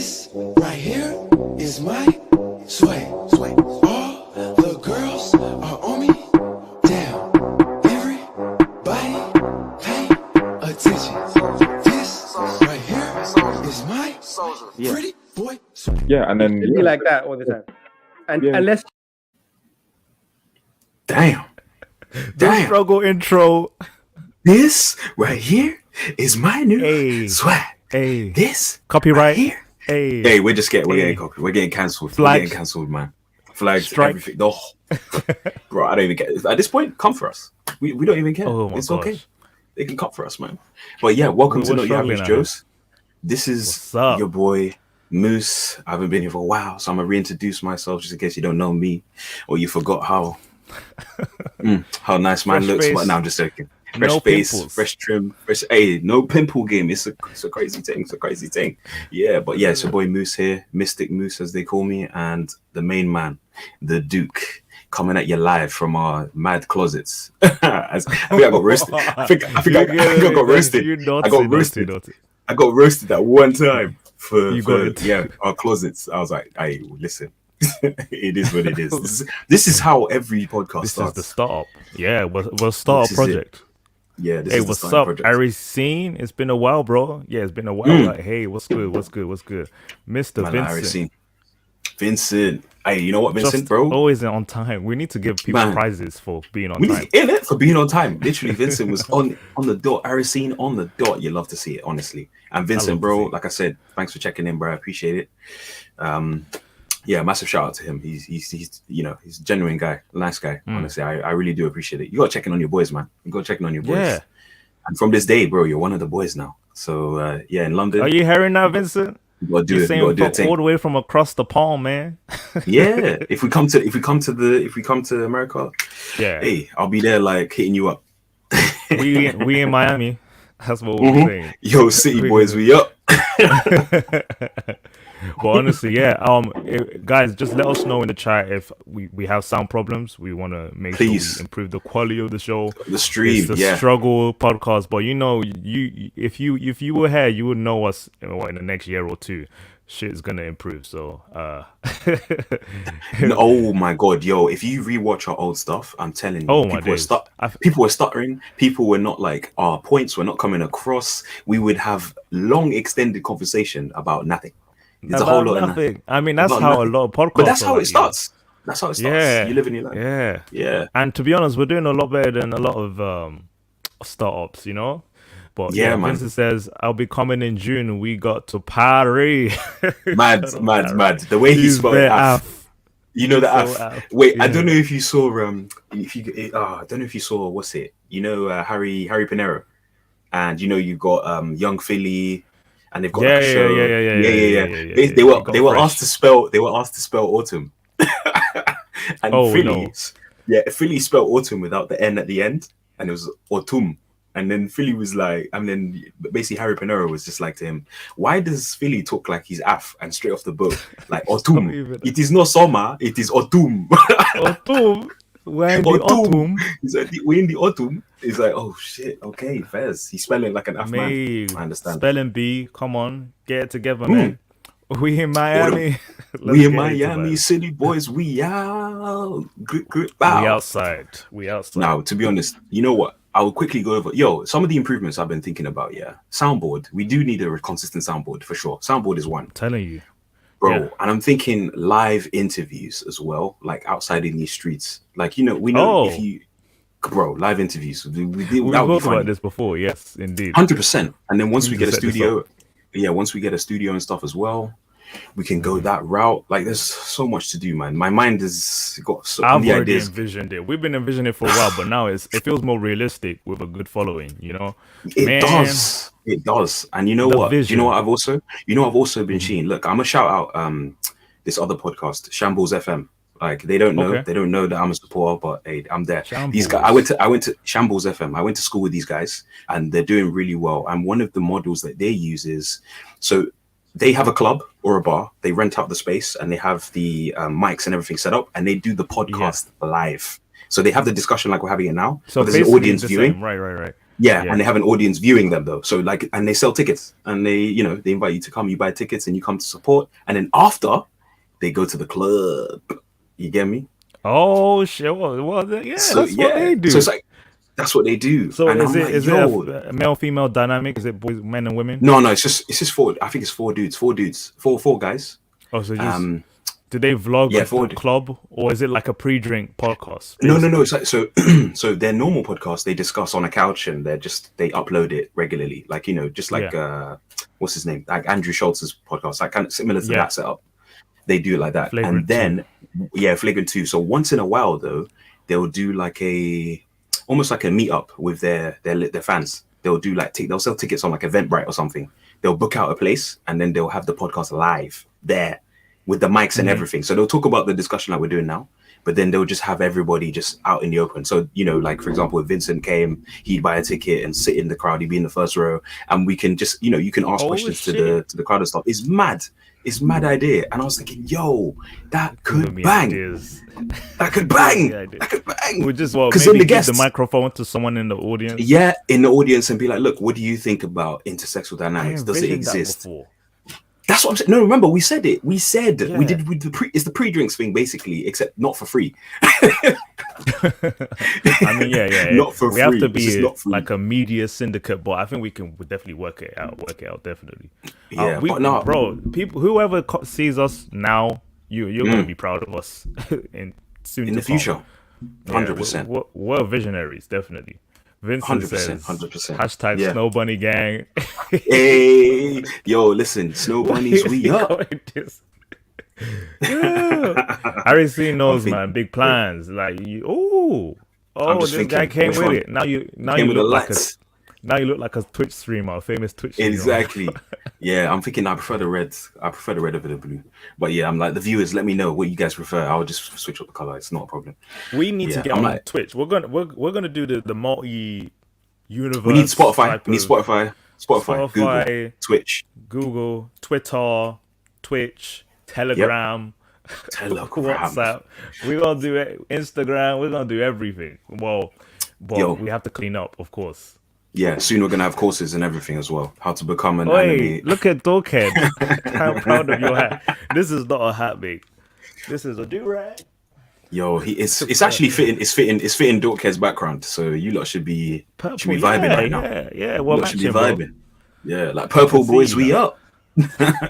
This right here is my sway. All the girls are on me. Damn, everybody pay attention. This right here is my pretty boy sway. Yeah, and then It'd be like that all the time. And unless Damn. The struggle intro. This right here is my new swag. Hey. This Copyright. right here. Hey. We're getting copied. We're getting cancelled. Flags. We're getting cancelled, man. Flags, Strike. everything. No. Bro, I don't even care. At this point, come for us. We don't even care. Oh my it's gosh. okay. They can come for us, man. But yeah, welcome to We're Not Your Average struggling, Joes. This is What's up? your boy Moose. I haven't been here for a while, so I'm gonna reintroduce myself just in case you don't know me or you forgot how nice man Fresh looks. face. But now I'm just joking. Fresh No face, pimples. fresh trim, fresh. Hey, no pimple game. It's a crazy thing. It's a crazy thing. Yeah, but yeah, it's your boy Moose here, Mystic Moose as they call me, and the main man, the Duke, coming at you live from our mad closets. I think I got roasted. I think I got roasted. I got roasted at one time for our closets. I was like, hey, listen. It is what it is. This is how every podcast starts. This is the startup. Yeah, we'll start a project. Yeah, this Hey, is the what's starting up, project. Arisine? It's been a while, bro. Yeah, it's been a while. Like, hey, what's good? Mr. Man, Vincent. Vincent. Hey, you know what, Vincent, Just bro? always on time. We need to give people Man. prizes for being on We time. need in it for being on time. Literally, Vincent was on the dot. Aracene on the dot. You love to see it, honestly. And Vincent, love to bro, see it. like I said, thanks for checking in, bro. I appreciate it. Yeah, massive shout out to him. He's a genuine guy, nice guy. Honestly, I really do appreciate it. You got to check in on your boys, man. You got to check in on your boys. Yeah. And from this day, bro, you're one of the boys now. So yeah, in London, Are you hearing that, Vincent? you gotta do You're it. saying You gotta do from a thing. all the way from across the pond, man. Yeah, if we come to America, Yeah. hey, I'll be there like hitting you up. we in Miami. That's what we're saying. Yo, city boys, we up. But honestly, yeah. Guys, just let us know in the chat if we have sound problems. We want to make Please. sure we improve the quality of the show. The stream, It's the yeah. struggle podcast, but if you were here, you would know us in the next year or two. Shit is gonna improve. So, Oh my god, yo! If you rewatch our old stuff, I'm telling you, Oh my people were days. people were stuttering. People were not like our points were not coming across. We would have long, extended conversation about nothing. There's a whole lot of nothing. I mean, that's About how nothing. a lot of podcasts. But that's are how like, it starts. That's how it starts. Yeah, You live in your life. Yeah. Yeah. And to be honest, we're doing a lot better than a lot of startups, you know. But Yeah, yeah, man. Vincent says I'll be coming in June. We got to Paris. Mad. The way he He's spelled there, it, af. you know the So, F. Wait, I yeah. don't know if you saw I don't know if you saw what's it? You know Harry Pinero, and you know you got Young Philly, and they've got like a show. Yeah. They Got were fresh. asked to spell autumn, and Oh, Philly, no. Philly spelled autumn without the N at the end, and it was autumn. And then Philly was like, and then basically Harry Pinero was just like to him, why does Philly talk like he's Af and straight off the boat? Like autumn. even- It is not summer, it is autumn. Autumn. We're in the autumn. He's like, we're in the autumn. He's like, oh shit, okay, Fez. He's spelling like an Af man. Mate, I understand. Spelling bee. Come on, get it together, man. We in Miami. Let's We in get into Miami, that. city boys, we out. Good, We bow. outside. Now, to be honest, you know what? I will quickly go over. Some of the improvements I've been thinking about. Yeah, soundboard. We do need a consistent soundboard for sure. Soundboard is one, Telling you. bro. Yeah. And I'm thinking live interviews as well, like outside in these streets. Like we know if you, bro, live interviews. We We've that would be talked about fun. this before. Yes, indeed. 100%. And then once we need get to a set this studio, once we get a studio and stuff as well, we can go that route. Like, there's so much to do, man. My mind has got so I've many already ideas. envisioned it. We've been envisioning it for a while, but now it feels more realistic with a good following. You know, It does. It does. And you know The what? Do vision. you know what I've also been seeing? Look, I'm gonna shout out this other podcast, Shambles FM. Like, they don't know that I'm a supporter, but hey, I'm there. These guys, I went to Shambles FM. I went to school with these guys, and they're doing really well. And one of the models that they use is, so they have a club or a bar, they rent out the space, and they have the mics and everything set up, and they do the podcast live. So they have the discussion like we're having it now, So but there's an basically audience the viewing. same. Right. Yeah, and they have an audience viewing them though. So like, and they sell tickets, and they, you know, they invite you to come. You buy tickets, and you come to support. And then after, they go to the club. You get me? Oh shit! Well, yeah, So that's what they do. so it's like that's what they do. So and is I'm it like, is yo, it a male female dynamic? Is it boys, men and women? no, it's just four. I think it's four dudes, four guys. Oh, so just do they vlog yeah, at the club, or is it like a pre-drink podcast? No. It's like so. So their normal podcast they discuss on a couch and they upload it regularly, like, you know, just like what's his name, like Andrew Schultz's podcast, like kind of similar to that setup. They do it like that, Flagrant and then Flagrant 2. So once in a while though, they'll do like almost like a meetup with their fans. They'll do like they'll sell tickets on like Eventbrite or something. They'll book out a place and then they'll have the podcast live there with the mics and everything. So they'll talk about the discussion like we're doing now, but then they'll just have everybody just out in the open. So, you know, like for example, if Vincent came, he'd buy a ticket and sit in the crowd. He'd be in the first row, and we can just, you know, you can ask questions to the crowd and stuff. It's mad. It's mad idea. And I was thinking, yo, that could bang. That could bang. That could bang. We just maybe give the microphone to someone in the audience. Yeah, in the audience, and be like, look, what do you think about intersexual dynamics? Does it exist? That's what I'm saying. No, remember, we said it. We said we did with it's the pre-drinks thing basically, except not for free. I mean, not for free. We have to be like a media syndicate, but I think we can definitely work it out. Definitely. Yeah, but no, bro. People, whoever sees us now, you're gonna be proud of us in the future. 100%. We're visionaries, definitely. Vincent 100%, says, 100%. Hashtag Snow Bunny Gang. Hey, yo, listen, Snow Bunnies, we up. I already seen those, man. Big plans. Like, this guy came with it. Now you look like a Twitch streamer, a famous Twitch streamer. Exactly. Yeah, I'm thinking I prefer the red. I prefer the red over the blue. But yeah, I'm like, the viewers, let me know what you guys prefer. I'll just switch up the color. It's not a problem. We need to get on Twitch. We're gonna do the multi universe. We need Spotify. We need Spotify, Google, Twitter, Twitch, Telegram. WhatsApp. We're gonna do it. Instagram. We're gonna do everything. Well, we have to clean up, of course. Yeah, soon we're gonna have courses and everything as well. How to become an anime. Look at Doghead. I'm proud of your hat. This is not a hat, mate. This is a do-rag. Yo, it's actually fitting. It's fitting Doghead's background. So you lot should be vibing right now. Yeah. Well, should be vibing. Bro. Yeah, like Purple Boys, we up. That's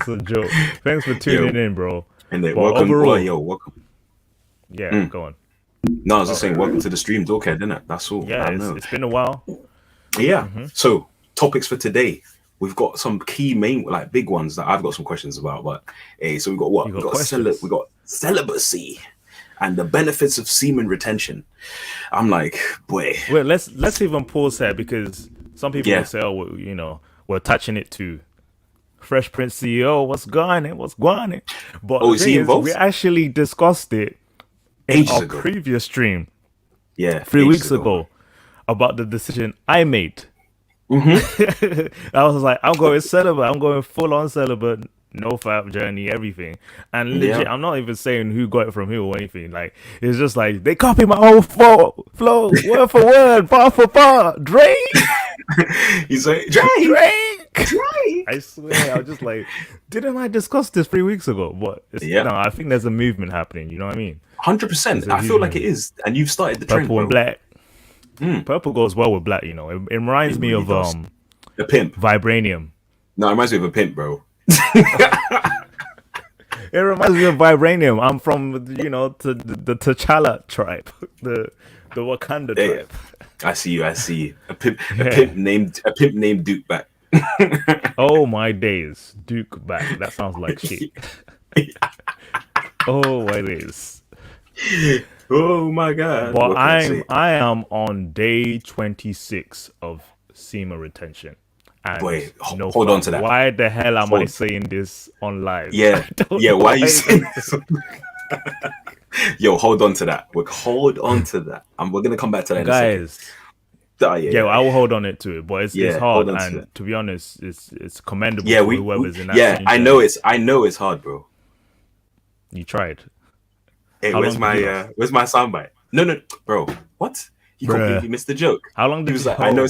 a joke. Thanks for tuning in, bro. And then welcome. Welcome. Yeah, go on. No, I was just saying, welcome to the stream, Doghead, isn't it? That's all. Yeah, it's been a while. Yeah. So, topics for today. We've got some key main, like big ones that I've got some questions about. But hey, so we've got what? We got celibacy and the benefits of semen retention. I'm like, boy. Well, let's even pause here because some people will say, oh, you know, we're attaching it to Fresh Prince CEO. What's going on? But is he involved? We actually discussed it in our previous stream, 3 weeks ago, about the decision I made. I was like, I'm going celibate. I'm going full on celibate, no fap journey, everything. And legit, I'm not even saying who got it from who or anything. Like, it's just like they copy my whole flow, word for word, bar for bar. Drake. He's like, Drake. I swear, I was just like, didn't I discuss this 3 weeks ago? But no, I think there's a movement happening. You know what I mean? 100%. I feel like it is, and you've started the trend. Purple and black. Purple goes well with black. You know, it reminds me of a pimp, vibranium. No, it reminds me of a pimp, bro. It reminds me of vibranium. I'm from the T'Challa tribe, the Wakanda tribe. I see you. A pimp named Duke back. Oh my days, Duke back. That sounds like shit. Oh my days. Oh my god. But I am on day 26 of semen retention. And wait, hold on to that. Why the hell am I saying this on live? Yeah. Why are you saying this? Yo, hold on to that. Hold on to that. We're gonna come back to that, guys. I will hold on to it, but it's hard, and to be honest, it's commendable. Yeah, for whoever's in that. Yeah, I know it's hard, bro. You tried. Hey, where's my soundbite? No, bro. What? He completely missed the joke. How long did he was like, I know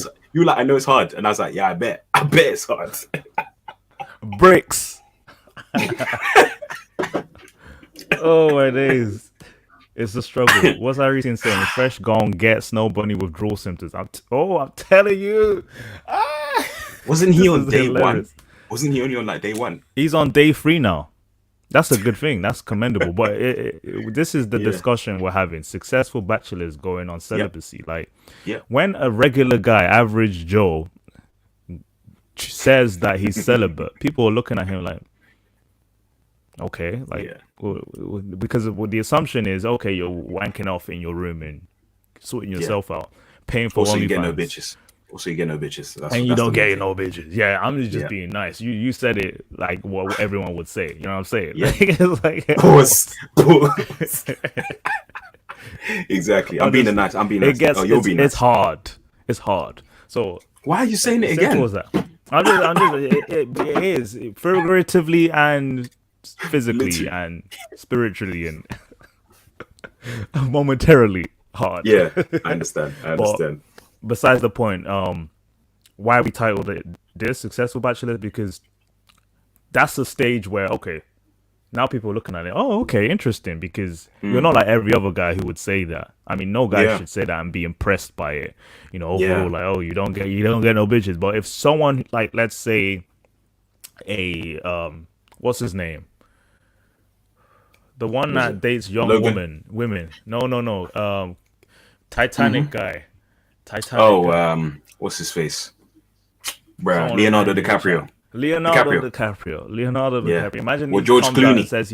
it's hard. And I was like, yeah, I bet it's hard. Bricks. Oh my days. It's a struggle. What's Harrison saying? Fresh gone get Snow Bunny withdrawal symptoms. I'm telling you. Wasn't he on day one? Wasn't he only on like day one? He's on day 3 now. That's a good thing. That's commendable. But this is the discussion we're having. Successful bachelors going on celibacy. Like, when a regular guy, average Joe, says that he's celibate, people are looking at him like, okay, like, because the assumption is, okay, you're wanking off in your room and sorting yourself out, paying for also OnlyFans. You get no bitches. Also, you get no bitches. And you don't get no bitches. Yeah, I'm just being nice. You said it like what everyone would say. You know what I'm saying? Yeah. It's like, pause. Exactly. I'm being nice. It's hard. It's hard. So why are you saying it again? What was that? It is figuratively and physically and spiritually and momentarily hard. Yeah, I understand. But besides the point, why we titled it this Successful Bachelors, because that's the stage where, okay, now people are looking at it, oh, okay, interesting, because you're not like every other guy who would say that. I mean, no guy should say that and be impressed by it. You know, overall, like, oh, you don't get no bitches. But if someone, like, let's say what's his name? The one that dates young women. No. Titanic guy. What's his face? Bruh, Leonardo DiCaprio. Leonardo DiCaprio. Imagine George Clooney says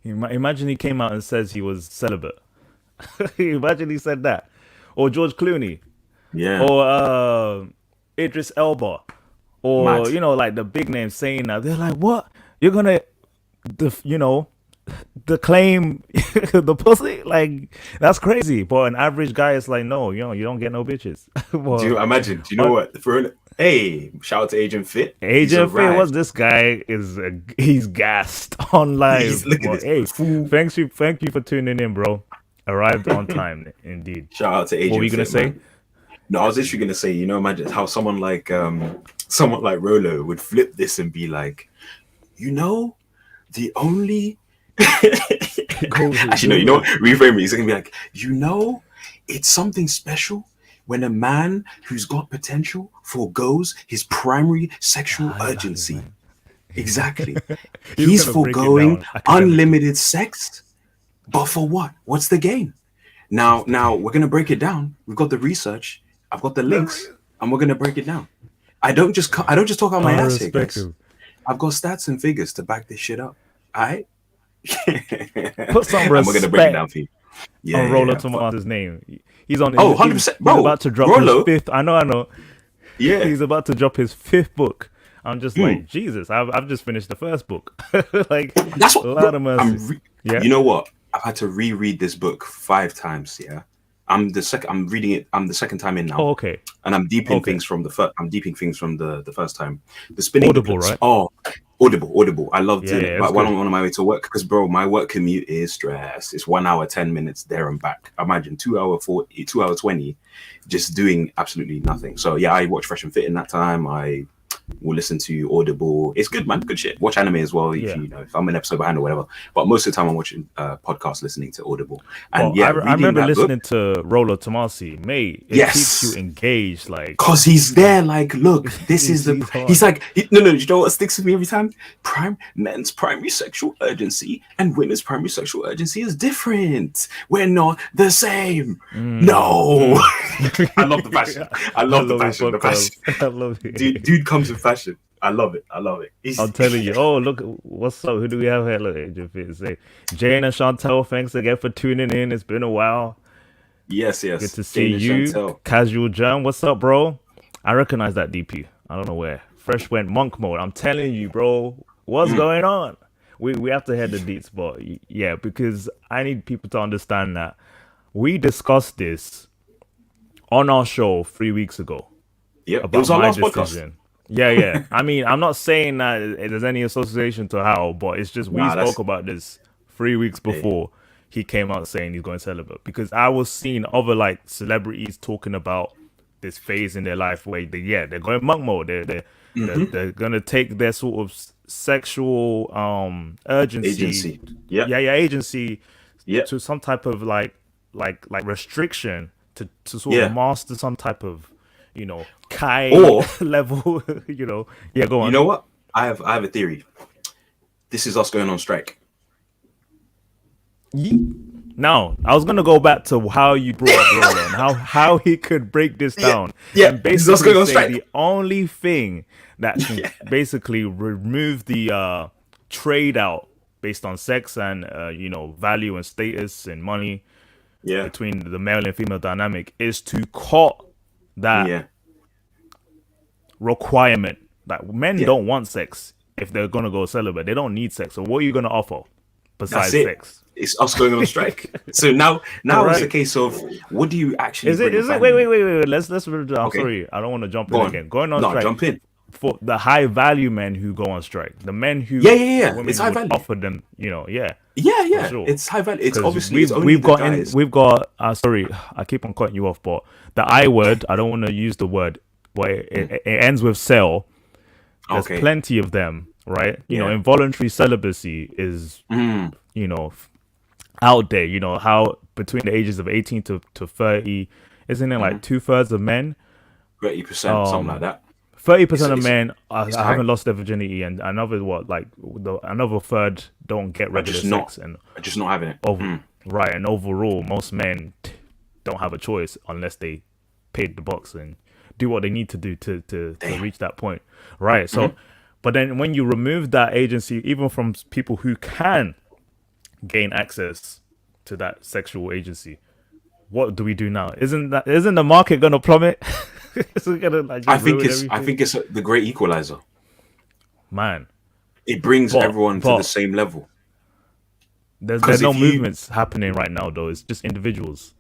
imagine he came out and says he was celibate. Imagine he said that. Or George Clooney. Yeah. Or Idris Elba. Or Mad. you know, like the big names saying that. They're like, what? You're gonna the claim the pussy, like, that's crazy. But an average guy is like, no, you don't get no bitches. Well, do you imagine? Do you know what? Hey, shout out to Agent Fit. Agent Fit, what this guy is? He's gassed on live. Hey, thank you for tuning in, bro. Arrived on time, indeed. Shout out to Agent Fit. What were you gonna say? Man. No, I was literally gonna say, imagine how someone like Rolo would flip this and be like, the only actually, no, reframe it. He's gonna be like, it's something special when a man who's got potential forgoes his primary sexual urgency. Exactly. He's foregoing unlimited sex, but for what? What's the gain? Now we're gonna break it down. We've got the research. I've got the links, and we're gonna break it down. I don't just talk out my ass here, guys. I've got stats and figures to back this shit up. All right. Put some respect. We're gonna break it down for you. On Rolo Tomas' name. He's on. 100%. He's about to drop his 5th. I know. Yeah. He's about to drop his 5th book. I'm just like, Jesus. I've just finished the 1st book. Like, that's what. A lot of mercy. You know what? I've had to reread this book 5 times. Yeah. I'm reading it. I'm the 2nd time in now. Oh, okay. And I'm deeping things from the first. I'm deeping things from the 1st time. The spinning. Audible, right? Oh, Audible. I loved it. But while I'm on my way to work, because bro, my work commute is stress. It's 1 hour 10 minutes there and back. Imagine 2 hour 40, 2 hour 20, just doing absolutely nothing. So yeah, I watch Fresh and Fit in that time. I will listen to Audible. It's good, man. Good shit. Watch anime as well. If I'm an episode behind or whatever. But most of the time I'm watching podcasts, listening to Audible. And I remember listening to Rolo Tomasi. Mate, it keeps you engaged, like, because he's there, like, look, this is the. He's like, no. You know what sticks with me every time? Men's primary sexual urgency and women's primary sexual urgency is different. We're not the same. No. I love the passion. I love the passion. The passion. I love it. Dude comes with fashion. I love it. I'm telling you. Oh, look, what's up? Who do we have here? Look, say Jane and Chantel, thanks again for tuning in. It's been a while. Yes. Good to see Jane you. Chantel. Casual Jam, what's up, bro? I recognize that DP. I don't know where. Fresh went monk mode. I'm telling you, bro. What's going on? We have to head the deets, but yeah, because I need people to understand that we discussed this on our show 3 weeks ago. Yep, it was our last podcast. Yeah. I mean, I'm not saying that there's any association to how, but it's just we spoke about this 3 weeks before. he came out saying he's going celibate, because I was seeing other like celebrities talking about this phase in their life where they're going monk mode. They're gonna take their sort of sexual urgency, agency to some type of like restriction to sort of master some type of Kai level. Go on. You know what? I have a theory. This is us going on strike. Now, I was gonna go back to how you brought up Roland, how he could break this down. And basically going on strike. The only thing that can basically remove the trade out based on sex and value and status and money between the male and female dynamic is to cut that requirement that men don't want sex if they're gonna go celibate. They don't need sex. So what are you gonna offer besides sex? It's us going on strike. So now it's a case of what do you actually? Is it? Wait. Let's. I'm sorry, I don't want to jump in again. Going on strike. Jump in. For the high value men who go on strike, the men who it's high value. Offer them, Sure. It's high value. It's obviously we've got. Sorry, I keep on cutting you off, but the I word, I don't want to use the word, but it ends with cell. There's plenty of them, right? Involuntary celibacy is out there. How between the ages of 18 to 30, isn't it like 2/3 of men, 30%, something like that. 30% of men haven't lost their virginity, and another another third don't get regular sex, and are just not having it. Right, and overall, most men don't have a choice unless they paid the bucks and do what they need to do to reach that point. Right. So, but then when you remove that agency, even from people who can gain access to that sexual agency, what do we do now? Isn't the market gonna plummet? I think it's the great equalizer. Man, it brings everyone to the same level. There's no movements happening right now, though. It's just individuals.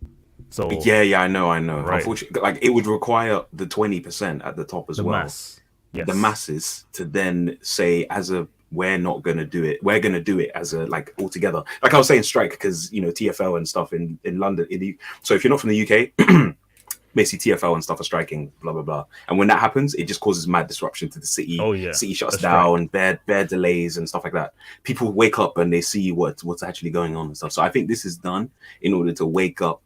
So I know. Right. Unfortunately, like it would require the 20% at the top as well. The masses to then say, we're not gonna do it. We're gonna do it as a altogether. Like I was saying, strike because TFL and stuff in London. So if you're not from the UK. Basically, TFL and stuff are striking, blah blah blah, and when that happens, it just causes mad disruption to the city. City shuts down, bad delays and stuff like that. People wake up and they see what's actually going on and stuff. So I think this is done in order to wake up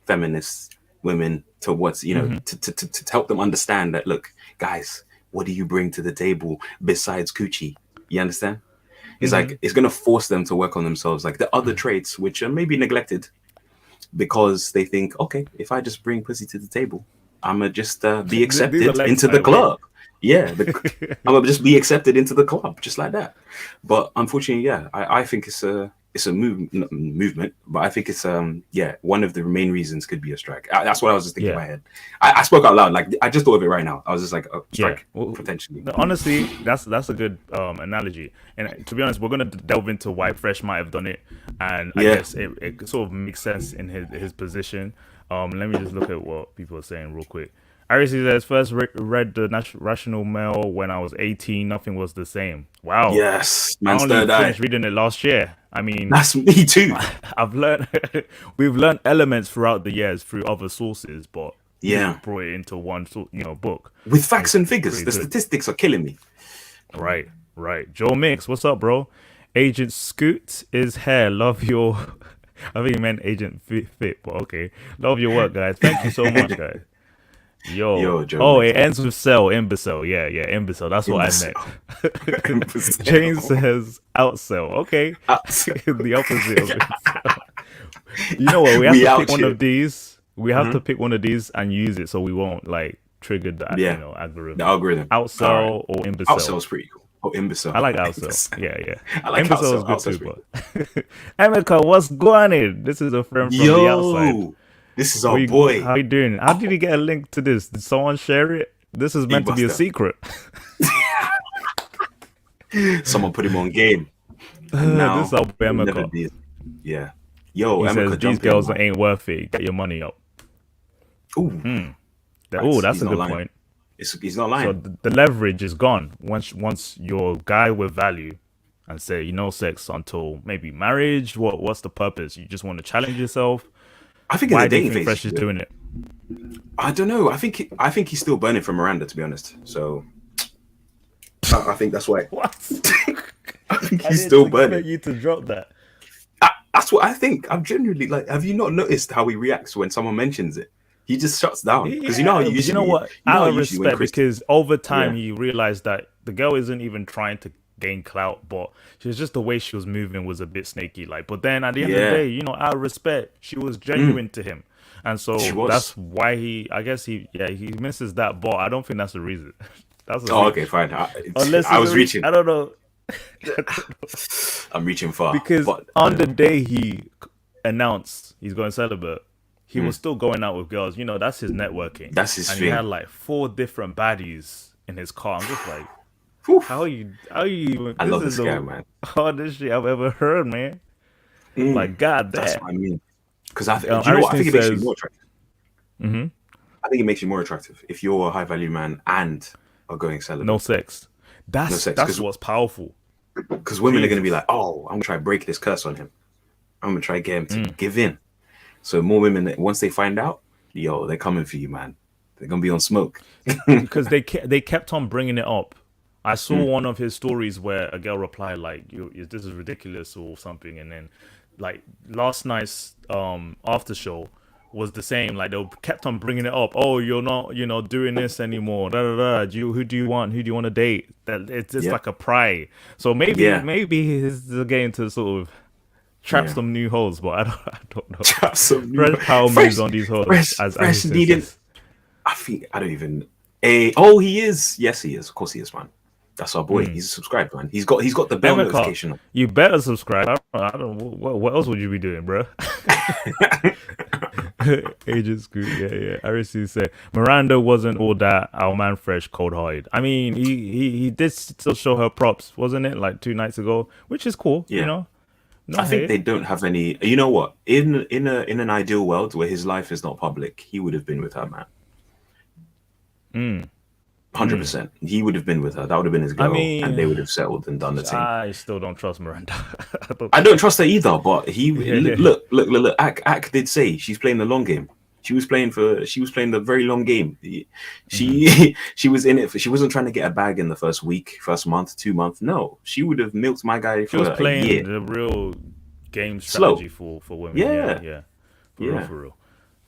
feminist women to what's to help them understand that, look, guys, what do you bring to the table besides coochie? You understand? It's like it's gonna force them to work on themselves, like the other traits which are maybe neglected. Because they think, okay, if I just bring pussy to the table, I'm gonna just be accepted into the club. I'm gonna just be accepted into the club, just like that. But unfortunately, I think it's a movement. But I think it's one of the main reasons could be a strike. That's what I was just thinking in my head. I spoke out loud, like I just thought of it right now. I was just like, strike potentially. Honestly, that's a good analogy. And to be honest, we're gonna delve into why Fresh might have done it, and I guess it sort of makes sense in his position. Let me just look at what people are saying real quick. Iris says, first read the Rational Mail when I was 18. Nothing was the same. Wow. Yes. I only finished reading it last year. I mean, that's me too. We've learned elements throughout the years through other sources, but brought it into one book with facts and figures. The statistics are killing me. Right. Joe Mix, what's up, bro? Agent Scoot is here. Love your. I think he meant Agent Fit, but okay. Love your work, guys. Thank you so much, guys. Yo, Joe. It ends with imbecile. Yeah, imbecile. That's what I meant. James says outsell. Okay. The opposite of it. You know what? We have to pick one of these. We have to pick one of these and use it so we won't trigger the algorithm. The algorithm. Outsell or imbecile. Outsell is pretty cool. Oh, imbecile. I like outsell. Yeah. I like imbecile is good too, but Emeka, what's going on? This is a friend from the outside. This is our boy. How you doing? How did you get a link to this? Did someone share it? This is meant to be a secret. Someone put him on game. Now, this is our boy Emeka. Yeah. Yo, he Emeka, says, these girls ain't worth it. Get your money up. Ooh. That's a good point. He's not lying. So the leverage is gone once your guy with value and say, sex until maybe marriage? What's the purpose? You just want to challenge yourself? I think why do you think Fresh is doing it? I don't know. I think he's still burning for Miranda, to be honest. So I think that's why. What? I think he's still burning. You to drop that. That's what I think. I'm genuinely like. Have you not noticed how he reacts when someone mentions it? He just shuts down because you know how you usually. You know what? Out of respect, because over time he realized that the girl isn't even trying to gain clout, but she was just the way she was moving was a bit snaky. Like, but then at the end of the day, out of respect, she was genuine to him, and so that's why I guess he misses that. But I don't think that's the reason. That's okay, fine. I was reaching. I don't know. I'm reaching far because on the day he announced he's going celibate, he was still going out with girls. That's his networking. That's his thing. He had like 4 different baddies in his car. I'm just like, how are you even? I love this guy, man. Hardest shit I've ever heard, man. Like, God damn. That's what I mean. Because I think it makes you more attractive. I think it makes you more attractive if you're a high value man and are going celibate. No sex. That's what's powerful. Because women are going to be like, oh, I'm going to try to break this curse on him. I'm going to try to get him to give in. So more women, once they find out, they're coming for you, man. They're going to be on smoke. Because they kept on bringing it up. I saw one of his stories where a girl replied like, this is ridiculous or something. And then like last night's after show was the same. Like they kept on bringing it up. Oh, you're not, doing this anymore. Who do you want? Who do you want to date? That it's just like a pry. So maybe he's getting to sort of trap some new hoes, but I don't know. Trap some new Fresh power moves on these hoes. Fresh needed. I don't even. He is. Yes, he is. Of course, he is, man. That's our boy. He's subscribed, man. He's got the bell notification on. You better subscribe. I don't. What else would you be doing, bro? Agent Scoot, yeah. RC said Miranda wasn't all that. Our man Fresh cold-hearted. I mean, he did still show her props, wasn't it? Like 2 nights ago, which is cool. Yeah. I think they don't have any. You know what? In an ideal world where his life is not public, he would have been with her, man. 100%. He would have been with her. That would have been his girl, and they would have settled and done the thing. I still don't trust Miranda. I don't trust her either. But look. Ak did say she's playing the long game. She was playing the very long game. She was in it for. She wasn't trying to get a bag in the first week, first month, 2 months. No, she would have milked my guy for a year. She was playing the real game strategy for women. Yeah. For real.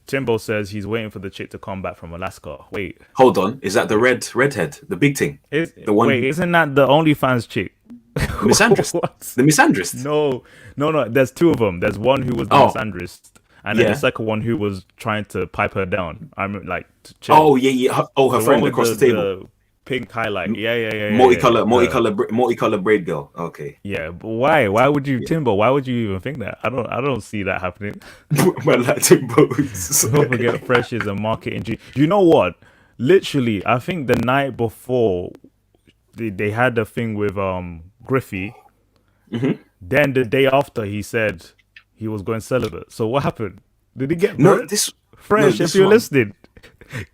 Timbo says he's waiting for the chick to come back from Alaska. Wait. Hold on. Is that the redhead? The big thing? The one? Wait, isn't that the OnlyFans chick? Misandrist? The misandrist? No. There's 2 of them. There's one who was the misandrist. And then the second one who was trying to pipe her down. I'm like... yeah. Her friend across the table. Pink highlight. Yeah. Multicolor braid girl. Okay. Yeah, but why? Why would you, Timbo? Why would you even think that? I don't see that happening. Well, like Timbo. Don't forget, Fresh is a marketing G. You know what? Literally, I think the night before they had the thing with Griffey. Then the day after, he said he was going celibate. So what happened? Did he get Fresh? If you're listening,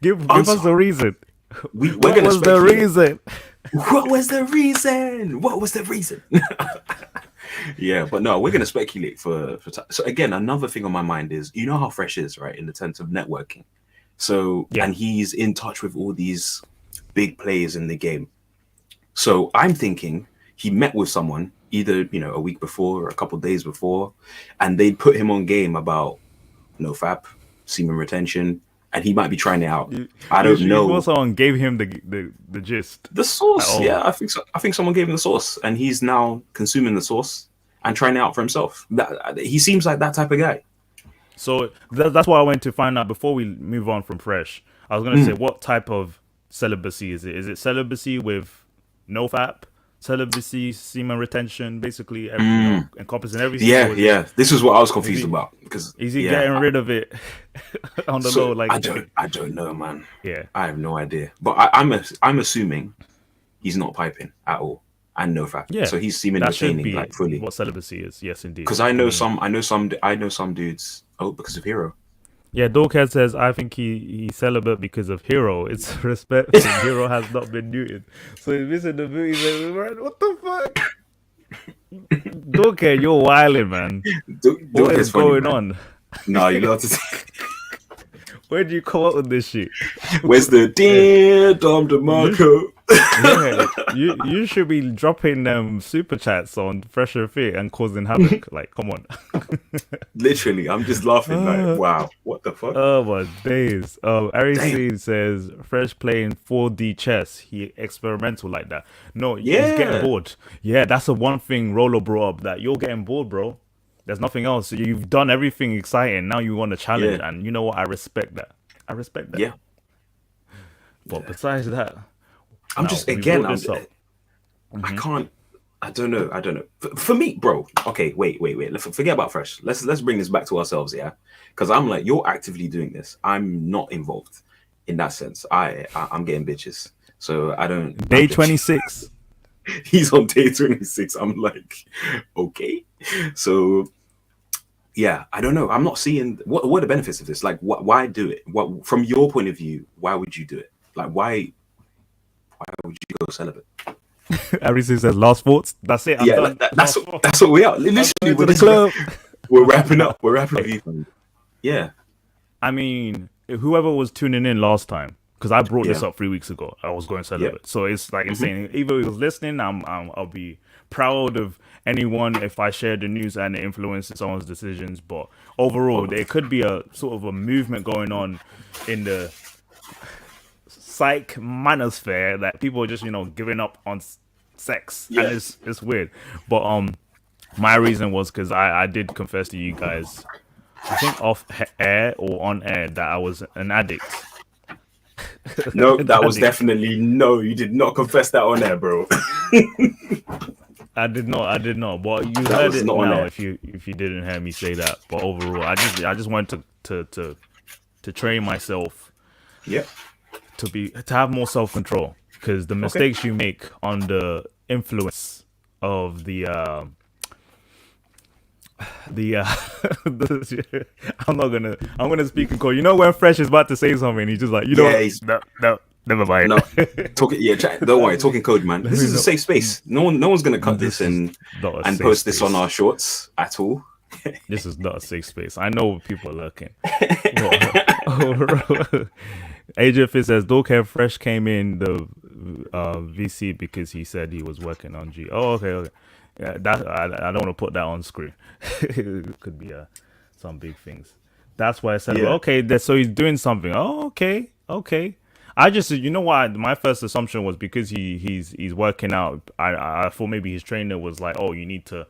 give us a reason. What was the reason? What was the reason? Yeah, but no, we're gonna speculate for so again, another thing on my mind is, you know how Fresh is, right, in the sense of networking. So and he's in touch with all these big players in the game. So I'm thinking he met with someone either a week before or a couple of days before, and they put him on game about NoFap, semen retention. And he might be trying it out. I don't know. Someone gave him the gist. The sauce, yeah. I think so. I think someone gave him the sauce, and he's now consuming the sauce and trying it out for himself. He seems like that type of guy. So that's why I went to find out before we move on from Fresh. I was going to say, what type of celibacy is it? Is it celibacy with NoFap? Celibacy, semen retention, basically encompassing everything. Yeah. This is what I was confused about. Because is he getting rid of it on the low? Like I don't know, man. Yeah, I have no idea. But I'm assuming he's not piping at all, and NoFap. Yeah, so he's semen retaining like fully. What celibacy is? Yes, indeed. Because I know some dudes. Oh, because of Hero. Yeah, Dorkhead says, I think he's celibate because of Hero. It's respect. Hero has not been neutered. So he's missing the booty. What the fuck? Don't care, you're wilding, man. What is going on? No, you're not to Where do you come up with this shit? Where's the dear Dom DeMarco? Yeah, you should be dropping super chats on Fresher Fit and causing havoc. Like, come on. Literally, I'm just laughing. Like, wow, what the fuck? Oh my days. Ari says Fresh playing 4D chess. He experimental like that. No, he's getting bored. Yeah, that's the one thing Rolo brought up, that you're getting bored, bro. There's nothing else. You've done everything exciting. Now you want a challenge, and you know what? I respect that. Yeah. But besides that, I can't. I don't know. For me, bro. Okay, wait. Forget about Fresh. Let's bring this back to ourselves, yeah. Because I'm like, you're actively doing this. I'm not involved in that sense. I'm getting bitches, so I don't. Day 26. He's on day 26. I'm like, okay. So, yeah, I don't know. I'm not seeing what are the benefits of this. Like, why do it? What, from your point of view, why would you do it? Like, why would you go celibate? Everything says last thoughts. That's it. That's what we are. Literally, we're wrapping up. We're wrapping up. Yeah. I mean, whoever was tuning in last time, because I brought this up 3 weeks ago, I was going celibate. So it's like insane. Either he was listening, I'll be proud of anyone if I share the news and it influences someone's decisions. But overall, there could be a sort of a movement going on in the psych manosphere that people are just giving up on sex, and it's weird. But my reason was because I did confess to you guys, I think off air or on air, that I was an addict. No, that was definitely no. You did not confess that on air, bro. I did not. But you heard it now if you didn't hear me say that. But overall, I just wanted to train myself. Yeah. To have more self-control, because the mistakes you make under influence of the I'm gonna speak in code. You know when Fresh is about to say something, he's just like, no, never mind. No, don't worry, talking code, man. This is a safe space. No one's gonna cut this and post this on our shorts at all. This is not a safe space. I know people are lurking. Adrian Fitz says Dorcare Fresh came in the VC because he said he was working on G. Oh, okay. Yeah, that I don't want to put that on screen. It could be some big things. That's why I said, okay, so he's doing something. Oh, okay. I just, why my first assumption was because he's working out. I thought maybe his trainer was like, oh, you need to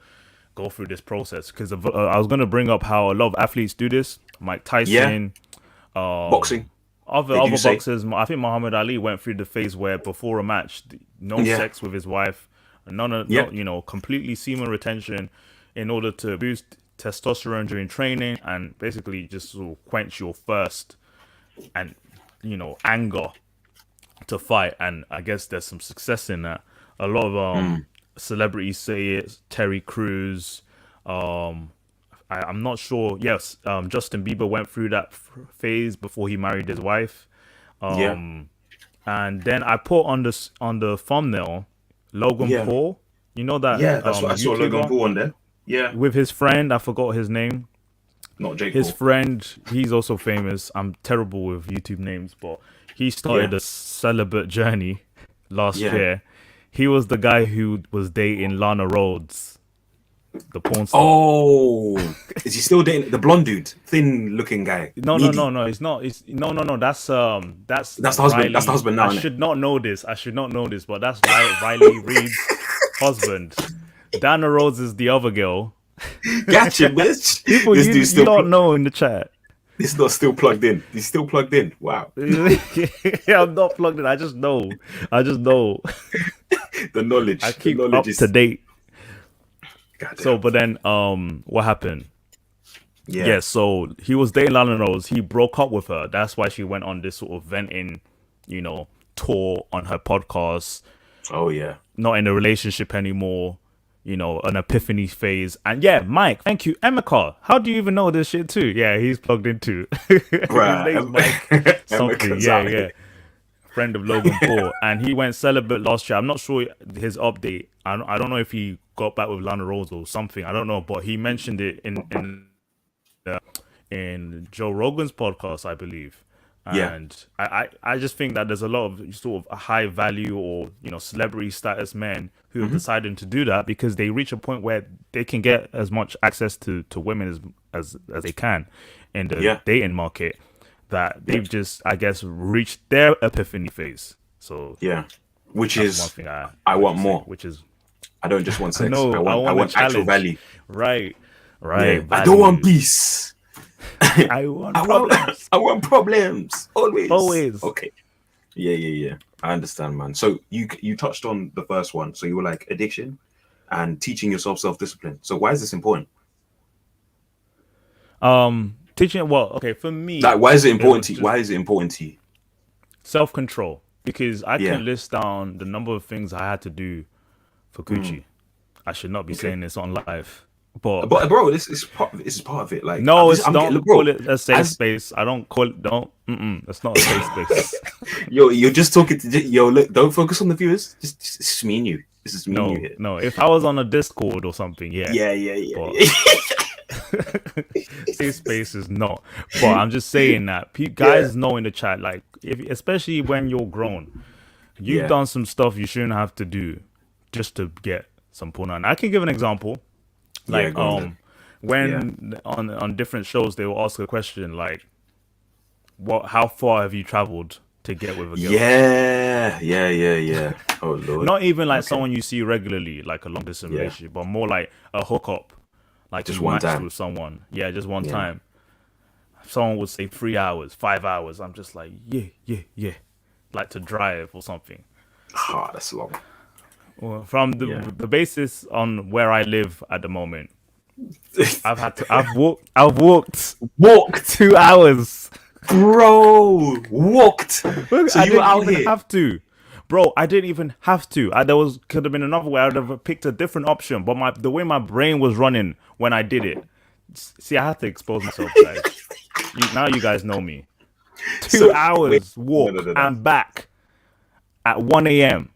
go through this process, because I was going to bring up how a lot of athletes do this. Mike Tyson, boxing. Other boxers, I think Muhammad Ali went through the phase where before a match, no sex with his wife, completely semen retention in order to boost testosterone during training and basically just sort of quench your thirst and anger to fight. And I guess there's some success in that. A lot of celebrities say it. Terry Crews, I'm not sure. Yes, Justin Bieber went through that phase before he married his wife. And then I put on the thumbnail Logan Paul. You know that? Yeah, that's what I saw. Logan Paul on there. Yeah, with his friend, I forgot his name. Not Jake. His friend, he's also famous. I'm terrible with YouTube names, but he started a celibate journey last year. He was the guy who was dating Lana Rhoades, the porn star. Oh, is he still dating the blonde dude, thin-looking guy? No, he's not. No. That's the husband. Riley. That's the husband now. I should not know this, but that's Riley Reid's husband. Dana Rhodes is the other girl. Gotcha, bitch. People, you don't know in the chat. This not still plugged in. He's still plugged in. Wow. Yeah, I'm not plugged in. I just know. The knowledge. I keep up to date. Goddamn. So, but then, what happened? Yeah. So he was dating Lana Rhoades. He broke up with her. That's why she went on this sort of venting, tour on her podcast. Oh yeah. Not in a relationship anymore. An epiphany phase. And Mike, thank you. Emeka, how do you even know this shit too? Yeah, he's plugged in too. His name's Mike something. Yeah. friend of Logan Paul, and he went celibate last year. I'm not sure his update. I don't know if he got back with Lana Rose or something. I don't know, but he mentioned it in Joe Rogan's podcast, I believe. And I just think that there's a lot of sort of high value or celebrity status men who have decided to do that because they reach a point where they can get as much access to women as they can in the dating market, that they've just, I guess, reached their epiphany phase. So which is one thing I want more. Which is, I don't just want sex. I want actual value. Right. Yeah. I don't want peace. I want problems. Always. Always. Okay. Yeah. I understand, man. So you touched on the first one. So you were like addiction and teaching yourself self-discipline. So why is this important? Teaching, well, okay, for me, like, why is it important to you? Why is it important to you? Self-control, because I can list down the number of things I had to do for Gucci. I should not be saying this on live, but bro, this is part of it. Like, no, don't call it a safe space. I don't call it. It's not a safe space. You're just talking to look. Don't focus on the viewers. Just me and you. This is me and you here. No, if I was on a Discord or something, yeah. Safe space is not, but I'm just saying that guys know in the chat, like, especially when you're grown, you've done some stuff you shouldn't have to do just to get some porn. And I can give an example, like when on different shows they will ask a question like, how far have you traveled to get with a girl? Yeah. Oh Lord. Not even like someone you see regularly, like a long distance relationship, but more like a hookup. Like just one time with someone. Yeah, just one time. Someone would say 3 hours, 5 hours. I'm just like, yeah. Like to drive or something. Oh, that's long. Well, from the basis on where I live at the moment, I've walked 2 hours. Bro, walked. So you were out here. Have to. Bro, I didn't even have to. Could have been another way. I'd have picked a different option. But the way my brain was running when I did it. See, I had to expose myself, guys. Now you guys know me. 2 hours walk and back at 1 a.m.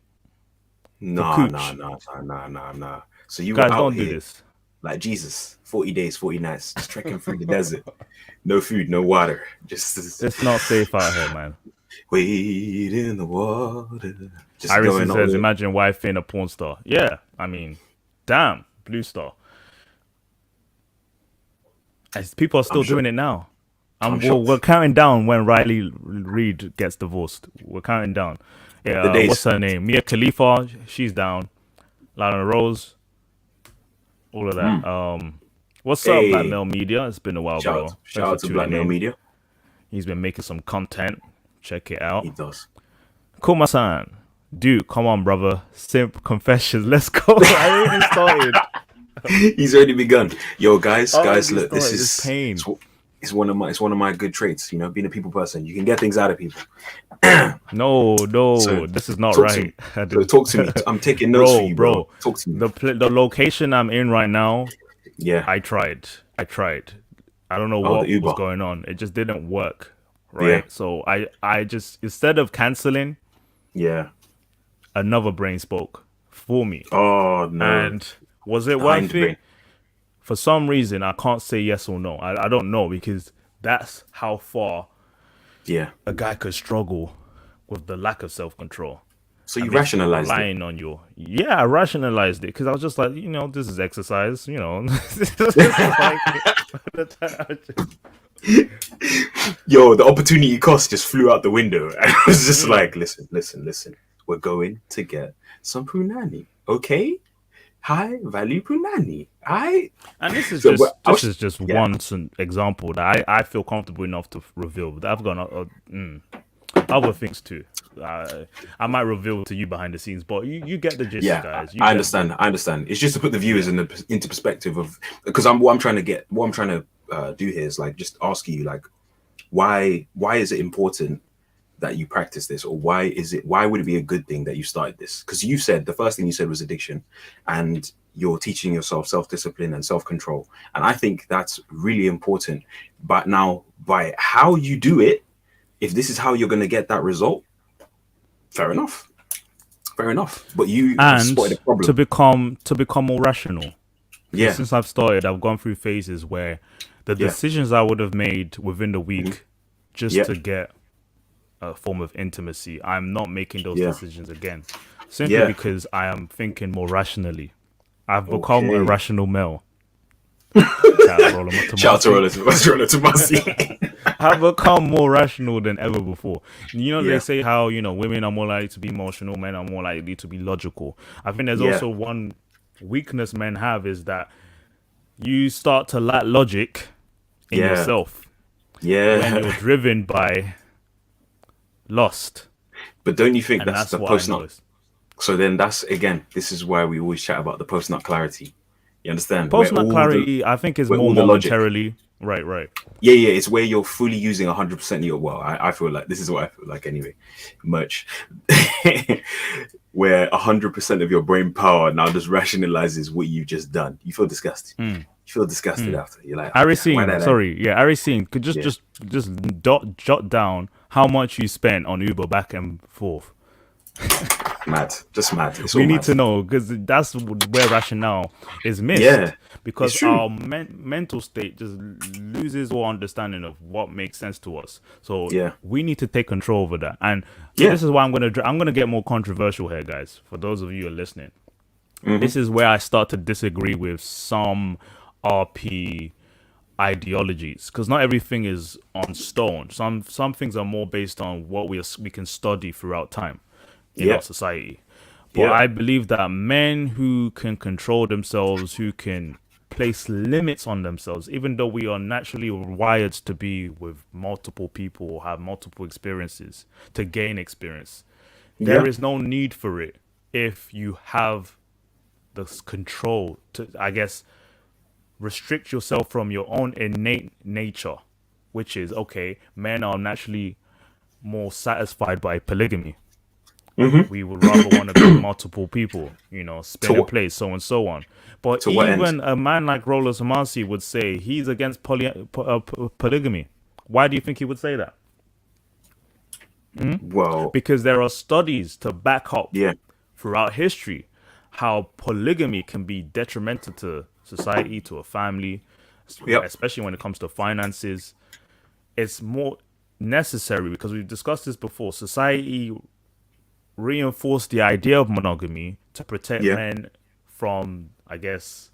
No. So you guys were out don't here, do this. Like Jesus, 40 days, 40 nights, just trekking through the desert. No food, no water. It's not safe out here, man. Wade in the water. Iris says, imagine wife in a porn star. Yeah, I mean, damn, Blue Star. As people are still doing it now. We're counting down when Riley Reid gets divorced. We're counting down. Yeah, what's her name? Mia Khalifa, she's down. Lana Rose, all of that. What's up, Black Male Media? It's been a while, bro. Shout out to Black Male Media. He's been making some content. Check it out. He does. Kuma-san, dude, come on, brother. Simp confessions. Let's go. I already started. He's already begun. Yo, guys, look, this is pain. It's one of my good traits. Being a people person, you can get things out of people. No, so, this is not right. Talk to me. I'm taking notes for you, bro. Talk to me. The location I'm in right now. Yeah, I tried. I don't know what was going on. It just didn't work. Right. Yeah. So I just, instead of canceling, another brain spoke for me. Oh no. And was it worth it? For some reason I can't say yes or no. I don't know, because that's how far a guy could struggle with the lack of self-control. So you rationalized it? On you. Yeah, I rationalized it because I was just like, this is exercise, Yo, the opportunity cost just flew out the window. I was just like, listen. We're going to get some punani, okay? High value punani. And this is just one example that I feel comfortable enough to reveal. But I've got other things too. I might reveal to you behind the scenes, but you get the gist, guys. I understand. It's just to put the viewers into perspective of, because what I'm trying to do here is like just ask you, like, why is it important that you practice this, or why would it be a good thing that you started this? Because you said the first thing you said was addiction, and you're teaching yourself self-discipline and self-control, and I think that's really important. But now, by how you do it, if this is how you're going to get that result, Fair enough. Fair enough. But you have And spotted a problem. to become more rational. Yeah. Since I've started, I've gone through phases where the decisions I would have made within the week just to get a form of intimacy, I'm not making those decisions again. Simply because I am thinking more rationally. I've become a rational male. Shout out to Roller Tomasi. I've become more rational than ever before. You know, they say how, you know, women are more likely to be emotional, men are more likely to be logical. I think there's also one weakness men have is that you start to lack logic in yourself. Yeah. When you're driven by lust. But don't you think that's the post-nut? So then that's, again, this is why we always chat about the post-nut clarity. You understand? Post-nut clarity, I think, is more momentarily. Right. Yeah, it's where you're fully using 100% of your, well, I feel like, this is what I feel like anyway, merch, where 100% of your brain power now just rationalizes what you've just done. You feel disgusted. You feel disgusted after. You're like, Arisine, could just jot down how much you spent on Uber back and forth. Mad. We need to know, because that's where rationale is missed. Yeah, because our mental state just loses all understanding of what makes sense to us. So we need to take control over that. And this is why I'm gonna get more controversial here, guys. For those of you who are listening, this is where I start to disagree with some RP ideologies, because not everything is on stone. Some things are more based on what we can study throughout time in our society. But I believe that men who can control themselves, who can place limits on themselves, even though we are naturally wired to be with multiple people or have multiple experiences to gain experience, there is no need for it if you have the control to, I guess, restrict yourself from your own innate nature, which is, okay, men are naturally more satisfied by polygamy. We would rather want to be multiple people, you know, spin a place, so and so on. But even a man like Roller Tomasi would say he's against polygamy. Why do you think he would say that? Well, because there are studies to back up throughout history how polygamy can be detrimental to society, to a family, especially when it comes to finances. It's more necessary because we've discussed this before. Society reinforced the idea of monogamy to protect men from, I guess,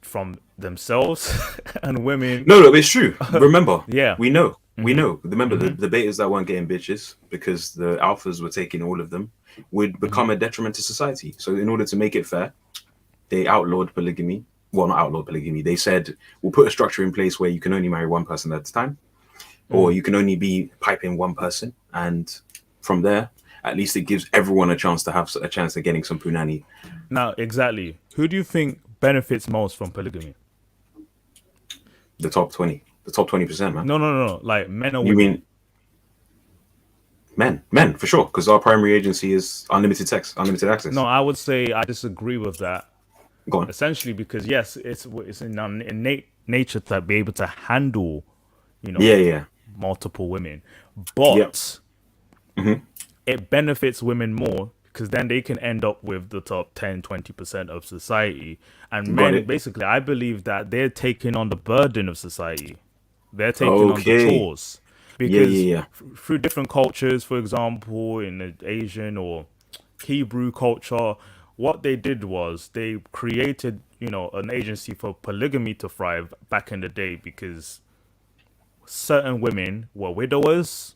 from themselves and women. No, it's true. Remember, we know. We know. Remember, the betas that weren't getting bitches because the alphas were taking all of them would become a detriment to society. So in order to make it fair, they outlawed polygamy. Well, not outlawed polygamy. They said, we'll put a structure in place where you can only marry one person at a time, or you can only be piping one person. And from there, at least it gives everyone a chance to have a chance of getting some punani. Now, exactly. Who do you think benefits most from polygamy? The top 20. The top 20%, man. No. Like men or women? You mean men for sure, because our primary agency is unlimited sex, unlimited access. No, I would say I disagree with that. Go on. Essentially, because yes, it's in our innate nature to be able to handle, you know, multiple women, but it benefits women more because then they can end up with the top 10-20% of society, and men basically, I believe that they're taking on the burden of society. They're taking on the chores. Because through different cultures, for example, in the Asian or Hebrew culture, what they did was they created, you know, an agency for polygamy to thrive back in the day, because certain women were widowers,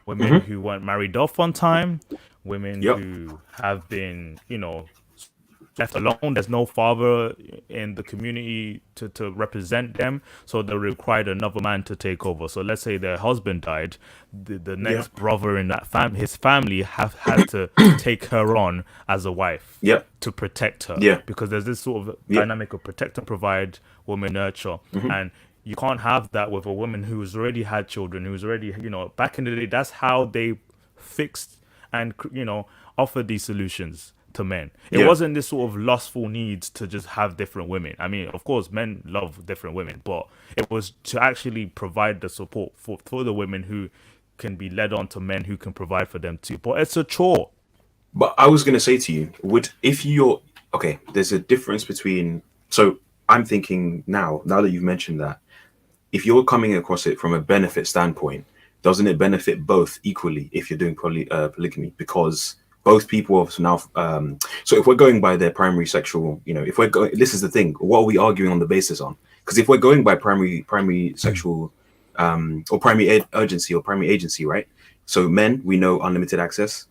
women who weren't married off on time, women who have been, you know, left alone. There's no father in the community to represent them, so they required another man to take over. So let's say their husband died, the next brother in that his family have had to take her on as a wife to protect her, because there's this sort of dynamic of protect and provide, woman nurture, and you can't have that with a woman who's already had children, who's already, you know, back in the day, that's how they fixed and, you know, offered these solutions to men. It wasn't this sort of lustful need to just have different women. I mean, of course, men love different women, but it was to actually provide the support for the women who can be led on to men who can provide for them too. But it's a chore. But I was gonna say to you, there's a difference between. So I'm thinking now that you've mentioned that, if you're coming across it from a benefit standpoint, doesn't it benefit both equally if you're doing polygamy? Because both people have now. So if we're going by their primary sexual, if we're going, this is the thing. What are we arguing on the basis on? Because if we're going by primary sexual, or primary urgency or primary agency, right? So men, we know unlimited access,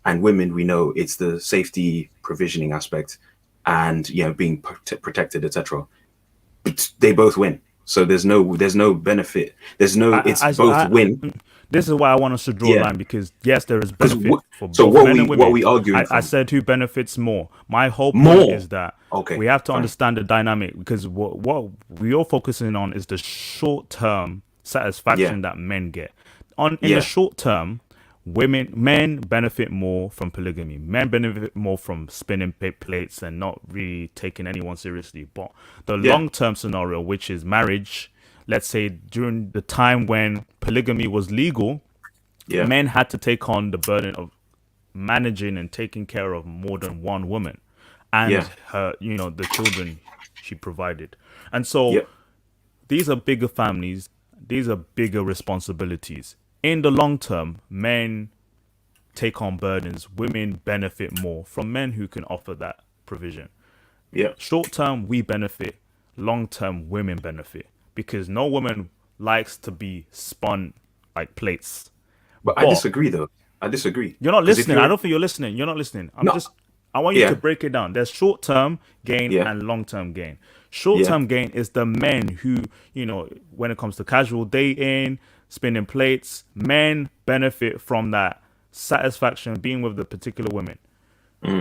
and women, we know it's the safety provisioning aspect, and being protected, etc. They both win. So there's no benefit. Both win. This is why I want us to draw a line, because yes, there is benefit for both so men and women. What are we arguing? I said who benefits more. My whole point is that we have to fine. understand the dynamic, because what we are focusing on is the short-term satisfaction that men get. In the short term, men benefit more from polygamy. Men benefit more from spinning plates and not really taking anyone seriously. But the long-term scenario, which is marriage, let's say during the time when polygamy was legal, men had to take on the burden of managing and taking care of more than one woman and her, the children she provided. And so these are bigger families. These are bigger responsibilities. In the long term, men take on burdens. Women benefit more from men who can offer that provision. Short term, we benefit. Long term, women benefit. Because no woman likes to be spun like plates. But I disagree, though. I disagree. You're not listening. I don't think you're listening. You're not listening. I want you to break it down. There's short-term gain and long-term gain. Short-term gain is the men who, when it comes to casual dating, spinning plates, men benefit from that satisfaction being with the particular women.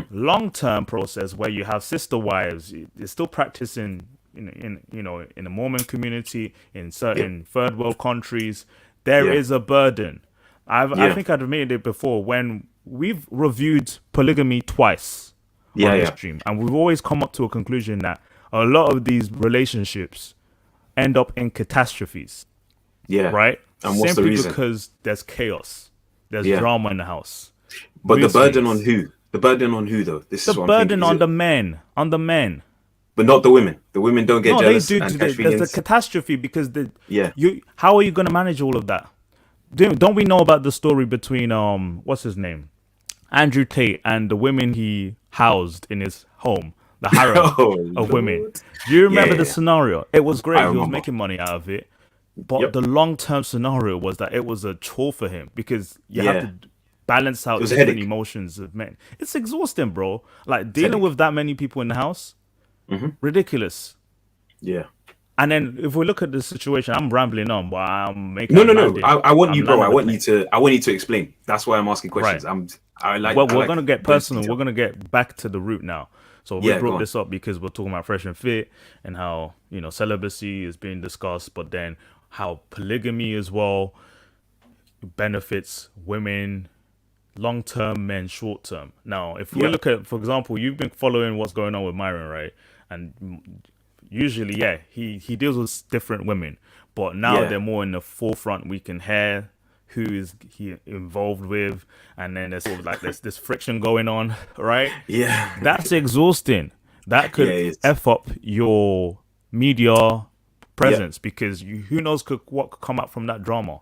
Long-term process where you have sister wives, you're still practicing in the Mormon community, in certain third world countries, there is a burden. I think I've admitted it before when we've reviewed polygamy twice on this stream, and we've always come up to a conclusion that a lot of these relationships end up in catastrophes. Right? And what's the reason? Because there's chaos. There's drama in the house. But the burden on who? The burden on who, though? This is what I'm thinking. On the men. On the men. But not the women. The women don't get jealous. They do. There's a catastrophe because how are you going to manage all of that? Don't we know about the story between what's his name, Andrew Tate, and the women he housed in his home, the harem of women? Do you remember the scenario? It was great. He was making money out of it, but the long-term scenario was that it was a chore for him because you have to balance out different emotions of men. It's exhausting, bro. Like dealing with that many people in the house, ridiculous. Yeah. And then if we look at the situation, I'm rambling on, but I'm making no. I want you to explain. That's why I'm asking questions. Right. We're gonna get personal. We're gonna get back to the root now. So we brought this up because we're talking about fresh and fit and how celibacy is being discussed, but then how polygamy as well benefits women, long term, men, short term. Now, if we look at, for example, you've been following what's going on with Myron, right? And usually, he deals with different women, but now they're more in the forefront. We can hear who is he involved with, and then there's sort of like this friction going on, right? Yeah, that's exhausting. That could f up your media presence because who knows what could come out from that drama.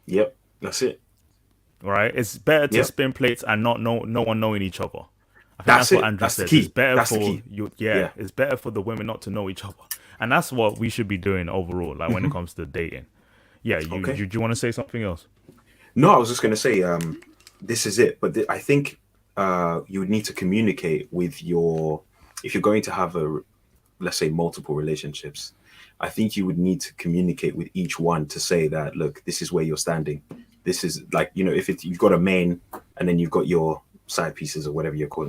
Yep, that's it. Right, it's better to spin plates and not no one knowing each other. I think that's what Andrew says. It's better for you. Yeah, it's better for the women not to know each other, and that's what we should be doing overall. Like when it comes to dating. Yeah, do you want to say something else? No, I was just going to say this is it. But I think you would need to communicate with if you're going to have let's say multiple relationships. I think you would need to communicate with each one to say that, look, this is where you're standing. This is like if you've got a main and then you've got your side pieces or whatever you call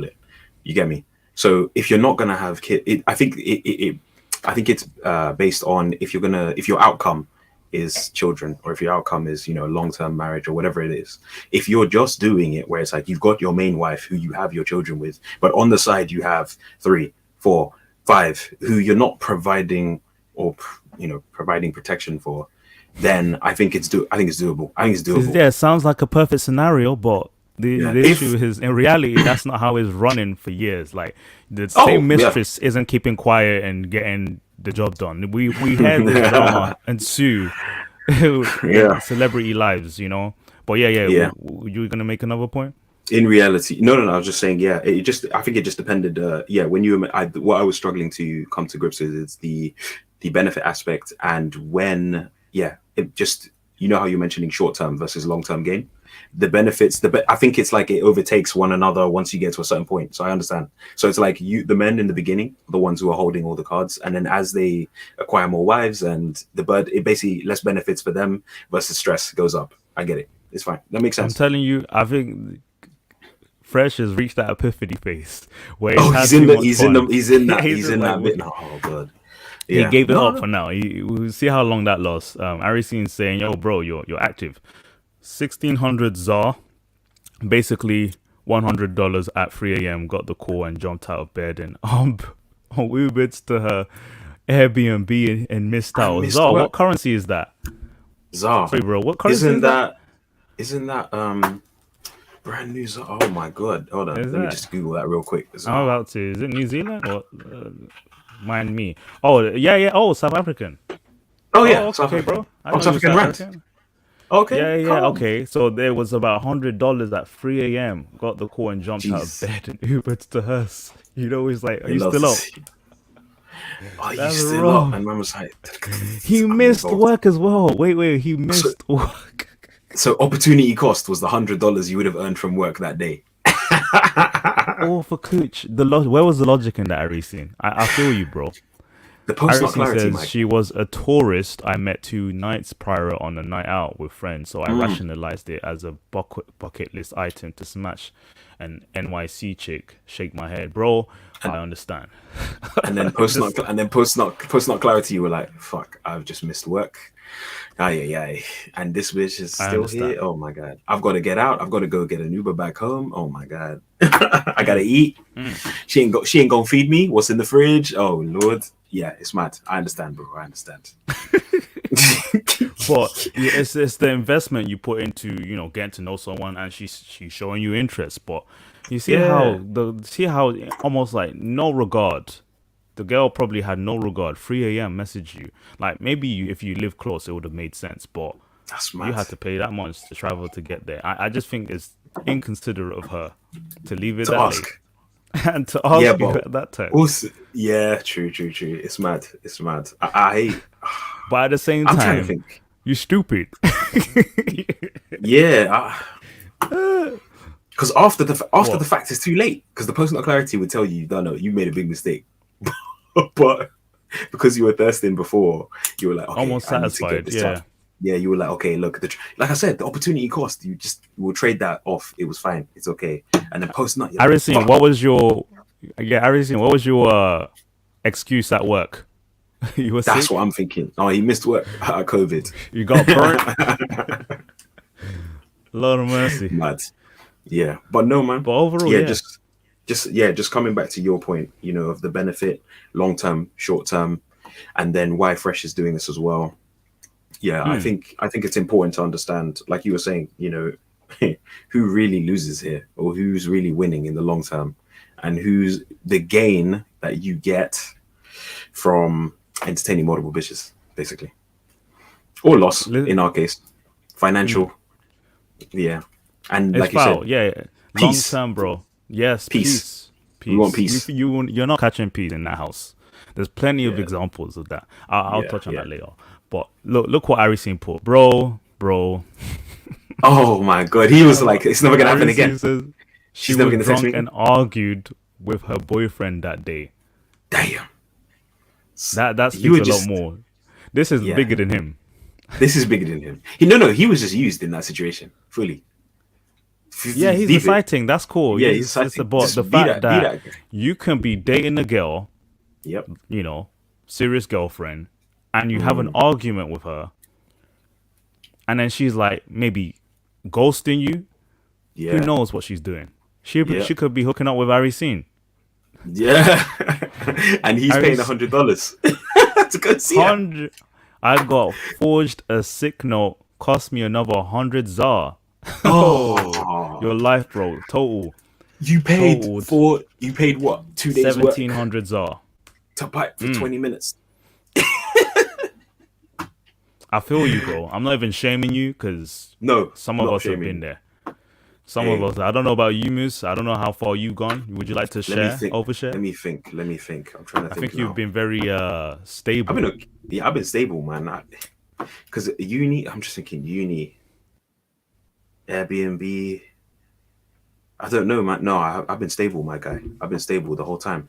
it, you get me. So if you're not gonna have kids, I think it's based on if your outcome is children, or if your outcome is long-term marriage or whatever it is. If you're just doing it where it's like you've got your main wife who you have your children with, but on the side you have 3, 4, 5 who you're not providing or providing protection for, then I think it's doable. I think it's doable. Yeah, it sounds like a perfect scenario, but the issue is, in reality, that's not how it's running for years. Like, the same mistress isn't keeping quiet and getting the job done. We had this drama ensue in celebrity lives, you know. But you were gonna make another point? In reality, no. I was just saying, I think it just depended. When what I was struggling to come to grips with is the benefit aspect, and when, it just, you know how you're mentioning short term versus long term gain. The benefits, I think it's like it overtakes one another once you get to a certain point. So I understand. So it's like the men in the beginning, the ones who are holding all the cards, and then as they acquire more wives and it basically less benefits for them versus stress goes up. I get it. It's fine. That makes sense. I'm telling you, I think Fresh has reached that epiphany phase where he's in that bit. Oh god. Yeah. He gave it up for now. We'll see how long that lasts. Aristine's saying, "Yo, bro, you're active." 1,600 ZAR, basically $100 at 3 a.m. Got the call and jumped out of bed and Ubered to her Airbnb and missed out. ZAR, what currency is that? ZAR. Sorry, bro. What currency is that? Isn't that brand new ZAR? Oh my god! Hold on, let me just Google that real quick. ZAR. I'm about to. Is it New Zealand or mind me? Oh yeah. Oh, South African. Oh yeah, South African, bro. South African rand. Okay. Yeah. Okay. So there was about $100 at 3 a.m. Got the call and jumped out of bed and Ubered to hers. You know, he's like, "Are you still up?" Oh, you still up? And man was like, he missed work as well. Wait, he missed work. So opportunity cost was the $100 you would have earned from work that day. All for cooch. Where was the logic in that, Aristine? I feel you, bro. The post not clarity, says Mike. She was a tourist I met 2 nights prior on a night out with friends, so I rationalized it as a bucket list item to smash an NYC chick. Shake my head, bro. I understand. And then post not clarity, you were like, "Fuck, I've just missed work. Aye. And this bitch is still here. Oh my god, I've got to get out. I've got to go get an Uber back home. Oh my god, I gotta eat. She ain't gonna feed me. What's in the fridge? Oh lord." Yeah, it's mad. I understand, bro. I understand. But it's the investment you put into, you know, getting to know someone, and she's showing you interest. But you see how almost like no regard. The girl probably had no regard. 3 a.m. message you. Like, maybe if you live close, it would have made sense. But that's mad. You had to pay that much to travel to get there. I just think it's inconsiderate of her to leave it that late. And to ask you at that time. Also, true. It's mad. I hate. But at the same time, I'm trying to think. You're stupid. Because after the fact, it's too late. Because the post not clarity would tell you, "No, you made a big mistake." But because you were thirsting before, you were like, okay, almost satisfied. Yeah, you were like, okay, look, like I said, the opportunity cost, you will trade that off. It was fine. It's okay. And then post nut. Aristine, what was your excuse at work? You were That's sick? What I'm thinking. Oh, he missed work at COVID. You got burnt. Lord of mercy. Mad. Yeah, but no, man. But overall, just coming back to your point, you know, of the benefit, long term, short term, and then why Fresh is doing this as well. Yeah, I think it's important to understand, like you were saying, you know, who really loses here, or who's really winning in the long term, and who's the gain that you get from entertaining multiple bitches, basically, or loss in our case, financial. Yeah, and it's like you said, long term, bro. Yes, peace. We want peace. You're not catching peace in that house. There's plenty of examples of that. I'll touch on that later. But look what Aristine put, bro. Oh my god, he was like, it's never gonna happen again. She's never gonna drunk and argued with her boyfriend that day. Damn. That speaks a lot more. This is bigger than him. This is bigger than him. He was just used in that situation fully. Yeah, he's exciting. That's cool. Yeah, it's about the fact that you can be dating a girl. Yep. You know, serious girlfriend, and you have an argument with her, and then she's like maybe ghosting you. Yeah. Who knows what she's doing? She could be hooking up with Aristine. Yeah. And he's paying $100 to go see her. I got forged a sick note, cost me another 100 ZAR. Oh, Your life, bro. Totaled you paid what? 2 days work 1,700 ZAR. to pipe for 20 minutes. I feel you, bro. I'm not even shaming you because No, some of not us have shaming. been there. Some of us. I don't know about you, Moose. I don't know how far you've gone. Would you like to Let me share? think. Overshare? Let me think. I'm trying to I think think you've now. been very stable. I've been stable, man. Because uni, I'm just thinking uni, Airbnb. I don't know, man. No, I've been stable, my guy. I've been stable the whole time.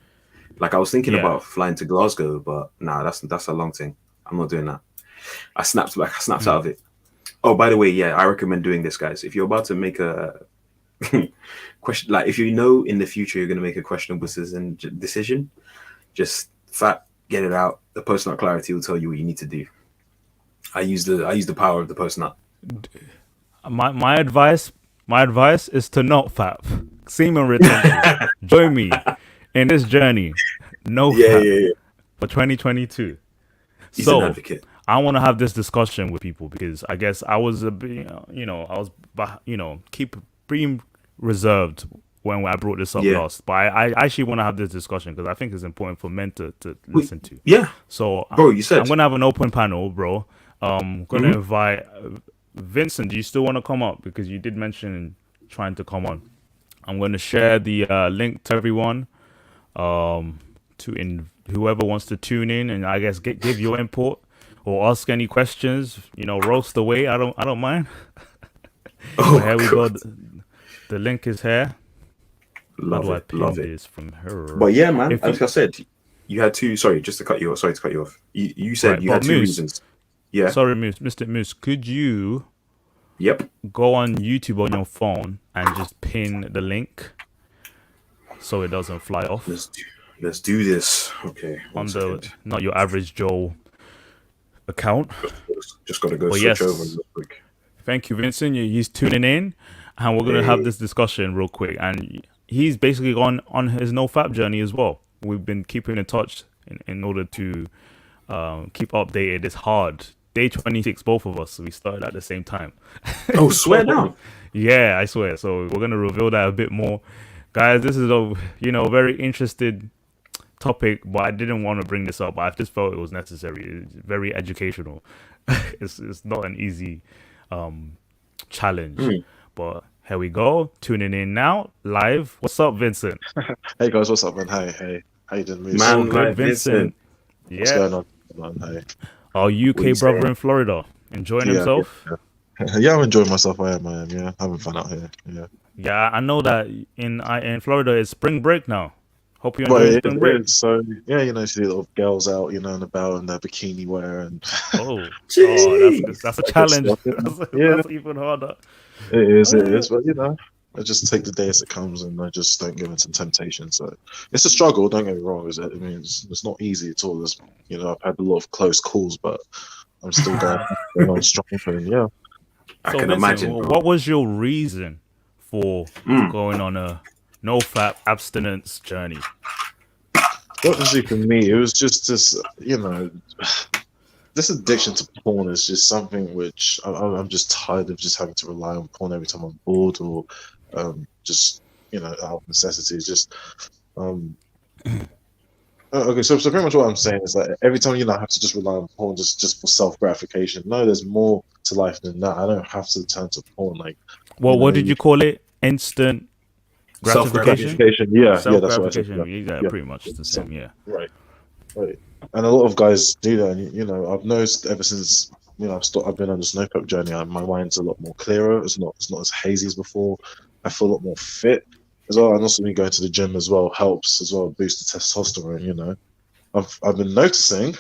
Like I was thinking Yeah. about flying to Glasgow, but nah, that's a long thing. I'm not doing that. I snapped out of it. Oh, by the way, yeah, I recommend doing this, guys. If you're about to make a question, like if you know in the future you're going to make a questionable decision, just get it out. The post-nut clarity will tell you what you need to do. I use the power of the post-nut. My advice is to not fap. Semen retention. Join me in this journey. No fap for 2022. He's an advocate. I want to have this discussion with people because I guess I was a bit, being reserved when I brought this up last. But I actually want to have this discussion because I think it's important for men to listen to. Yeah. So, bro, you said I'm gonna have an open panel, bro. Gonna invite Vincent. Do you still want to come up? Because you did mention trying to come on. I'm gonna share the link to everyone. Whoever wants to tune in and I guess give your input or ask any questions, roast away. I don't mind. Here we go. The link is here. How do I pin this from her? But yeah, man, as I said, you had two. Sorry, just to cut you off. Sorry to cut you off. You said you had two reasons. Yeah. Sorry, Mr. Moose. Could you? Yep. Go on YouTube on your phone and just pin the link so it doesn't fly off. Let's do this. Okay. On the not your average Joe account. Just gotta go switch over real quick. Thank you, Vincent. He's tuning in, and we're gonna have this discussion real quick. And he's basically gone on his no-fap journey as well. We've been keeping in touch in order to keep updated. It's hard. Day 26, both of us. We started at the same time. Oh, swear down. Yeah, I swear. So we're gonna reveal that a bit more, guys. This is a very interested topic, but I didn't want to bring this up. I just felt it was necessary. It's very educational. It's not an easy challenge, but here we go. Tuning in now, live. What's up, Vincent? Hey guys, what's up, man? Hey, how you doing, Moose? Man, good, Vincent. What's going on, man? Hey, our UK brother in Florida, enjoying himself. Yeah, I'm enjoying myself. I am. Yeah, having fun out here. Yeah, I know that in Florida it's spring break now. Hope you enjoy spring break. So yeah, you see little girls out, and about in their bikini wear and. That's a challenge. That's even harder. It is, but I just take the day as it comes, and I just don't give in to temptation. So it's a struggle. Don't get me wrong. I mean, it's not easy at all. I've had a lot of close calls, but I'm still going on strong. And yeah, I can imagine. What was your reason for going on a no-fap abstinence journey? Obviously, for me, it was just this. This addiction to porn is just something which I'm just tired of just having to rely on porn every time I'm bored or just out of necessity. It's just okay. So pretty much what I'm saying is that every time I have to just rely on porn just for self gratification. No, there's more to life than that. I don't have to turn to porn. Like, what did you call it? Instant gratification. Yeah, self that's what I gratification. said. Yeah, pretty much the same. Yeah. Right. And a lot of guys do that. And, I've noticed ever since I've been on this no-fap journey. My mind's a lot more clearer. It's not as hazy as before. I feel a lot more fit as well. And also, me going to the gym as well helps as well boost the testosterone. I've been noticing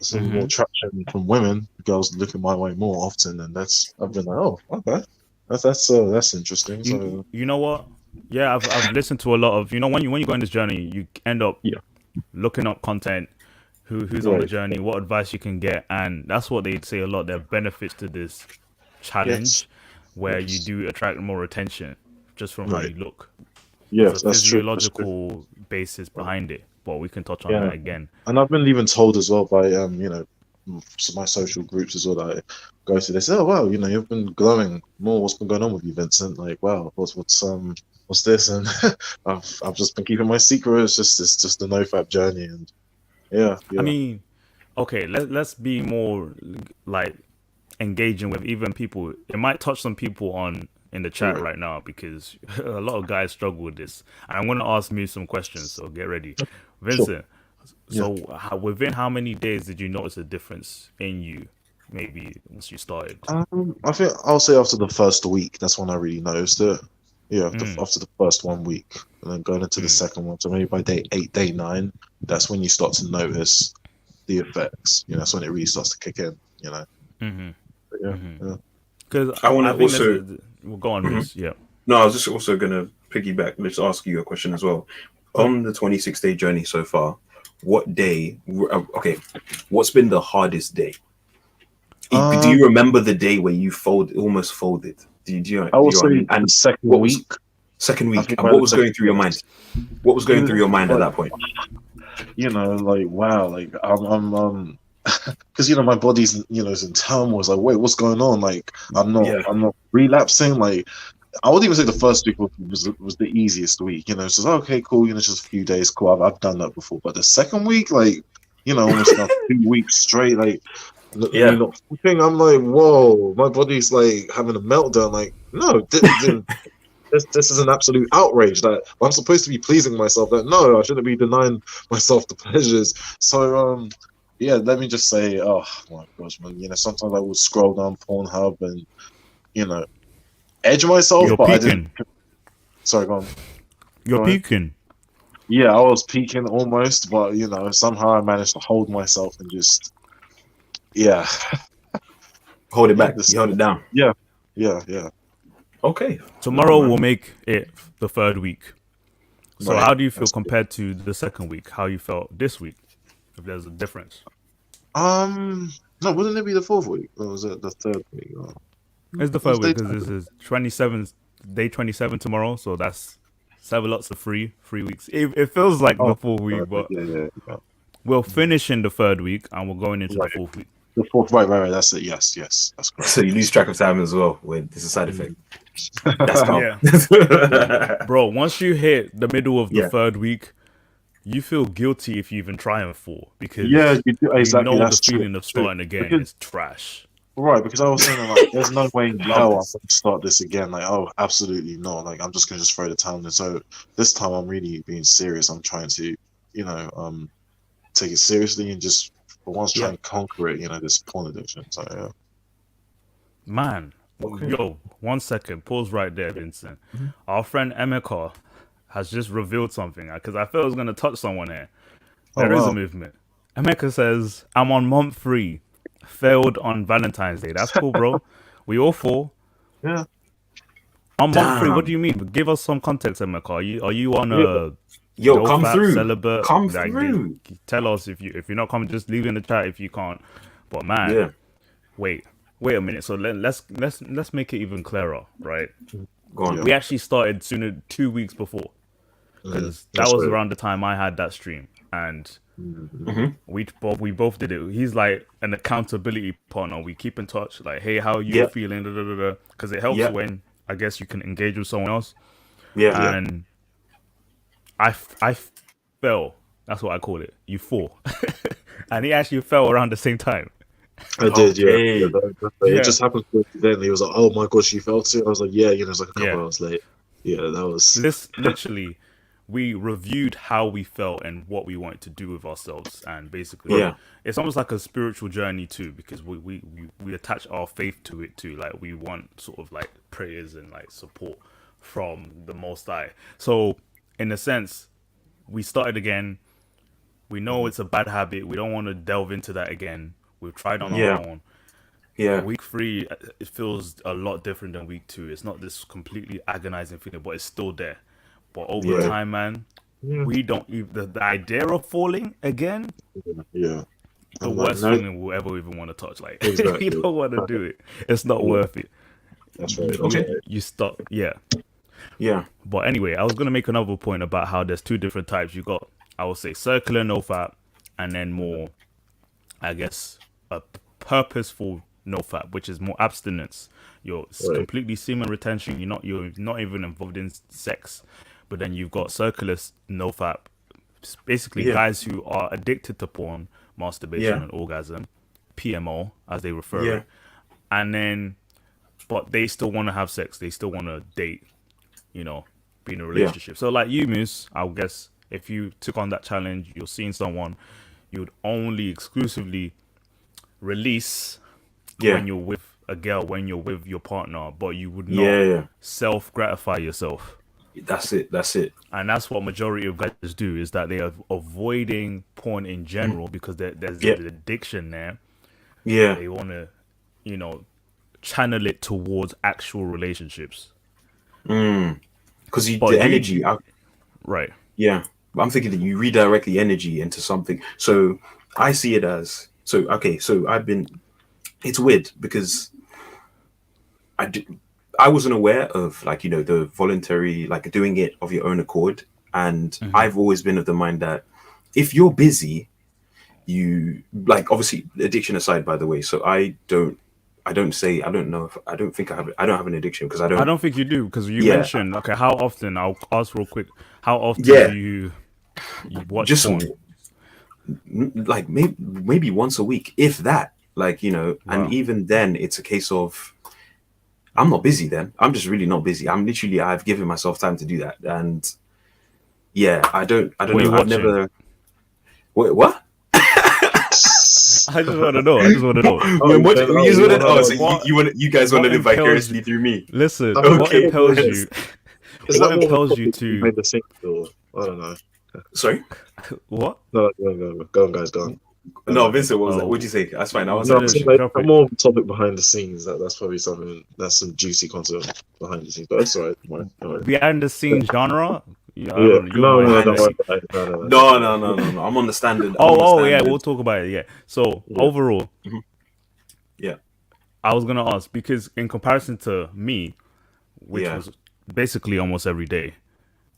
some more traction from women, girls looking my way more often, and I've been like, oh, okay, that's interesting. So you know what? Yeah, I've listened to a lot of when you go on this journey, you end up looking up content. Who's on the journey, what advice you can get, and that's what they say a lot. There are benefits to this challenge where you do attract more attention just from how you look. Yes, There's that's a true. physiological basis behind it, but we can touch on that again. And I've been even told as well by my social groups as well that I go to, they say, "Oh wow, you've been glowing more. What's been going on with you, Vincent? Like, wow, what's this?" And I've just been keeping my secret. It's just a nofap journey, and yeah. I mean, okay, let's be more like engaging with even people. It might touch some people on in the chat right now because a lot of guys struggle with this. And I'm going to ask me some questions, so get ready, Vincent. Sure. So within how many days did you notice a difference in you? Maybe once you started. I think I'll say after the first week, that's when I really noticed it. Yeah, after the first 1 week, and then going into the second one. So maybe by day 8, day 9, that's when you start to notice the effects. That's when it really starts to kick in. Yeah. Because I want to also we'll go on this. Yeah. No, I was just also gonna piggyback. Let's ask you a question as well. On the 26-day journey so far, what day? Okay, what's been the hardest day? Do you remember the day where you almost folded? I will say and second week. Second week. And what was going through your mind? What was going through your mind at that point? Like wow, like I'm because my body's is in turmoil. It's like, wait, what's going on? Like I'm not relapsing. Like I would even say the first week was the easiest week. It's just okay, cool. Just a few days, cool. I've done that before. But the second week, like almost now 2 weeks straight, like not sleeping. I'm like, whoa, my body's like having a meltdown. Like no, this is an absolute outrage. That I'm supposed to be pleasing myself. That no, I shouldn't be denying myself the pleasures. So let me just say, oh my gosh, man. Sometimes I would scroll down Pornhub and edge myself, You're but peaking. I didn't. Sorry, go on. You're peaking. Yeah, I was peaking almost, but somehow I managed to hold myself and just hold it back. You held it down. Yeah. Okay. Tomorrow we'll make it the third week. So Right. how do you feel compared to the second week? How you felt this week? If there's a difference. No, wouldn't it be the fourth week? Or was it the third week? It's the third week because this is 27, day 27 tomorrow. So that's 7 lots of 3 weeks. It feels like the fourth week, but we'll finish in the third week and we're going into the fourth week. The fourth, right. That's it. Yes, that's correct. So you lose track of time as well when it's a side effect. That's calm. Bro, once you hit the middle of the third week, you feel guilty if you even try and fall because you do, exactly. You know that's the feeling of starting again is trash. Right, because I was saying like, there's no way in hell I'm going to start this again. Like, oh, absolutely not. Like, I'm just going to throw the towel in. So this time, I'm really being serious. I'm trying to, take it seriously and just for once try and conquer it. This porn addiction. So yeah. Man, yo, 1 second, pause right there, Vincent. Our friend Emeka has just revealed something because I felt it was going to touch someone here. There is a movement. Emeka says, "I'm on month 3. Failed on Valentine's Day." That's cool, bro. We all fall. Yeah. On month 3, what do you mean? Give us some context, Emeka. Are you on a come through? Celibate? Come through. Tell us if you're not coming. Just leave it in the chat if you can't. But man, wait a minute. So let's make it even clearer, right? Go on. We actually started sooner, 2 weeks before, because that was around the time I had that stream, and we both did it. He's like an accountability partner. We keep in touch, like, hey, how are you feeling? Because it helps when I guess you can engage with someone else. And I fell. That's what I call it. You fall, and he actually fell around the same time. I did, yeah. It just happened then. He was like, "Oh my gosh, you felt it." I was like, "Yeah," it was like a couple hours late. Yeah, that was this. Literally, we reviewed how we felt and what we wanted to do with ourselves, and basically, it's almost like a spiritual journey too, because we attach our faith to it too. Like we want sort of like prayers and like support from the Most High. So, in a sense, we started again. We know it's a bad habit. We don't want to delve into that again. We've tried on our own. Week 3, it feels a lot different than week 2. It's not this completely agonizing feeling, but it's still there. But over time, man, we don't even the idea of falling again. The worst feeling we'll ever even want to touch. Like you don't want to do it. It's not worth it. That's right. Okay, you stop. Yeah. But anyway, I was gonna make another point about how there's 2 different types. You got, I would say, circular no fap, and then more, I guess, a purposeful nofap, which is more abstinence. You're completely semen retention. You're not even involved in sex. But then you've got circular nofap, basically guys who are addicted to porn, masturbation, and orgasm, PMO as they refer it, and then, but they still want to have sex. They still want to date, be in a relationship. So like you, Moose, I guess if you took on that challenge, you're seeing someone, you'd only exclusively release when you're with a girl, when you're with your partner, but you would not self-gratify yourself. That's it. And that's what majority of guys do, is that they are avoiding porn in general because there's an addiction there. Yeah. They want to, channel it towards actual relationships. Because the energy... right. Yeah. I'm thinking that you redirect the energy into something. So I see it as... So it's weird because I wasn't aware of the voluntary, doing it of your own accord. And I've always been of the mind that if you're busy, you obviously addiction aside, by the way. So I don't think I have an addiction because I don't think you do, because you mentioned, okay, how often, I'll ask real quick, how often do you watch porn? Maybe once a week, if that, and even then it's a case of, I'm not busy then. I'm just really not busy. I've given myself time to do that. And I don't know. I've never... Wait, what? I just want to know. You guys want to live vicariously through me? Listen, what impels you? What impels you to... Made the thing, I don't know. Sorry? What? No, go on, guys, go on. No, Vincent, what was that? What'd you say? That's fine. I was more topic behind the scenes. That's probably something. That's some juicy content behind the scenes. But that's all right. Behind the scenes genre. No. I'm on the standard. We'll talk about it. Yeah. So overall, I was gonna ask, because in comparison to me, which was basically almost every day.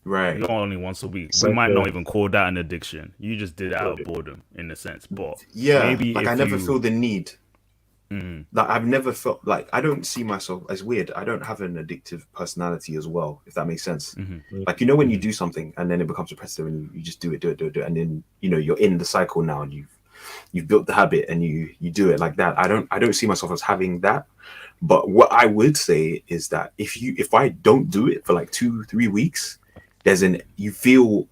Right. Not only once a week. We might not even call that an addiction. You just did it out of boredom, in a sense. But maybe I never feel the need. I've never felt I don't see myself as weird. I don't have an addictive personality as well, if that makes sense. When you do something and then it becomes repetitive and you just do it, and then you're in the cycle now and you've built the habit and you do it like that. I don't see myself as having that. But what I would say is that if I don't do it for 2-3 weeks, you feel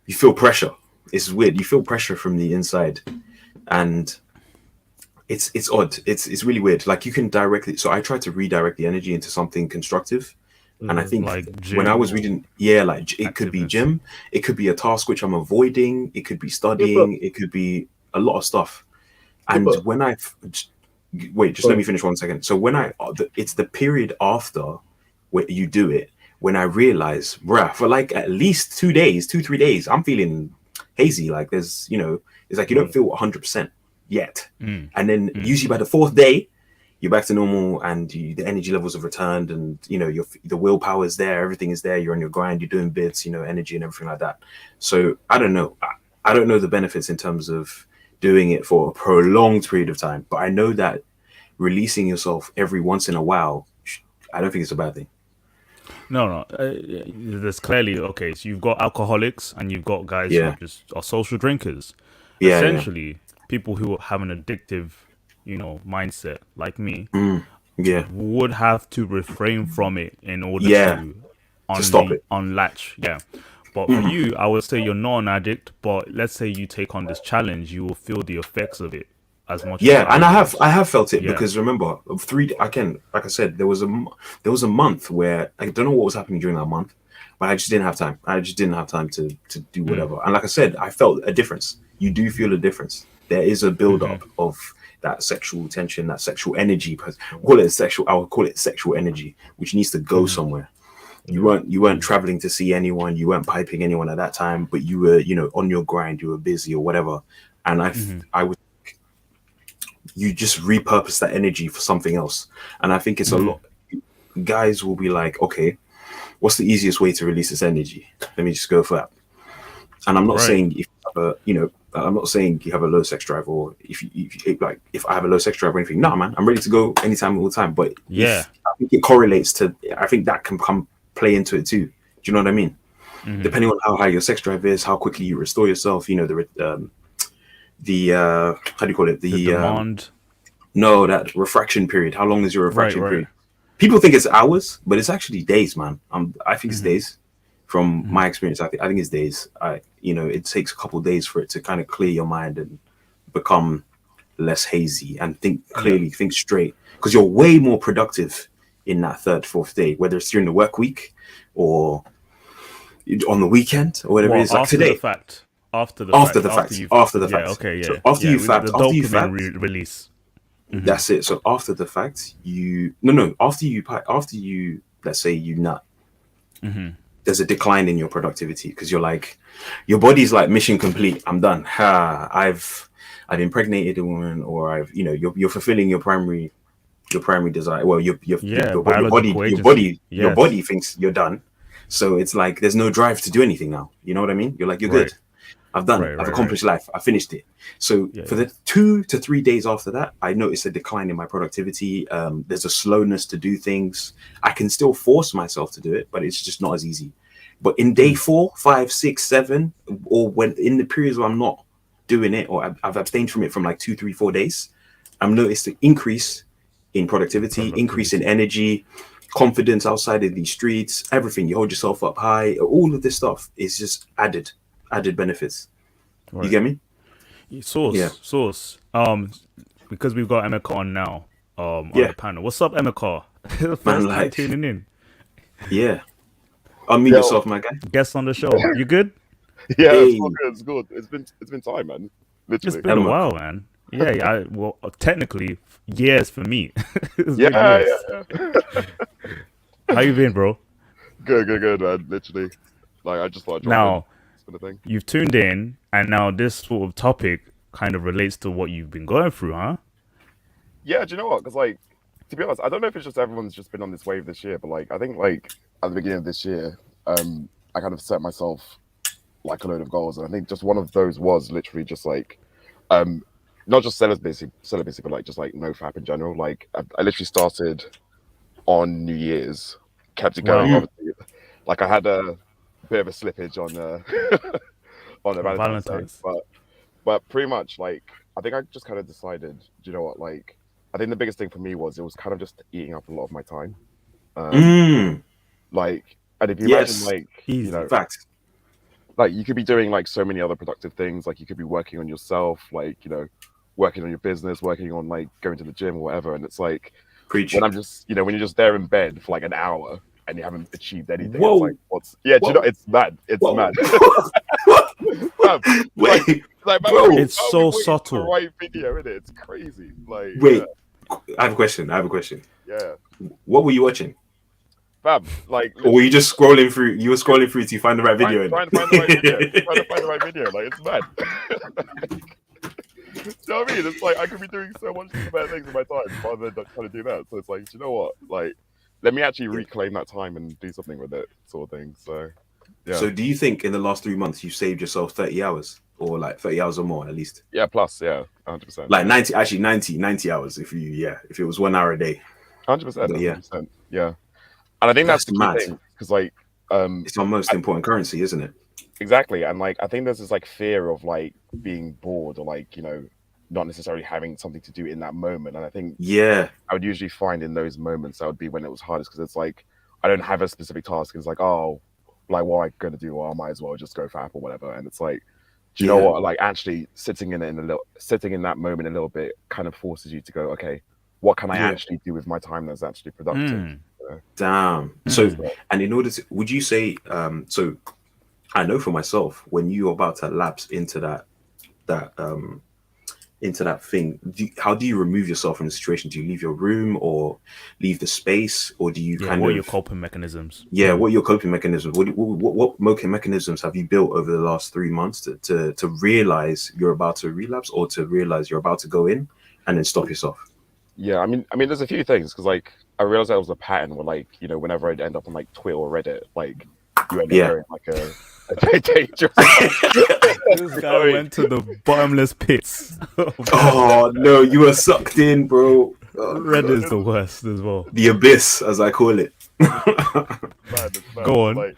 you feel pressure. It's weird. You feel pressure from the inside, and it's odd. It's really weird. You can directly. So I try to redirect the energy into something constructive, and I think when I was reading, it could be gym, it could be a task which I'm avoiding, it could be studying, it could be a lot of stuff. And when I wait, just let me finish 1 second. So when it's the period after where you do it, when I realize, for at least 2-3 days, I'm feeling hazy. There's, it's you don't feel 100% yet. And then usually by the 4th day, you're back to normal and the energy levels have returned and, the willpower is there, everything is there. You're on your grind, you're doing bits, energy and everything like that. So I don't know. I don't know the benefits in terms of doing it for a prolonged period of time, but I know that releasing yourself every once in a while, I don't think it's a bad thing. No. There's clearly, okay, so you've got alcoholics and you've got guys who just are social drinkers. Essentially, people who have an addictive, mindset, like me, would have to refrain from it in order to stop it. Unlatch. Yeah. But for you, I would say you're not an addict, but let's say you take on this challenge, you will feel the effects of it as much. And I have felt it because remember, like I said, there was a month where I don't know what was happening during that month, but I just didn't have time. I just didn't have time to do whatever. And like I said, I felt a difference. You do feel a difference. There is a build up of that sexual tension, that sexual energy. I would call it sexual energy, which needs to go somewhere. You weren't traveling to see anyone, you weren't piping anyone at that time, but you were, on your grind, you were busy or whatever. And I would, you just repurpose that energy for something else. And I think it's a lot. Guys will be like, okay, what's the easiest way to release this energy? Let me just go for that. And I'm not saying if I'm not saying you have a low sex drive, or if I have a low sex drive or anything. No, man, I'm ready to go anytime, all the time. But Yeah. I think it correlates to. I think that can come play into it too. Do you know what I mean? Mhm. Depending on how high your sex drive is, how quickly you restore yourself. You know, the how do you call it? The demand. No, that refraction period. How long is your refraction Right. period? People think it's hours, but it's actually days, man. I think it's days. From my experience, I think it's days. It takes a couple of days for it to kind of clear your mind and become less hazy and think clearly, think straight. Because you're way more productive in that third, fourth day, whether it's during the work week or on the weekend or whatever it is. Like after today, the fact. After the after fact. the fact, You've, after the yeah. fact. Okay. Yeah. So after yeah, you fact, the after you dopamine fact, release. that's it. So after the fact, after you, let's say you nut, there's a decline in your productivity because you're like, your body's like mission complete. I'm done. I've impregnated a woman, or you're fulfilling your primary desire. Well, your biological agency. Yes. body thinks you're done. So it's like there's no drive to do anything now. You know what I mean? You're like, you're good. I've done it. I've accomplished life. I finished it. So for the 2 to 3 days after that, I noticed a decline in my productivity. There's a slowness to do things. I can still force myself to do it, but it's just not as easy. But in day 4, 5, 6, 7, or when in the periods where I'm not doing it, or I've abstained from it from like 2, 3, 4 days, I've noticed an increase in productivity, increase in energy, confidence outside of these streets, everything. You hold yourself up high. All of this stuff is just added benefits. You get me? Source. Because we've got Emeka on now. On the panel. What's up, Emeka? First time tuning in. Yeah. Unmute yourself, my guy. Guest on the show. You good? Yeah, hey. It's good. It's been time, man. Literally. It's been a while, man. Yeah. Well, technically, years for me. Yeah. How you been, bro? Good, man. Literally, like I just thought. Now, you've tuned in, and now this sort of topic kind of relates to what you've been going through, huh? Yeah. Do you know what? Because like, to be honest, I don't know if it's just everyone's just been on this wave this year, but like, I think like at the beginning of this year, I kind of set myself like a load of goals, and I think just one of those was literally just like, not just celibacy, but like just like no fap in general. Like I literally started on New Year's, kept it going. Obviously, like I had a bit of a slippage on on the Valentine's Day, but pretty much like I think I just kind of decided, do you know what? Like I think the biggest thing for me was it was kind of just eating up a lot of my time. Like, and if you imagine like fact. Like you could be doing like so many other productive things. Like you could be working on yourself, like, working on your business, working on like going to the gym or whatever. And it's like, when I'm just, when you're just there in bed for like an hour and you haven't achieved anything, it's like, do you know, it's mad. It's mad. It's so subtle. The right video, isn't it? It's crazy. Like, wait, I have a question. Yeah. What were you watching? Fam, like, or were you just scrolling through? You were scrolling through to find the right video. Trying to find the right video. Like, it's mad. Do you know what I mean? It's like I could be doing so much better things in my time rather than trying to do that. So it's like, do you know what? Like, let me actually reclaim that time and do something with it, sort of thing. So, yeah. So, do you think in the last 3 months you saved yourself 30 hours, or like 30 hours or more at least? Yeah, plus, 100%. Like 90 hours if it was 1 hour a day. 100%. Yeah. And I think that's the key thing, because like it's our most important currency, isn't it? Exactly. And like I think there's this like fear of like being bored or like, not necessarily having something to do in that moment. And I think I would usually find in those moments that would be when it was hardest, because it's like I don't have a specific task. It's like, oh, like what am I gonna do? Well, I might as well just go fap or whatever. And it's like, do you know what? Like actually sitting in that moment a little bit kind of forces you to go, okay, what can I actually do with my time that's actually productive? Damn. So, and in order to, would you say, so I know for myself, when you're about to lapse into that thing, how do you remove yourself from the situation? Do you leave your room or leave the space, or do you what are your coping mechanisms? Yeah, what are your coping mechanisms? What mechanisms have you built over the last 3 months to realize you're about to relapse, or to realize you're about to go in and then stop yourself? Yeah, I mean, there's a few things, because like I realized that was a pattern where like, whenever I'd end up on like Twitter or Reddit, like you end up wearing like dangerous. This guy went to the bottomless pits. Oh no, you were sucked in, bro. Red is the worst as well. The abyss, as I call it. Mad. Go on. Like,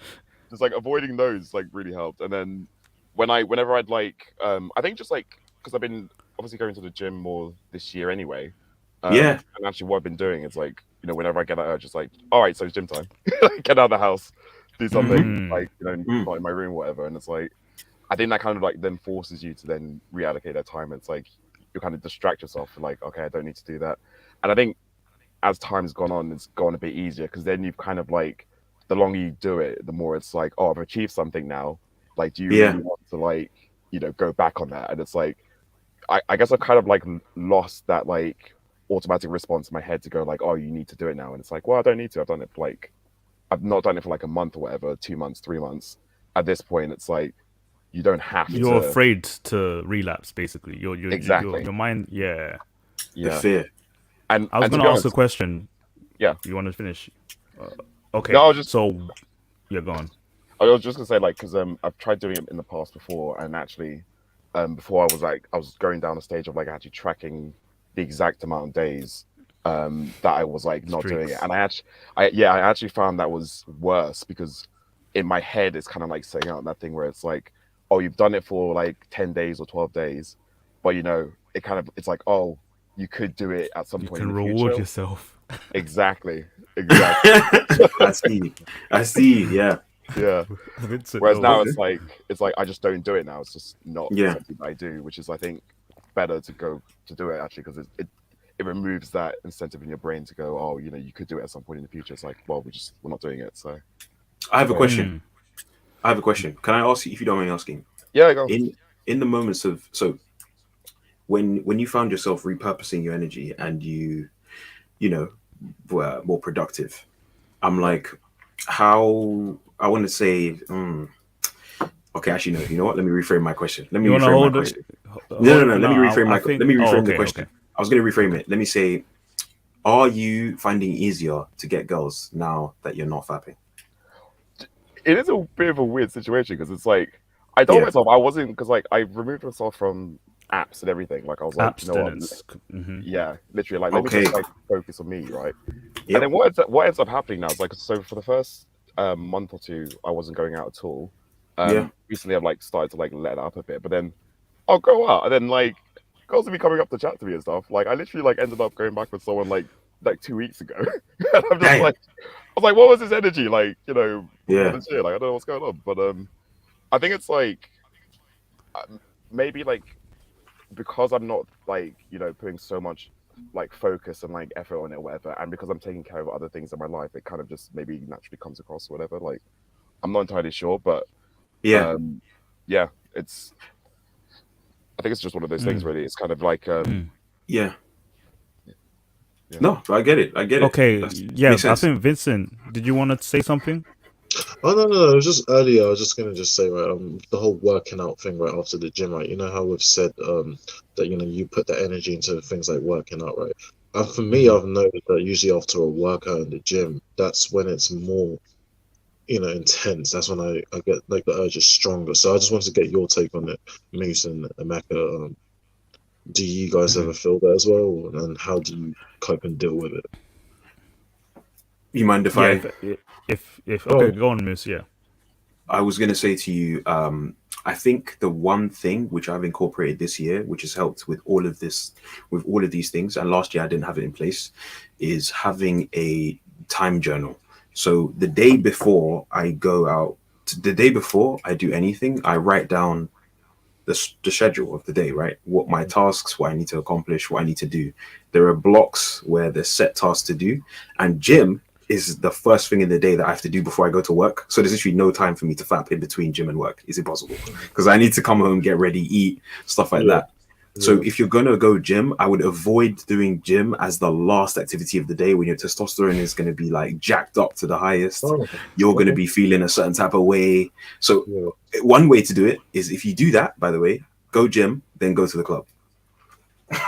just like avoiding those like really helped. And then whenever I'd like, I think just like because I've been obviously going to the gym more this year anyway. Yeah. And actually, what I've been doing is like, whenever I get that urge, it's like, all right, so it's gym time. Get out of the house, do something like not in my room, or whatever. And it's like, I think that kind of like then forces you to then reallocate that time. It's like you kind of distract yourself for like, okay, I don't need to do that. And I think as time's gone on, it's gone a bit easier because then you've kind of like, the longer you do it, the more it's like, oh, I've achieved something now. Like, do you really want to like, go back on that? And it's like, I guess I've kind of like lost that like automatic response in my head to go like, oh, you need to do it now. And it's like, well, I don't need to. I've done it for like, I've not done it for like a month or whatever, 2 months, 3 months. At this point, it's like, you don't have to. You're afraid to relapse, basically. You're exactly. Your mind, The fear. And I was going to ask a question. Yeah. You want to finish? Okay. No, so you're gone. I was just gonna say like because I've tried doing it in the past before, and actually before I was going down a stage of like actually tracking the exact amount of days that I was like not doing it, and I actually found that was worse because in my head it's kind of like setting out that thing where it's like, oh, you've done it for like 10 days or 12 days, but it's like, oh, you could do it at some point in the future. You can reward yourself. Exactly. I see. Yeah. Whereas now it's like I just don't do it now. It's just not something I do, which is I think better to go to do it actually because it removes that incentive in your brain to go, oh, you could do it at some point in the future. It's like, well, we're not doing it. So I have a question. Can I ask you if you don't mind asking? Yeah, go. In the moments of when you found yourself repurposing your energy and you were more productive, I'm like, how I want to say, okay, actually no, you know what? Let me reframe my question. Let me reframe my question. No. Let me reframe the question. Okay. I was going to reframe it. Let me say, are you finding it easier to get girls now that you're not fapping? It is a bit of a weird situation because it's like I told myself I wasn't because like I removed myself from apps and everything. Like I was like, abstinence. Yeah, literally. Like let me just like focus on me, right? Yep. And then what ends up happening now is like so for the first month or two, I wasn't going out at all. Recently, I've like started to like let up a bit, but then I'll go out and then like girls will be coming up to chat to me and stuff. Like I literally like ended up going back with someone like 2 weeks ago. And I'm just like, I was like, what was this energy like? This year? Like I don't know what's going on, but I think it's like maybe like because I'm not like putting so much like focus and like effort on it or whatever, and because I'm taking care of other things in my life, it kind of just maybe naturally comes across or whatever. Like I'm not entirely sure, but it's I think it's just one of those things really. It's kind of like no, I get it. Okay, I think Vincent, did you want to say something? Oh no! It was just earlier. I was just gonna say right, the whole working out thing right after the gym, right? You know how we've said that you put the energy into things like working out, right? And for me, I've noticed that usually after a workout in the gym, that's when it's more, intense. That's when I get like the urge is stronger. So I just wanted to get your take on it, Moose and Emeka. Do you guys ever feel that as well, and how do you cope and deal with it? You mind if okay, go on, Moose. Yeah, I was gonna say to you, I think the one thing which I've incorporated this year, which has helped with all of these things, and last year I didn't have it in place, is having a time journal. So the day before I go out, the day before I do anything, I write down the schedule of the day, right? What my tasks, what I need to accomplish, what I need to do. There are blocks where there's set tasks to do, and gym is the first thing in the day that I have to do before I go to work. So there's literally no time for me to fap in between gym and work. It's impossible because I need to come home, get ready, eat, stuff like that. So if you're going to go gym, I would avoid doing gym as the last activity of the day when your testosterone is going to be like jacked up to the highest. You're going to be feeling a certain type of way. So one way to do it is if you do that, by the way, go gym, then go to the club.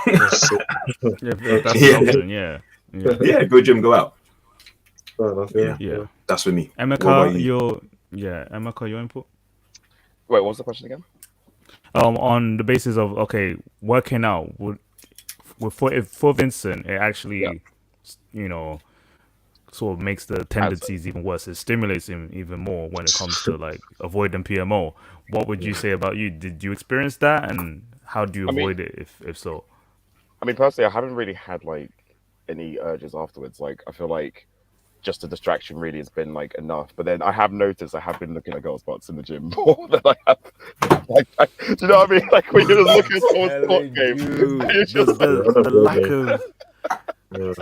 That's the option, yeah, go gym, go out. Fair enough, yeah. That's for me. Emeka, your input? Wait, what was the question again? On the basis of working out for Vincent, it actually, sort of makes the tendencies even worse. It stimulates him even more when it comes to like avoiding PMO. What would you say about you? Did you experience that, and how do you avoid it if so? I mean, personally, I haven't really had like any urges afterwards. Like, I feel like just a distraction really has been like enough. But then I have noticed I have been looking at girls' butts in the gym more than I have. Do you know what I mean? Like when you're just looking at someone's sport game, the lack of.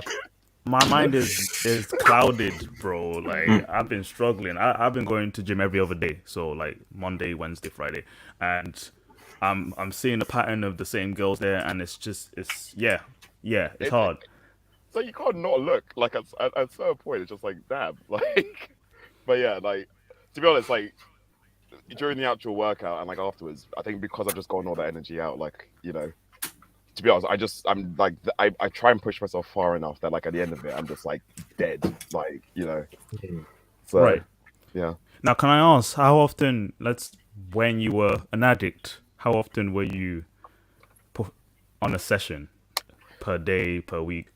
My mind is clouded, bro. Like I've been struggling. I've been going to gym every other day, so like Monday, Wednesday, Friday, and I'm seeing a pattern of the same girls there, and it's hard. So you can't not look. Like at a certain point, it's just like damn. Like, but yeah, like to be honest, like during the actual workout and like afterwards, I think because I've just gotten all that energy out, like to be honest, I'm like I try and push myself far enough that like at the end of it, I'm just like dead, like So, right. Yeah. Now, can I ask how often? When you were an addict, how often were you on a session per day, per week?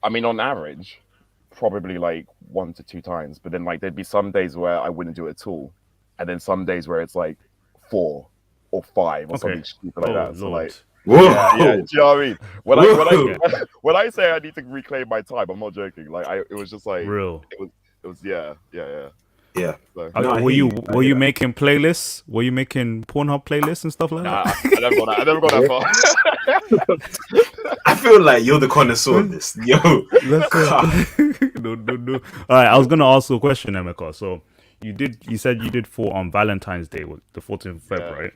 I mean, on average, probably like 1 to 2 times. But then like there'd be some days where I wouldn't do it at all, and then some days where it's like 4 or 5 or something stupid like that. So Lord. like. Whoa. Yeah, do you know what I mean? When I say I need to reclaim my time, I'm not joking. Like it was just like real. It was yeah. So, were you making playlists? Were you making Pornhub playlists and stuff like that? I never got that far. I feel like you're the connoisseur of this. Yo, no. All right, I was gonna ask you a question, Emeka. So you said you did 4 on Valentine's Day, the 14th of February, right?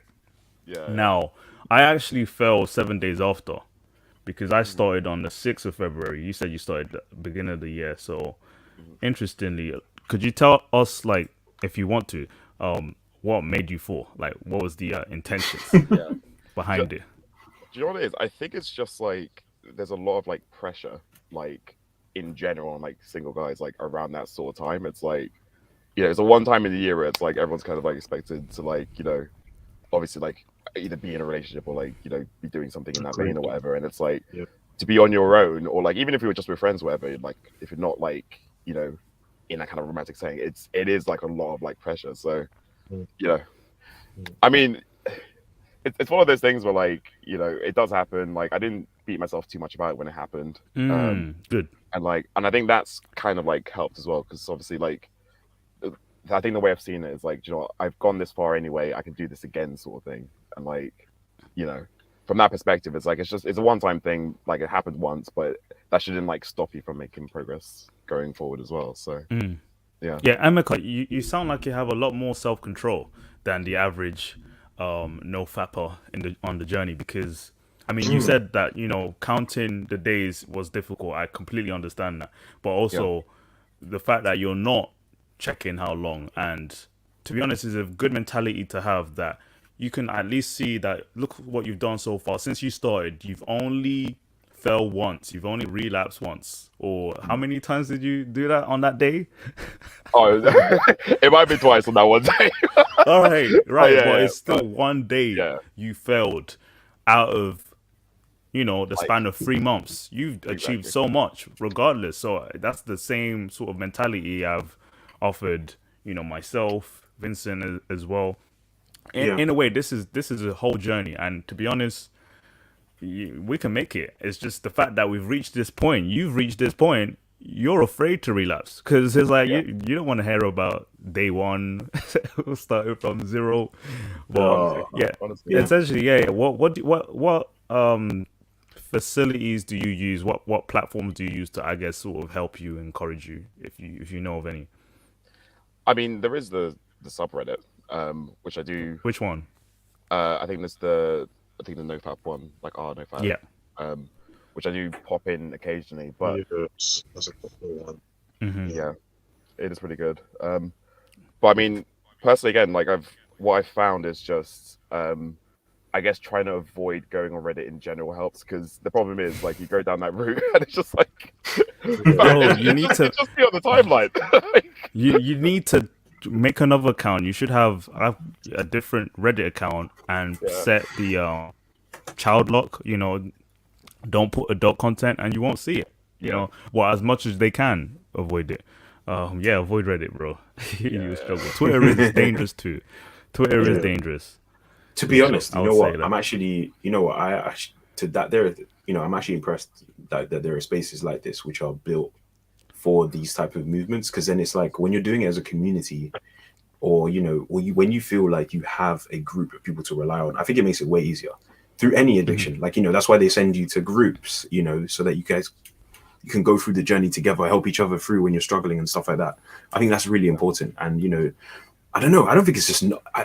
Yeah. Now, I actually fell 7 days after because I started on the 6th of February. You said you started at the beginning of the year. So, interestingly, could you tell us, like, if you want to, what made you fall? Like, what was the intentions behind it? Do you know what it is? I think it's just like there's a lot of like pressure, like in general, on like single guys, like around that sort of time. It's like, it's a one time in the year where it's like everyone's kind of like expected to like, obviously like either be in a relationship or like be doing something in that vein or whatever, and it's like to be on your own, or like even if you were just with friends or whatever, like if you're not like in that kind of romantic setting, it is like a lot of like pressure. So I mean, it's one of those things where like it does happen. Like I didn't beat myself too much about it when it happened. Good. And I think that's kind of like helped as well, because obviously like I think the way I've seen it is like, I've gone this far anyway, I can do this again sort of thing. And like, from that perspective, it's like, it's a one-time thing. Like it happened once, but that shouldn't like stop you from making progress going forward as well. So, yeah. Emeka, you sound like you have a lot more self-control than the average no fapper on the journey, because I mean, you said that, counting the days was difficult. I completely understand that. But also the fact that you're not checking how long, and to be honest, is a good mentality to have, that you can at least see that, look what you've done so far. Since you started, you've only fell once, you've only relapsed once. Or how many times did you do that on that day? Oh, it might be twice on that one day. All right, but it's still one day you failed out of the span of 3 months. You've achieved so much regardless. So that's the same sort of mentality I've offered, myself, Vincent as well. In a way, this is a whole journey, and to be honest, we can make it. It's just the fact that we've reached this point. You've reached this point. You're afraid to relapse because it's like you don't want to hear about day one, starting from zero. But honestly, essentially, What facilities do you use? What platforms do you use to, I guess, sort of help you, encourage you, if you know of any? I mean, there is the subreddit, which I do. Which one? I think there's the NoFap one, like NoFap. Yeah. Which I do pop in occasionally, but that's a popular one. Mm-hmm. Yeah, it is pretty good. But I mean, personally, again, like what I've found is just, I guess trying to avoid going on Reddit in general helps, because the problem is like you go down that route and it's just like, you need to just be on the timeline. you need to make another account. You should have a different Reddit account and set the child lock. You know, don't put adult content, and you won't see it. You know, well, as much as they can avoid it. Avoid Reddit, bro. You struggle. Twitter is dangerous too. Twitter is dangerous. To be honest, you know what? I'm actually, I'm actually impressed that there are spaces like this which are built for these type of movements, because then it's like when you're doing it as a community, or when you feel like you have a group of people to rely on, I think it makes it way easier through any addiction. Like, that's why they send you to groups, so that you can go through the journey together, help each other through when you're struggling and stuff like that. I think that's really important. And I don't know. I don't think it's just.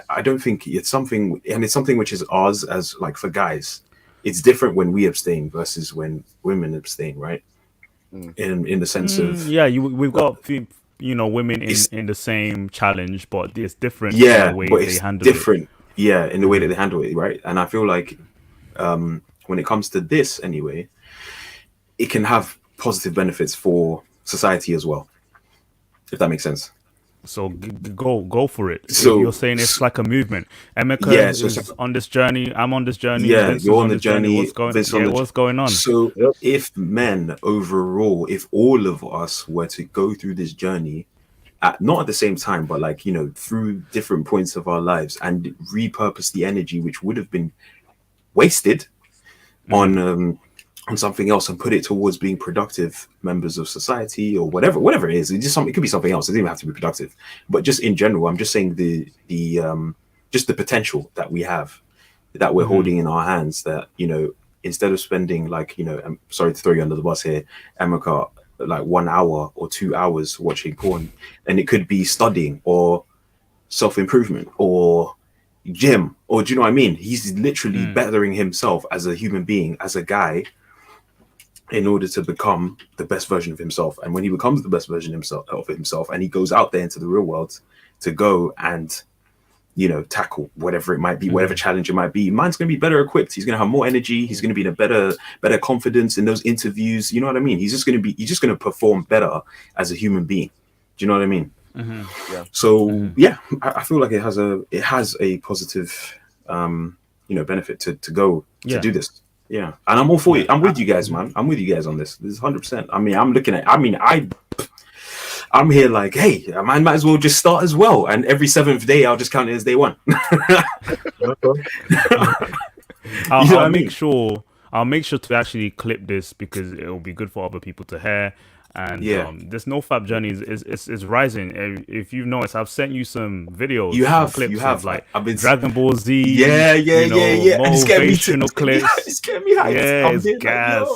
I don't think it's something, and it's something which is ours as like for guys. It's different when we abstain versus when women abstain, right? In the sense of we've got women in the same challenge, but it's different. In the way they handle different. It. In the way that they handle it, right? And I feel like when it comes to this, anyway, it can have positive benefits for society as well, if that makes sense. So go for it. So you're saying it's like a movement. Emeka is on this journey. I'm on this journey. Yeah, you're on the journey. What's going on? So if men overall, if all of us were to go through this journey, not at the same time, but like through different points of our lives, and repurpose the energy which would have been wasted on something else, and put it towards being productive members of society, or whatever it is. It could be something else. It doesn't even have to be productive, but just in general, I'm just saying the just the potential that we have, that we're holding in our hands, that instead of spending like I'm sorry to throw you under the bus here, Emeka, like 1 hour or 2 hours watching porn, and it could be studying or self-improvement or gym, or do you know what I mean? He's literally bettering himself as a human being, as a guy, in order to become the best version of himself. And when he becomes the best version of himself, and he goes out there into the real world to go and tackle whatever it might be, whatever challenge it might be, mine's going to be better equipped. He's going to have more energy. He's going to be in a better confidence in those interviews. You know what I mean? He's just going to perform better as a human being. Do you know what I mean? Yeah. So I feel like it has a positive benefit to go to do this. Yeah, and I'm all for you. I'm with you guys, man. I'm with you guys on this. This is 100%. I mean, I'm here like, hey, I might as well just start as well. And every 7th day, I'll just count it as day 1. I'll make sure to actually clip this, because it will be good for other people to hear. And this NoFap journey is rising. If you've noticed, I've sent you some videos. You have clips of like Dragon Ball Z. Yeah. Motivational clips. It's getting me hyped. Yeah, it's gas.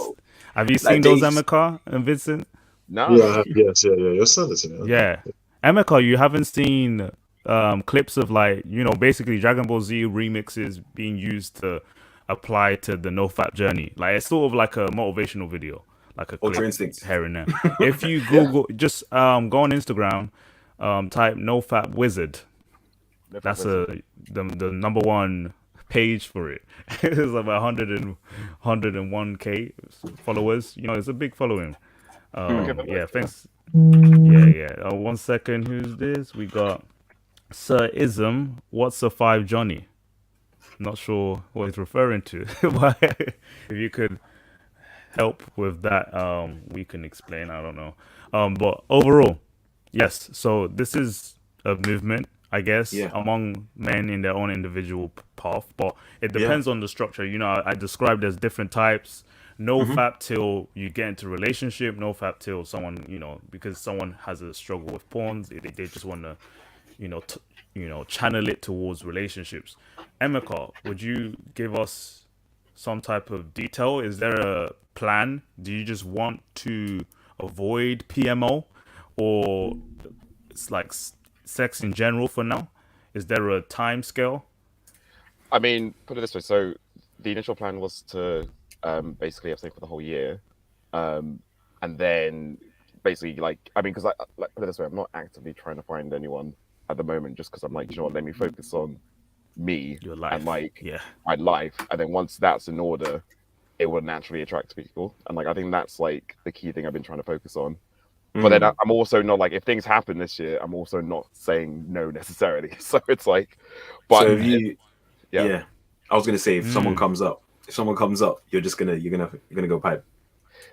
Have you seen those, Emeka and Vincent? No. Yeah, yes, yeah. You're sending it to me. Yeah, Emeka, you haven't seen clips of basically Dragon Ball Z remixes being used to apply to the NoFap journey. Like, it's sort of like a motivational video. Like a Ultra Instinct here and there. If you Google, just go on Instagram, type NoFap Wizard. That's the number one page for it. It's about 101k followers. It's a big following. Thanks. Yeah. 1 second. Who's this? We got Sir Ism. What's a 5 Johnny? Not sure what he's referring to, but if you could help with that, we can explain. I don't know, but overall, yes. So this is a movement, I guess, among men in their own individual path, but it depends on the structure. I described as different types. No fap till you get into a relationship. No fap till someone, because someone has a struggle with porn, they just want to, channel it towards relationships. Emeka, would you give us some type of detail? Is there a plan? Do you just want to avoid PMO, or it's like sex in general for now? Is there a time scale? I mean, put it this way. So the initial plan was to basically abstain for the whole year, and then basically because put it this way, I'm not actively trying to find anyone at the moment, just because I'm like, let me focus on me, your life, and my life, and then once that's in order, it will naturally attract people. And I think that's like the key thing I've been trying to focus on. But then I'm also not like, if things happen this year, I'm also not saying no necessarily. So it's like, but so if you, yeah. I was gonna say if someone comes up, you're gonna go pipe.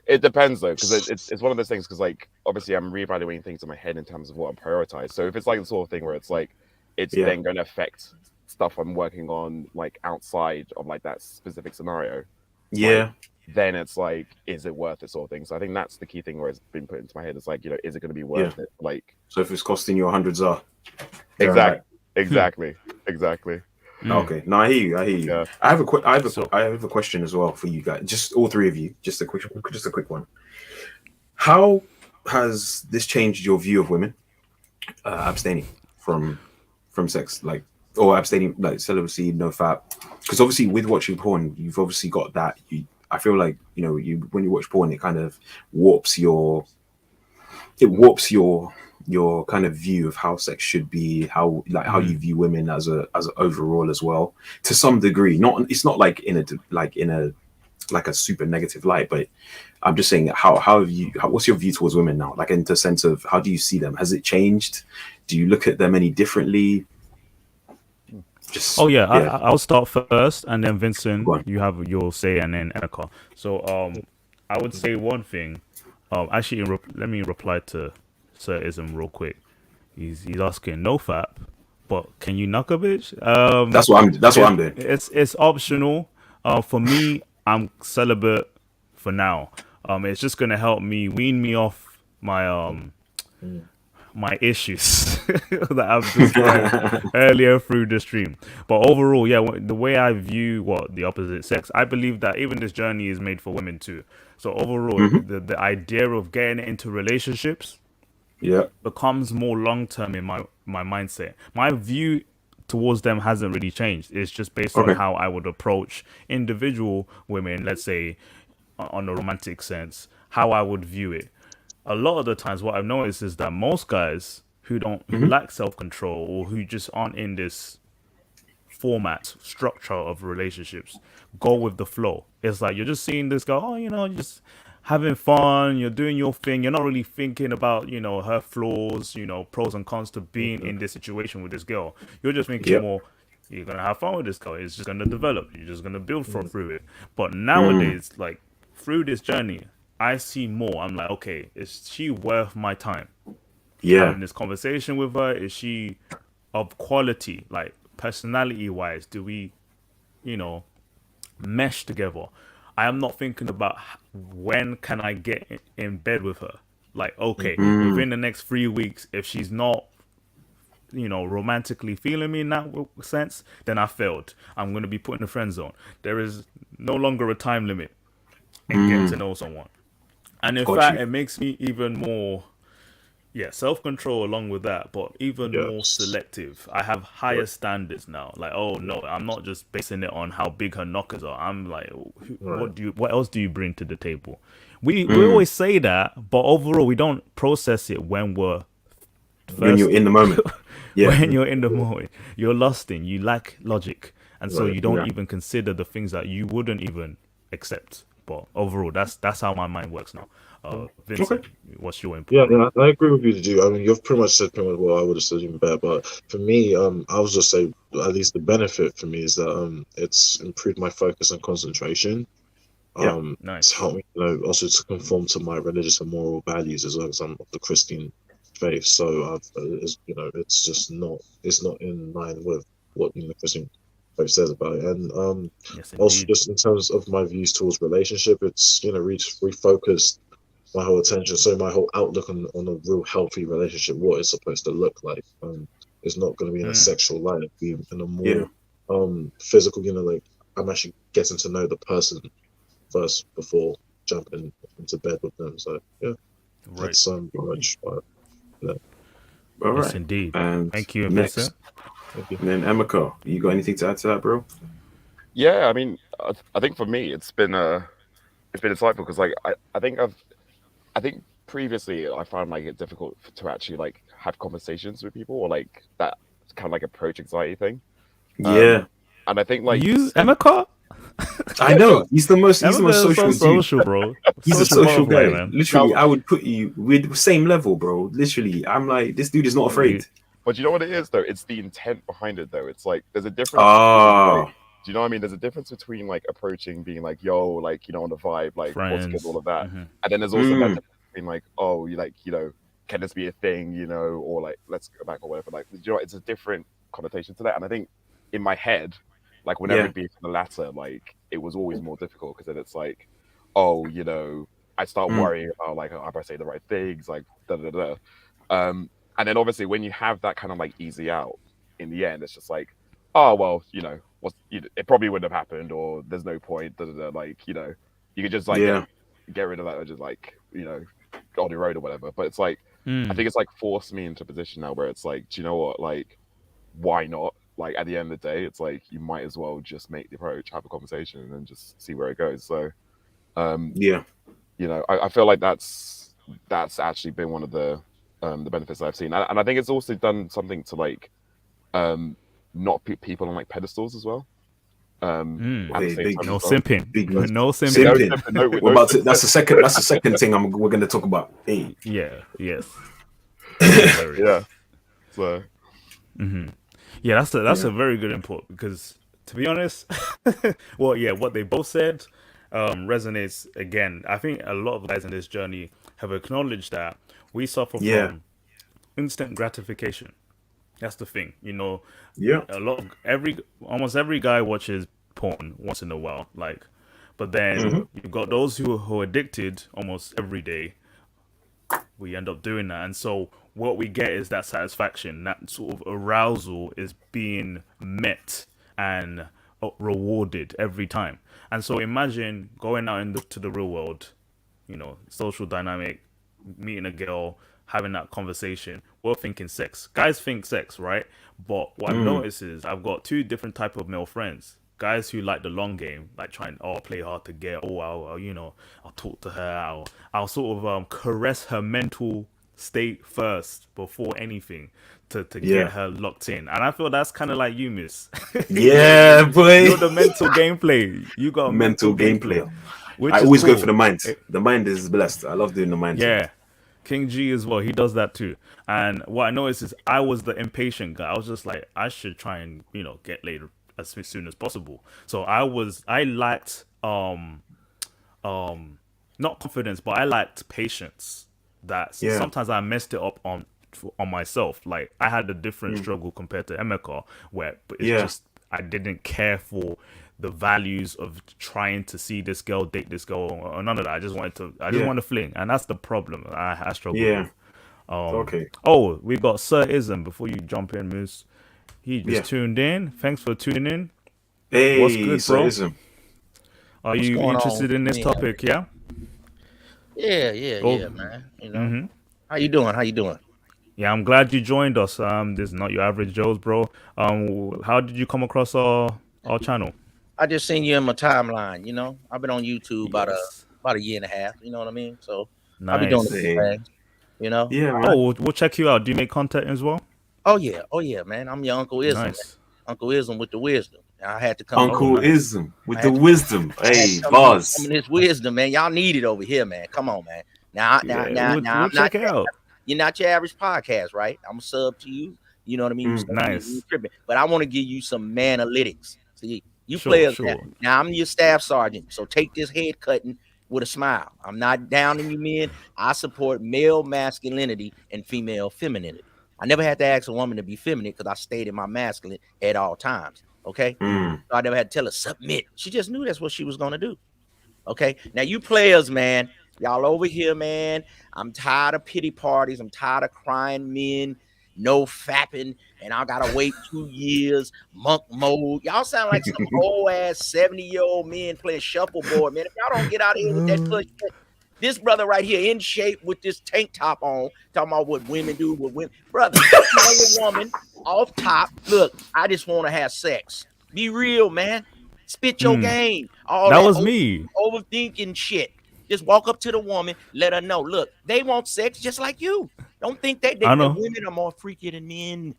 It depends though, because it's one of those things. Because like obviously I'm reevaluating things in my head in terms of what I'm prioritized. So if it's like the sort of thing where it's like it's then going to affect stuff I'm working on like outside of like that specific scenario, like, then it's like, is it worth it, sort of thing. So I think that's the key thing where it's been put into my head. It's like, is it going to be worth it? Like, so if it's costing you $100, exactly. Okay, no, I hear you. Yeah. I have a question as well for you guys, just all three of you. Just a quick one. How has this changed your view of women abstaining from sex, like, or abstaining, like celibacy, no fap? Because obviously with watching porn, you've obviously got that. I feel like when you watch porn, it kind of warps your kind of view of how sex should be, how you view women as a overall as well, to some degree. It's not like in a super negative light, but I'm just saying, what's your view towards women now? Like, in the sense of, how do you see them? Has it changed? Do you look at them any differently? I'll start first, and then Vincent, you have your say, and then Eka. So I would say one thing. Actually, let me reply to Sir Ism real quick. He's asking no fap, but can you knock a bitch? That's what I'm doing. It's optional. For me, I'm celibate for now. It's just gonna help me wean me off my my issues that I've described earlier through the stream. But overall, the way I view the opposite sex, I believe that even this journey is made for women too. So overall, the idea of getting into relationships becomes more long-term in my mindset. My view towards them hasn't really changed. It's just based on how I would approach individual women, let's say on a romantic sense, how I would view it. A lot of the times what I've noticed is that most guys who lack self-control, or who just aren't in this structure of relationships, go with the flow. It's like you're just seeing this guy, just having fun, you're doing your thing, you're not really thinking about, her flaws, pros and cons to being in this situation with this girl. You're just thinking more, you're gonna have fun with this girl, it's just gonna develop, you're just gonna build through it. But nowadays, like, through this journey, I see more. I'm like, okay, is she worth my time? Having this conversation with her, is she of quality, like personality wise? Do we, mesh together? I am not thinking about when can I get in bed with her. Like, okay, within the next 3 weeks, if she's not, romantically feeling me in that sense, then I failed. I'm going to be put in the friend zone. There is no longer a time limit in getting to know someone. And in fact, it makes me even more, self-control along with that, but even more selective. I have higher standards now. Like, oh no, I'm not just basing it on how big her knockers are. I'm like, what else do you bring to the table? We always say that, but overall, we don't process it when we're when you're in the moment. When you're in the moment, you're lusting. You lack logic, and so you don't even consider the things that you wouldn't even accept. But overall, that's how my mind works now. Vincent, what's your input? Yeah, I agree with you, Jude. I mean, you've pretty much said what I would have said even better. But for me, I would just say, at least the benefit for me is that it's improved my focus and concentration. Nice. It's helped me, also to conform to my religious and moral values, as well as I'm of the Christian faith. So it's just not in line with what the Christian faith says about it. And also just in terms of my views towards relationship, it's refocused my whole attention, so my whole outlook on a real healthy relationship, what it's supposed to look like. It's not going to be in a sexual light, it'll be in a more physical, like, I'm actually getting to know the person first before jumping into bed with them. So that's pretty much all yes, right, indeed. And thank you, Vincent. And then Emeka, you got anything to add to that, bro? Yeah, I mean, I think for me, it's been insightful, because like I think previously I found like it difficult to actually like have conversations with people, or like that kind of like approach anxiety thing. And I think like you, Emeka, I know he's the most social dude. Social, bro. He's a social guy, man. Literally, I would put you with the same level, bro. Literally, I'm like, this dude is not afraid. But you know what it is, though? It's the intent behind it, though. It's like there's a difference. Like, do you know what I mean? There's a difference between like approaching, being like, "Yo, like on the vibe, like what's good, all of that," and then there's also that difference between like, "Oh, you like, can this be a thing, or like let's go back or whatever." Like, it's a different connotation to that. And I think in my head, like whenever it'd be the latter, like it was always more difficult because then it's like, oh, I start worrying about like, if I say the right things, like da da da. And then obviously when you have that kind of like easy out in the end, it's just like, oh well, it probably wouldn't have happened, or there's no point. Da, da, da, like you could just like get rid of that, or just like go on the road or whatever. But it's like I think it's like forced me into a position now where it's like, do you know what? Like, why not? Like at the end of the day, it's like you might as well just make the approach, have a conversation, and then just see where it goes. So, I feel like that's actually been one of the benefits I've seen, and I think it's also done something to like not put people on like pedestals as well. No simping. No simping. We're about to, that's the second thing we're going to talk about. Hey. Yes. Yeah. So. Yeah, that's a very good input because, to be honest, what they both said resonates again. I think a lot of guys in this journey have acknowledged that we suffer from instant gratification. That's the thing, almost every guy watches porn once in a while, like, but then you've got those who are addicted almost every day. We end up doing that, and so what we get is that satisfaction, that sort of arousal is being met and rewarded every time. And so imagine going out into the real world, social dynamic, meeting a girl, having that conversation. We're thinking sex. Guys think sex, right? But what I've noticed is I've got two different type of male friends. Guys who like the long game, like trying, play hard to get, I'll talk to her, I'll sort of caress her mental state first before anything to get her locked in. And I feel that's kind of like you, miss. Yeah, boy. You're the mental gameplay. You got mental gameplay. I always go for the mind. The mind is blessed. I love doing the mind. Yeah. King G as well. He does that too. And what I noticed is I was the impatient guy. I was just like, I should try and, get laid as soon as possible. So I lacked not confidence, but I lacked patience. Sometimes I messed it up on myself. Like I had a different struggle compared to Emeka, where it's just I didn't care for the values of trying to see this girl, date this girl, or none of that. I just wanted to fling, and that's the problem I struggle with. Okay. Oh, we got Sir Ism before you jump in, Moose. He just tuned in. Thanks for tuning in. Hey, what's good, bro? Ism. Are you interested in this topic? Yeah. Yeah, man. How you doing? Yeah, I'm glad you joined us. This is not your average Joe's, bro. How did you come across our channel? I just seen you in my timeline. I've been on YouTube about a year and a half. You know what I mean? So nice. I'll be doing the things. Yeah. Man. Oh, we'll check you out. Do you make content as well? Oh yeah, man. I'm your Uncle Ism. Nice. Uncle Ism with the wisdom. I had to come. Uncle Ism with the wisdom. Hey, boss. Some of this wisdom, man. Y'all need it over here, man. Come on, man. Now, we'll check it out. You're not your average podcast, right? I'm a sub to you. You know what I mean? Nice. But I want to give you some analytics. See, you players. Sure. Now I'm your staff sergeant, so take this head cutting with a smile. I'm not downing you men. I support male masculinity and female femininity. I never had to ask a woman to be feminine because I stayed in my masculine at all times. Okay. So I never had to tell her submit. She just knew that's what she was going to do. Okay. Now you players, man, y'all over here, man. I'm tired of pity parties. I'm tired of crying men, no fapping, and I gotta wait 2 years, monk mode. Y'all sound like some old ass 70-year-old men playing shuffleboard, man. If y'all don't get out of here with that push, this brother right here in shape with this tank top on, talking about what women do with women. Brother, a woman off top. Look, I just want to have sex. Be real, man. Spit your game. That was me. Overthinking shit. Just walk up to the woman, let her know. Look, they want sex just like you. Don't think that women are more freaky than men.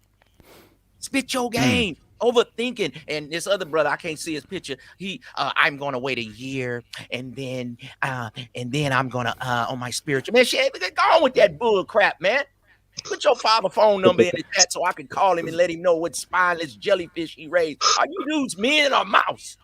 Spit your game. overthinking. And this other brother, I can't see his picture. I'm gonna wait a year, and then I'm gonna on my spiritual man. Shit, go on with that bull crap, man. Put your father phone number in the chat so I can call him and let him know what spineless jellyfish he raised. Are you dudes men or mouse?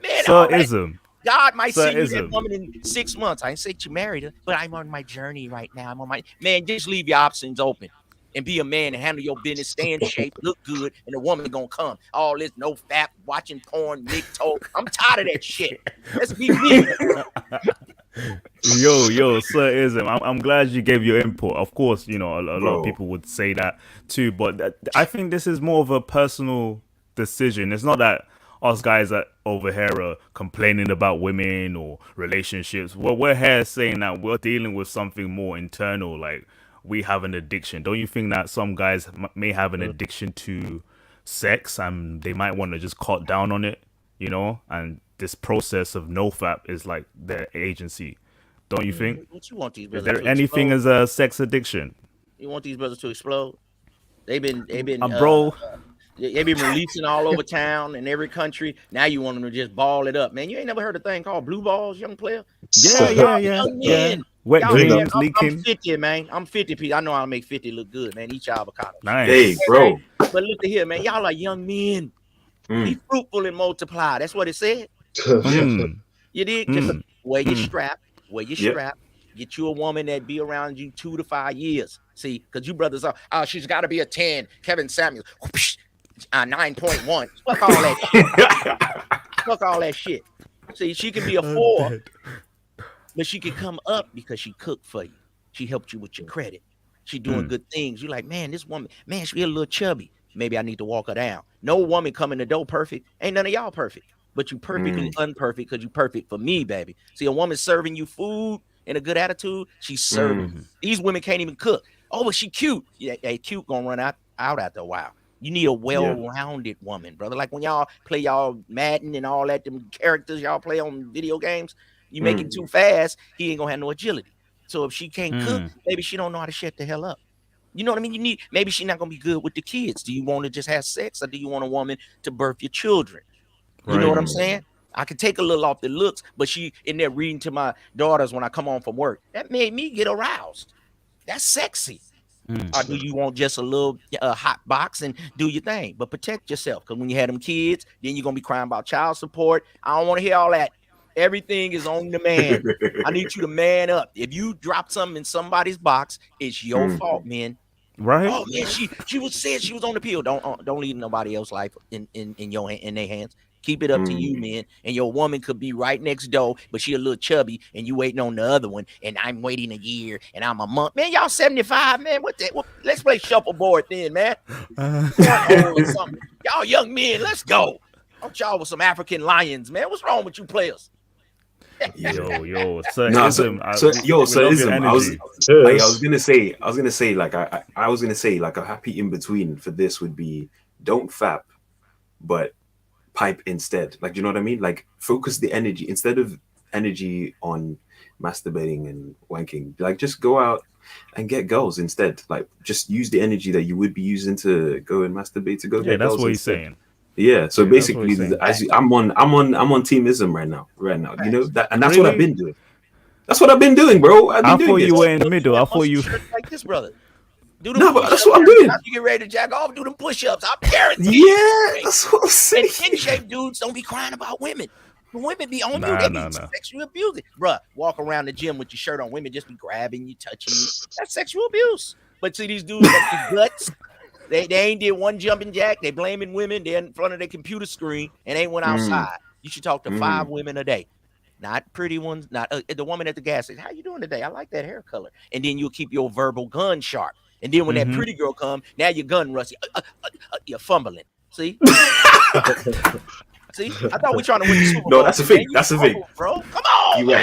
Man, Sir-ism. God might see you that woman in 6 months. I ain't say you married her, but I'm on my journey right now. I'm on my man. Just leave your options open and be a man and handle your business. Stay in shape, look good, and the woman gonna come. All this no fap, watching porn, Nick toe. I'm tired of that shit. Let's be me. Yo, Sir-ism. I'm glad you gave your input. Of course, you know a lot of people would say that too, but I think this is more of a personal decision. It's not that us guys that over here are complaining about women or relationships. Well, we're here saying that we're dealing with something more internal, like we have an addiction. Don't you think that some guys may have an addiction to sex and they might want to just cut down on it, you know? And this process of nofap is like their agency. Don't you think? What you want these brothers? Is there anything as a sex addiction? You want these brothers to explode? They've been bro. They've been releasing all over town in every country. Now you want them to just ball it up, man. You ain't never heard a thing called blue balls, young player? Yeah. Wet dreams leaking. I'm 50, man. I'm 50 people. I know I'll make 50 look good, man. Eat your avocado. Nice. Hey, bro. But look at here, man. Y'all are young men. Be fruitful and multiply. That's what it said. You did. Just wear your strap. Get you a woman that be around you 2 to 5 years. See, because you brothers are, she's got to be a 10. Kevin Samuels. 9.1. Fuck all that shit. Fuck all that shit. See, she can be a 4, but she can come up because she cooked for you. She helped you with your credit. She doing good things. You're like, man, this woman, man, she a little chubby. Maybe I need to walk her down. No woman come in the door perfect. Ain't none of y'all perfect. But you perfectly unperfect because you perfect for me, baby. See, a woman serving you food and a good attitude, she's serving. These women can't even cook. Oh, but she cute. Yeah, cute gonna run out after a while. You need a well-rounded woman, brother. Like when y'all play y'all Madden and all that, them characters y'all play on video games, you make him too fast, he ain't gonna have no agility. So if she can't cook, maybe she don't know how to shut the hell up. You know what I mean? Maybe she's not gonna be good with the kids. Do you want to just have sex, or do you want a woman to birth your children? You know what I'm saying? I can take a little off the looks, but she in there reading to my daughters when I come home from work. That made me get aroused. That's sexy. Or do you want just a little hot box and do your thing? But protect yourself, because when you have them kids, then you're going to be crying about child support. I don't want to hear all that. Everything is on the man. I need you to man up. If you drop something in somebody's box, it's your fault, man. Right? Oh, man, she was saying she was on the pill. Don't leave nobody else's life in their hands. Keep it up to you, man. And your woman could be right next door, but she a little chubby, and you waiting on the other one, and I'm waiting a year, and I'm a month. Man, y'all 75, man. Let's play shuffleboard then, man. Y'all young men, let's go. Don't y'all with some African lions, man. What's wrong with you players? Yo, Sir-ism. I was gonna say like a happy in between for this would be don't fap, but pipe instead. Like, you know what I mean? Like, focus the energy instead of energy on masturbating and wanking. Like, just go out and get girls instead. Like, just use the energy that you would be using to go and masturbate to go get girls. That's what instead. he's saying. Yeah, so basically, I'm on teamism right now. You know that, and that's what I've been doing. That's what I've been doing, bro. I thought you were in the middle. I thought you like this, brother. But that's what I'm doing. After you get ready to jack off, do them push-ups. I guarantee. Yeah, that's what I'm saying. And in-shape dudes don't be crying about women. When women be on you, they be sexual abusing. Bruh, walk around the gym with your shirt on. Women just be grabbing you, touching you. That's sexual abuse. But see, these dudes got the guts. They ain't did one jumping jack. They blaming women. They're in front of their computer screen and ain't went outside. You should talk to 5 women a day. Not pretty ones. Not the woman at the gas station. How you doing today? I like that hair color. And then you'll keep your verbal gun sharp. And then when that pretty girl come, now your gun rusty. You're fumbling. See? See? I thought we trying to win the Super Bowl. No, that's the thing. That's the thing, bro. Come on. You're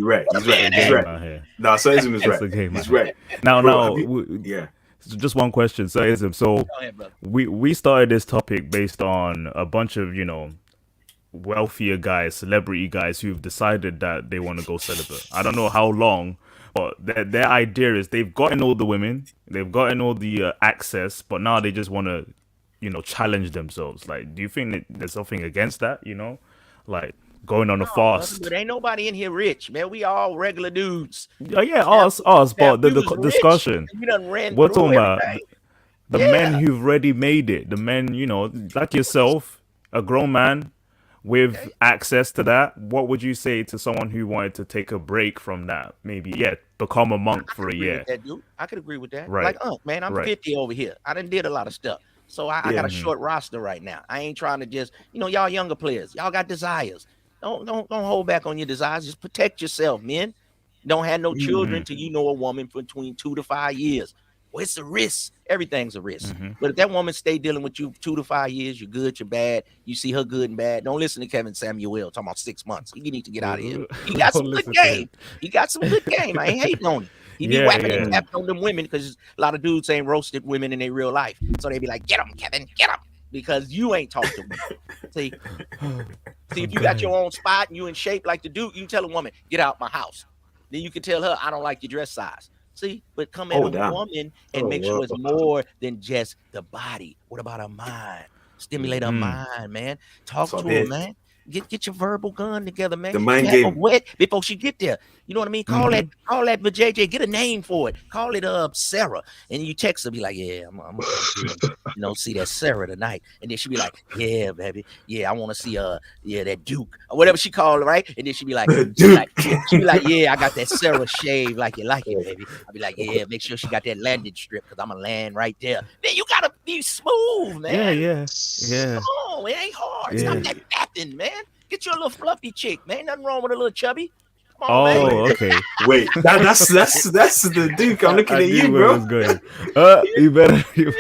right. He's right. No, Sir-ism is right. He's right. Now, yeah. Just one question, Sir-ism. So we started this topic based on a bunch of, wealthier guys, celebrity guys who've decided that they want to go celibate. I don't know how long, but their idea is they've gotten all the women, they've gotten all the access, but now they just want to challenge themselves. Like, do you think that there's something against that? Like going on a fast. But ain't nobody in here rich, man. We all regular dudes. Oh, yeah, us. But the discussion. We done ran We're through talking about everything. the men who've already made it. The men, like yourself, a grown man with access to that. What would you say to someone who wanted to take a break from that? Maybe, become a monk for a year. I could agree with that. Right. Like, man, I'm 50 over here. I done did a lot of stuff. So I got a short roster right now. I ain't trying to just, y'all younger players, y'all got desires. Don't hold back on your desires. Just protect yourself, men. Don't have no children till you know a woman for between 2 to 5 years. Well, it's a risk. Everything's a risk. But if that woman stay dealing with you 2 to 5 years, you're good, you're bad. You see her good and bad. Don't listen to Kevin Samuel talking about 6 months. You need to get out of here. He got some good game. He got some good game. I ain't hating on him. He be whacking and tapping on them women because a lot of dudes ain't roasted women in their real life. So they be like, get him, Kevin, get him. Because you ain't talked to women. See, if you got your own spot and you in shape like the dude, you can tell a woman, get out my house. Then you can tell her, I don't like your dress size. See, but come at a woman and make sure it's more than just the body. What about her mind? Stimulate her mind, man. Talk to her, man. Get your verbal gun together, man. The mind game. Wet before she get there. You know what I mean? Call that but JJ, get a name for it. Call it Sarah. And you text her, be like, yeah, I'm gonna see that Sarah tonight. And then she be like, yeah, baby. Yeah, I want to see that Duke or whatever she called it, right? And then she be like, yeah, I got that Sarah shave like you like it, baby. I'll be like, yeah, make sure she got that landing strip because I'm gonna land right there. Then you gotta be smooth, man. Yeah. Come on, it ain't hard. Stop that fapping, man. Get you a little fluffy chick, man. Nothing wrong with a little chubby. Come on, man. Okay. Wait, that's the Duke. I'm looking at you, bro. You better know.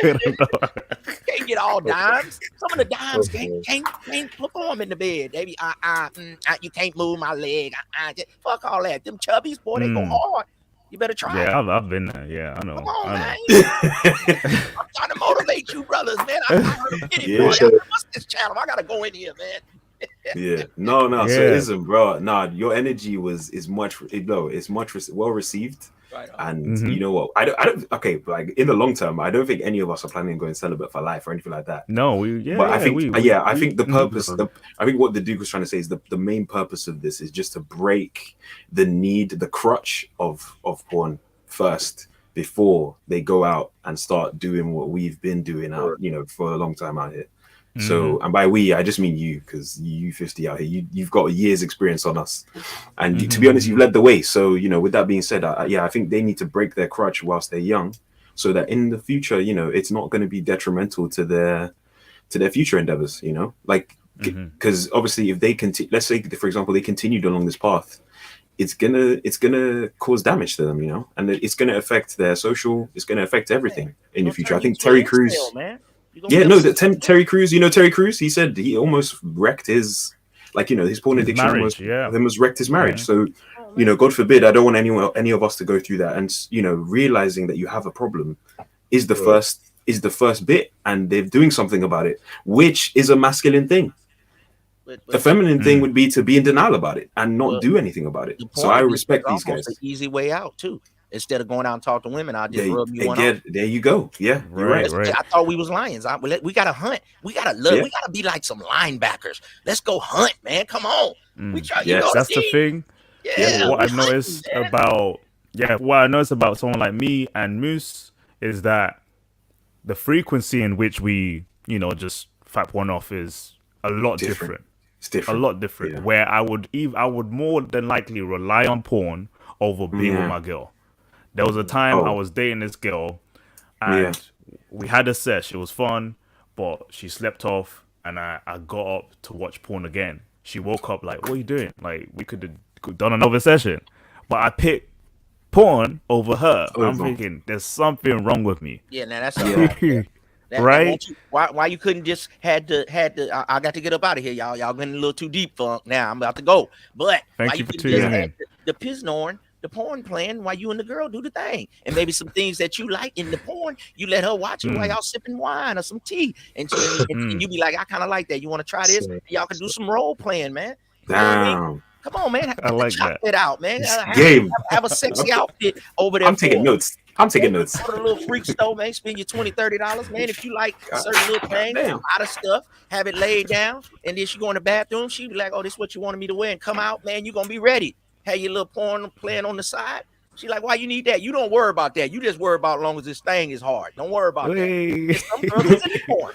Can't get all dimes. Some of the dimes can't perform in the bed. They be you can't move my leg. Fuck all that. Them chubbies, boy, they go hard. You better try. Yeah, I've been there. Yeah, I know. Come on, man. I'm trying to motivate you, brothers, man. I heard a video. What's this channel? I gotta go in here, man. No, so it isn't, bro. Your energy is much well received. Right on. And you know what? I don't. Okay, like in the long term, I don't think any of us are planning on going celibate for life or anything like that. No, I think the purpose. I think what the Duke was trying to say is the main purpose of this is just to break the crutch of porn first before they go out and start doing what we've been doing out, for a long time out here. So, and by we, I just mean you, because you 50 out here, you've got a year's experience on us. And to be honest, you've led the way. So, with that being said, I think they need to break their crutch whilst they're young so that in the future, it's not going to be detrimental to their future endeavors, because obviously if they let's say, for example, they continued along this path, it's gonna cause damage to them, and it's going to affect their social, it's going to affect everything in the future. I think Terry Crews... Terry Crews, Terry Crews, he said he almost wrecked his porn addiction almost wrecked his marriage. So, God forbid, I don't want any of us to go through that. And, realizing that you have a problem is the first bit, and they're doing something about it, which is a masculine thing. The feminine thing would be to be in denial about it and not do anything about it. So I respect these guys. An easy way out too. Instead of going out and talk to women, I'll just rub you one off. There you go. Yeah, right. I thought we was lions. We gotta hunt. We gotta look. We gotta be like some linebackers. Let's go hunt, man. Come on. We try. That's the thing. Yeah. What I noticed about someone like me and Moose is that the frequency in which we, just fap one off is a lot different. It's different. A lot different. Yeah. Where I would more than likely rely on porn over being with my girl. There was a time I was dating this girl, and we had a sesh. It was fun, but she slept off, and I got up to watch porn again. She woke up like, "What are you doing?" Like, we could have done another session, but I picked porn over her. I'm thinking there's something wrong with me. Yeah, now that's right. Why you couldn't just had to? I got to get up out of here, y'all. Y'all getting a little too deep, funk. Now I'm about to go. But thank you for tuning in. The pisnorn. The porn playing while you and the girl do the thing, and maybe some things that you like in the porn, you let her watch it while y'all sipping wine or some tea, and you be like, I kind of like that. You want to try this? And y'all can do some role playing, man. Damn. Come on, man. I like that. It out, man. Game. Have a sexy outfit over there. I'm taking notes. I'm taking notes. Go to the little freak store, man. Spend your $20, $30, man. If you like certain little things, a lot of stuff, have it laid down, and then she go in the bathroom. She be like, "Oh, this is what you wanted me to wear," and come out, man. You gonna be ready. Have your little porn playing on the side. She like, "Why you need that? You don't worry about that. You just worry about as long as this thing is hard. Don't worry about that." Some girls is in the porn.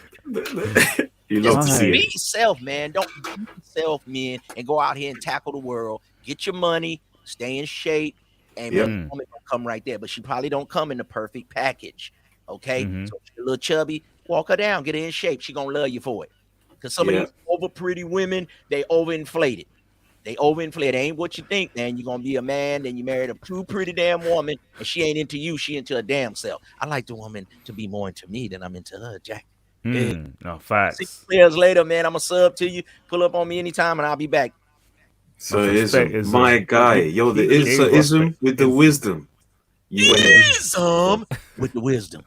You love to see Be it. yourself, man. Don't be yourself, man, and go out here and tackle the world. Get your money, stay in shape, and woman don't come right there. But she probably don't come in the perfect package. Okay, so if you're a little chubby, walk her down, get her in shape. She gonna love you for it. Because some of these over pretty women, they overinflated. They overinflated. They ain't what you think, man. You're gonna be a man, then you married a too pretty damn woman, and she ain't into you, she into her damn self. I like the woman to be more into me than I'm into her, Jack. No, facts. 6 years later, man, I'm a sub to you. Pull up on me anytime, and I'll be back. So Ism, my guy, yo, the Ism with the wisdom. Ism with the wisdom.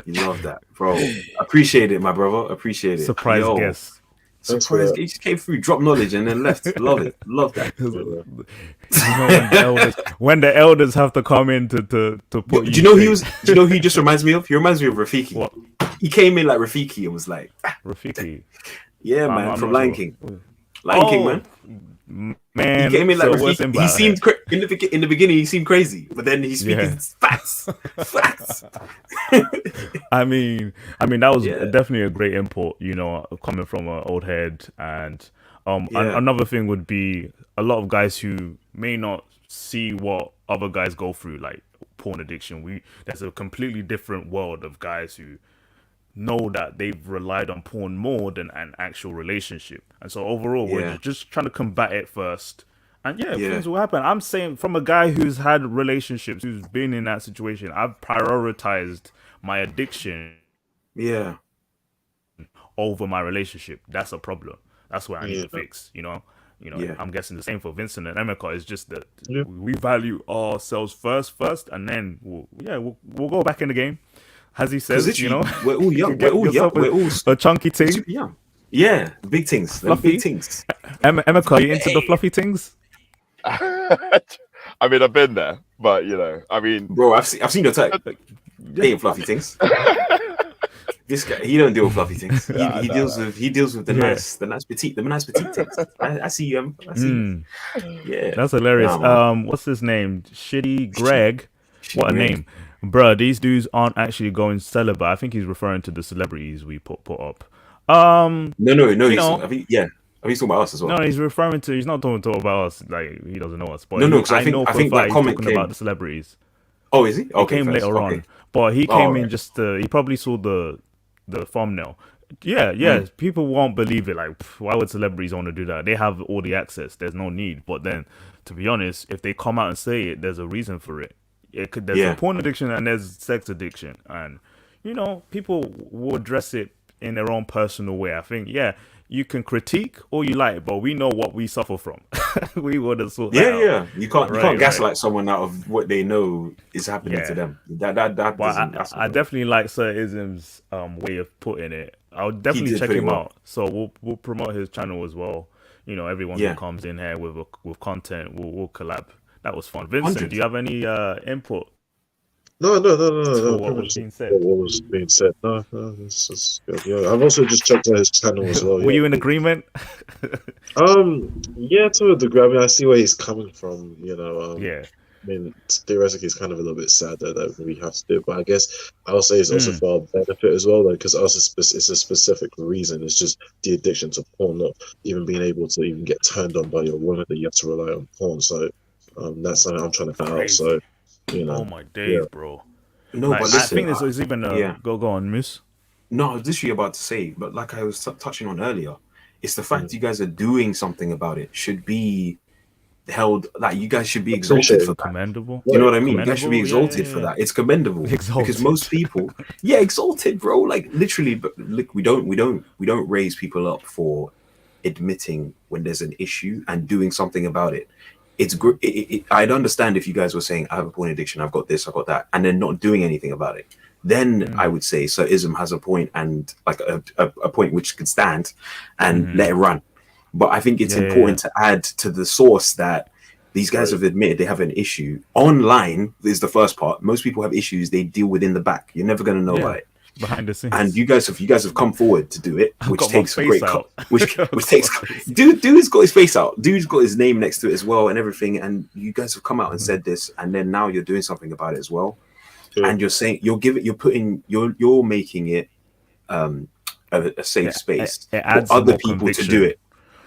You love that, bro. Appreciate it, my brother. Appreciate it. Surprise guest. Surprise! He just came through, dropped knowledge, and then left. Love it. Love that. You know, when the elders have to come in to put. Do you know he was? Do you know who he just reminds me of? He reminds me of Rafiki. What? He came in like Rafiki and was like, Rafiki. Yeah, man, from Lion King. Lion King, man. Man, he came in like so Rafiki. He seemed in the beginning. He seemed crazy, but then he's speaking facts. I mean, that was definitely a great input. You know, coming from an old head, and another thing would be a lot of guys who may not see what other guys go through, like porn addiction. There's a completely different world of guys who know that they've relied on porn more than an actual relationship, and so overall we're just trying to combat it first, and things will happen. I'm saying, from a guy who's had relationships, who's been in that situation, I've prioritized my addiction over my relationship. That's a problem. That's what I need to fix. You know, I'm guessing the same for Vincent and Emeka. It's just that we value ourselves first, and then we'll go back in the game. As he says, you know, we're all young. We're all young. We're all a chunky thing. Super young. Yeah, big things. Fluffy big things. Emeka, are you into the fluffy things? I mean, I've been there, but you know, I mean, bro, I've seen your type. They ain't fluffy things. This guy, he don't deal with fluffy things. He deals with the nice petite things. I see you. I see you. Yeah, that's hilarious. What's his name? Shitty Greg. What a name. Bruh, these dudes aren't actually going celibate. I think he's referring to the celebrities we put up. No. I think he's talking about us as well. No, he's not talking about us. Like, he doesn't know us. But no, because I think that comment he's talking about the celebrities. Oh, is he? Okay, he came later on, but he came in just. He probably saw the thumbnail. Yeah. People won't believe it. Like, why would celebrities want to do that? They have all the access. There's no need. But then, to be honest, if they come out and say it, there's a reason for it. There's a porn addiction and there's sex addiction, and you know, people will address it in their own personal way. I think you can critique all you like, but we know what we suffer from. We would have sort that out. You can't gaslight someone out of what they know is happening to them. I definitely like Sir Ism's way of putting it. I'll definitely check him out. So we'll promote his channel as well. You know, everyone who comes in here with content, we'll collab. That was fun. Vincent, 100. Do you have any input? No. What was being said? What was being said? No, it's just good. Yeah, I've also just checked out his channel as well. Were you in agreement? Yeah, to a degree. I mean, I see where he's coming from. You know, I mean, theoretically, it's kind of a little bit sad that we have to do it, but I guess I'll say it's also for our benefit as well, because it's a specific reason. It's just the addiction to porn, not even being able to even get turned on by your woman, that you have to rely on porn. So that's something I'm trying to cut out. So, you know, oh my days, bro. No, but listen, I think this is even go on, Moose. No, I was literally about to say, but like I was touching on earlier, it's the fact you guys are doing something about it should be held, like you guys should be exalted for that. Commendable. You know what I mean? You guys should be exalted for that. It's commendable. Because most people, exalted, bro. Like literally, but look, we don't raise people up for admitting when there's an issue and doing something about it. It's I'd understand if you guys were saying, I have a porn addiction, I've got this, I've got that, and then not doing anything about it. Then I would say Sir Ism has a point, and like a point which could stand, and let it run. But I think it's important to add to the source that These guys have admitted they have an issue. Online is the first part. Most people have issues they deal with in the back. You're never gonna know about it. Behind the scenes. And you guys have come forward to do it, which takes a great which takes dude's got his face out. Dude's got his name next to it as well and everything. And you guys have come out and said this, and then now you're doing something about it as well. Sure. And you're saying you're making it a safe space for other people to do it.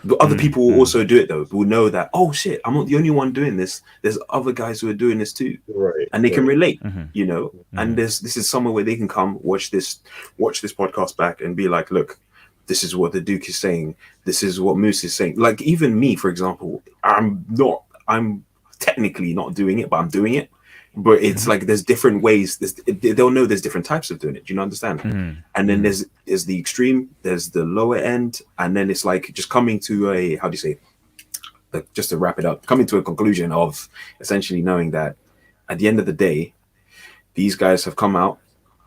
But other people will also do it though. Will know that, oh shit, I'm not the only one doing this. There's other guys who are doing this too, right? And they can relate, you know. And this is somewhere where they can come watch this podcast back and be like, look, this is what the Duke is saying. This is what Moose is saying. Like even me, for example, I'm technically not doing it, but I'm doing it. But it's like there's different ways. They'll know there's different types of doing it. Do you understand? And then there's the extreme, there's the lower end, and then it's like just coming to a just to wrap it up, coming to a conclusion of essentially knowing that at the end of the day, these guys have come out,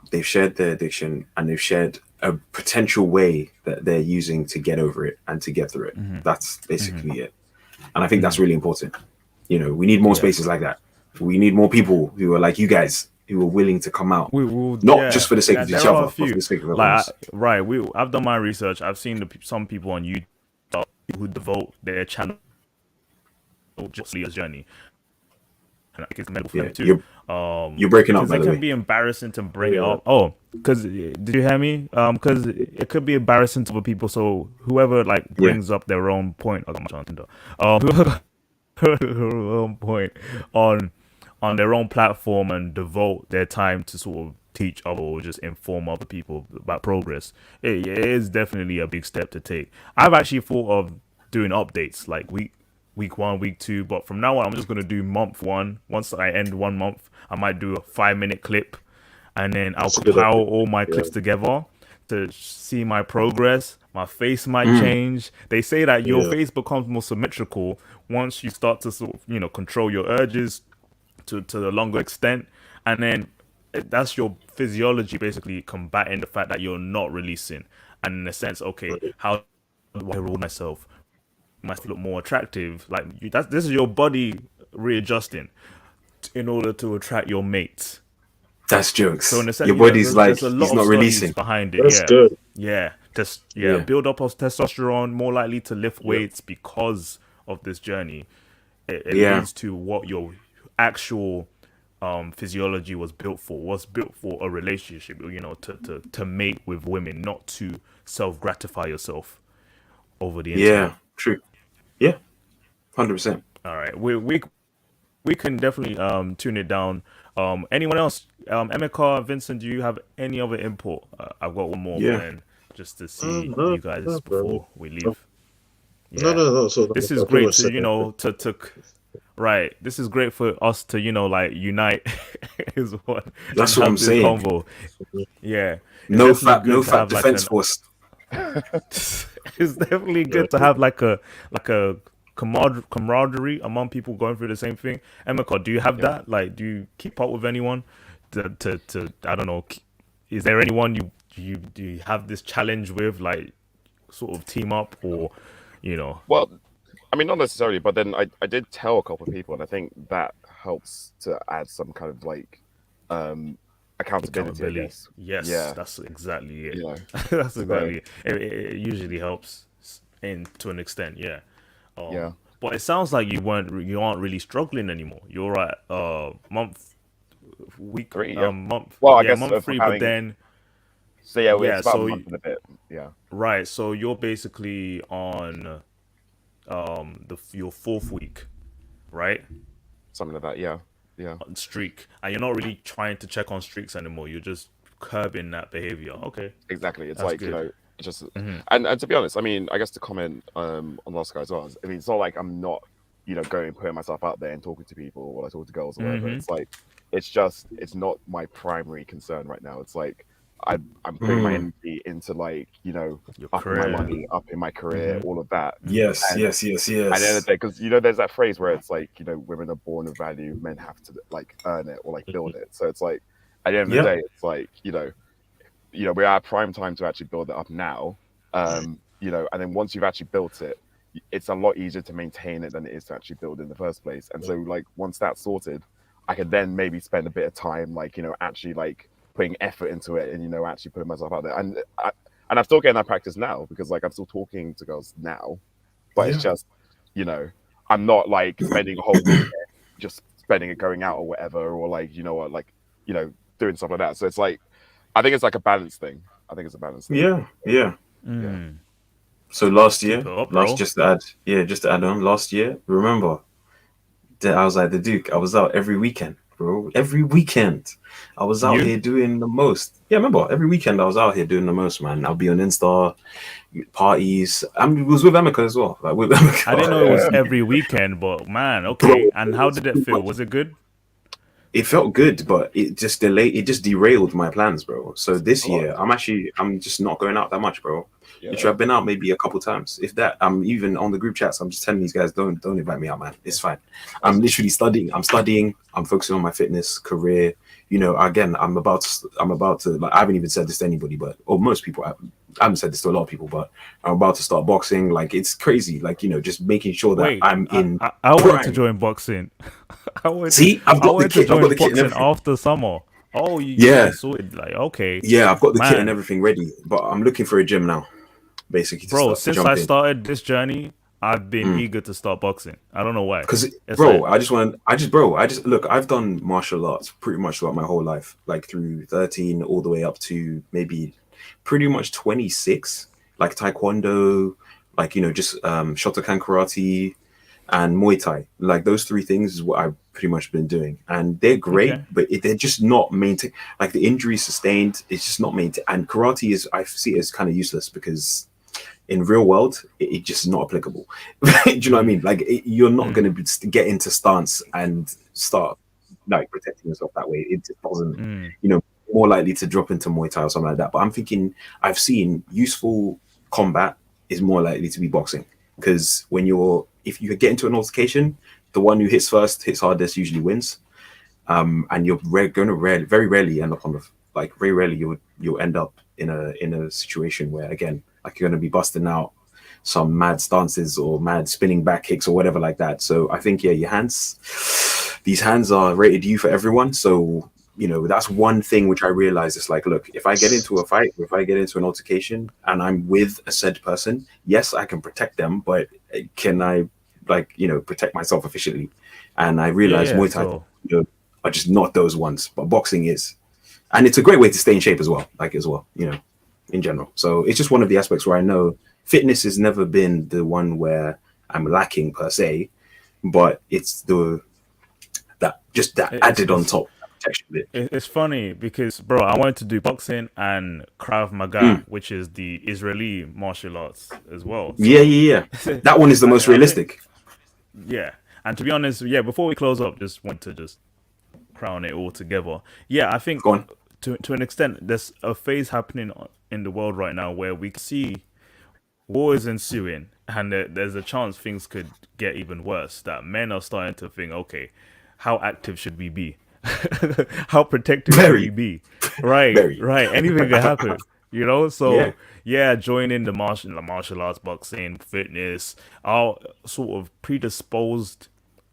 they've shared their addiction, and they've shared a potential way that they're using to get over it and to get through it. That's basically it. And I think that's really important. You know, we need more spaces like that. We need more people who are like you guys, who are willing to come out, not just for the sake of each other, but for the sake of others. I've done my research. I've seen some people on YouTube who devote their channel just Leah's journey, and I think it's mental for them too. You're breaking up. It can be embarrassing to bring it up. Oh, because did you hear me? Because it could be embarrassing to other people. So whoever like brings up their own point, whoever her own point on their own platform and devote their time to sort of teach other or just inform other people about progress, it is definitely a big step to take. I've actually thought of doing updates like week 1, week 2, but from now on I'm just going to do month 1. Once I end 1 month, I might do a 5-minute clip, and then I'll compile all my clips together to see my progress. My face might change. They say that your face becomes more symmetrical once you start to sort of, control your urges to a longer extent, and then that's your physiology basically combating the fact that you're not releasing. And in a sense, okay, how do I roll myself? Must look more attractive. Like this is your body readjusting in order to attract your mates. That's jokes. So in a sense, your body's like he's not releasing behind it. That's good. Build up of testosterone, more likely to lift weights because of this journey. It leads to what your actual physiology was built for a relationship, to mate with women, not to self-gratify yourself over the internet. True. 100%. All right, we can definitely tune it down. Anyone else? Emeka, Vincent, do you have any other input? I've got one more plan just to see you guys before we leave. No. So this is great to right. This is great for us to unite. Is what that's what I'm saying. Convo. Yeah. No fat defense force. It's definitely good to have like a camaraderie among people going through the same thing. Emeka, do you have that? Like, do you keep up with anyone? To I don't know. Is there anyone do you have this challenge with, like, sort of team up or, Well, I mean, not necessarily, but then I did tell a couple of people, and I think that helps to add some kind of like accountability. I guess. Yes, that's exactly it. That's exactly it. It usually helps to an extent, But it sounds like you aren't really struggling anymore. You're at week 3, month. Well, I guess month 3, but then. So it's about a month and a bit. Yeah. Right. So you're basically on your 4th week, right? Something like that. Yeah. On streak, and you're not really trying to check on streaks anymore. You're just curbing that behavior. Okay. Exactly. It's That's like good. just and to be honest, I mean, I guess to comment on last guy as well. I mean, it's not like I'm not going putting myself out there and talking to people while I talk to girls or whatever. It's like it's not my primary concern right now. It's like I'm putting my energy into like upping my money, upping my career, all of that. Yes. At the end of the day, because there's that phrase where it's like women are born of value, men have to like earn it or like build it. So it's like at the end of the day, it's like we're at prime time to actually build it up now. And then once you've actually built it, it's a lot easier to maintain it than it is to actually build in the first place. And so like once that's sorted, I could then maybe spend a bit of time, like, actually like putting effort into it and, actually putting myself out there. And I'm still getting that practice now because like I'm still talking to girls now, but it's just, I'm not like spending a whole weekend just spending it going out or whatever, or like, doing stuff like that. So it's like, I think it's like a balance thing. I think it's a balance thing. Yeah. So last year, just to add on, last year, remember that I was like the Duke. I was out every weekend, bro. Every weekend, I was out here doing the most. Yeah, remember every weekend I was out here doing the most, man. I'll be on Insta parties. I was with Emeka as well. Like with Emeka. I didn't know it was every weekend, but man, okay. And how did it feel? Was it good? It felt good, but it just derailed my plans, bro. So this year, I'm just not going out that much, bro. Literally, I've been out maybe a couple times, if that. I'm even on the group chats. I'm just telling these guys, don't invite me out, man. It's fine. I'm literally studying. I'm focusing on my fitness career. Again, I'm about to. Like, I haven't even said this to anybody, or most people. I haven't said this to a lot of people, but I'm about to start boxing. Like, it's crazy. Like, just making sure that I'm in. I wanted to join boxing. I've got the kit. I've got the kit and after summer. Oh, sorted. Like, okay. Yeah, I've got the kit and everything ready, but I'm looking for a gym now, basically. Bro, since I started this journey, I've been eager to start boxing. I don't know why. Because, bro, look, I've done martial arts pretty much throughout my whole life, like through 13 all the way up to maybe pretty much 26, like Taekwondo, like, just Shotokan karate and Muay Thai. Like those three things is what I've pretty much been doing. And they're great, but they're just not maintained. Like the injury sustained, it's just not maintained. And karate I see it as kind of useless because in real world, it's just not applicable. Do you know what I mean? Like you're not going to get into stance and start like protecting yourself that way. It just doesn't, more likely to drop into Muay Thai or something like that. But I'm thinking I've seen useful combat is more likely to be boxing because if you get into an altercation, the one who hits first, hits hardest usually wins. And you're going to very rarely end up very rarely you'll end up in a situation where, again, like you're going to be busting out some mad stances or mad spinning back kicks or whatever like that. So I think, your hands, these hands are rated U for everyone. So, that's one thing which I realized. It's like, look, if I get into a fight, if I get into an altercation and I'm with a said person, yes, I can protect them, but can I protect myself efficiently? And I realized Muay Thai are just not those ones, but boxing is. And it's a great way to stay in shape as well, in general. So it's just one of the aspects where I know fitness has never been the one where I'm lacking per se, but it's that added on top protection bit. It's funny because, bro, I wanted to do boxing and Krav Maga, which is the Israeli martial arts as well. So, yeah. That one is the most realistic. Yeah. And to be honest, before we close up, just want to just crown it all together. Yeah, I think to an extent, there's a phase happening in the world right now where we see wars ensuing and there's a chance things could get even worse, that men are starting to think, okay, how active should we be? How protective should we be? Right. Anything can happen, So joining the martial arts, boxing, fitness, our sort of predisposed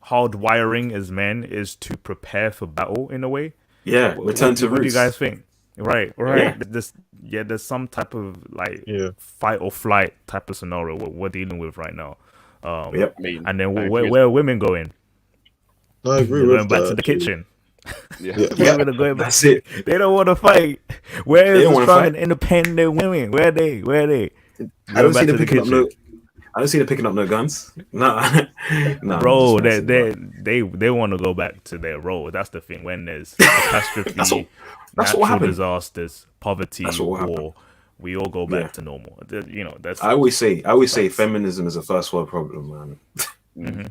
hardwiring as men is to prepare for battle in a way. Yeah, return to roots. What do you guys think? Right. Yeah. There's some type of fight or flight type of scenario we're dealing with right now. And then where are women going? No, I agree They're with going back that, to the actually. kitchen. Yeah. Going back. That's it. They don't want to fight. Where is the strong and independent women? Where are they? I don't see them picking up no. I don't see them picking up no guns. No, bro. They want to go back to their role. That's the thing. When there's catastrophe, natural disasters, poverty, war, we all go back to normal. That's. I always say feminism is a first world problem, man.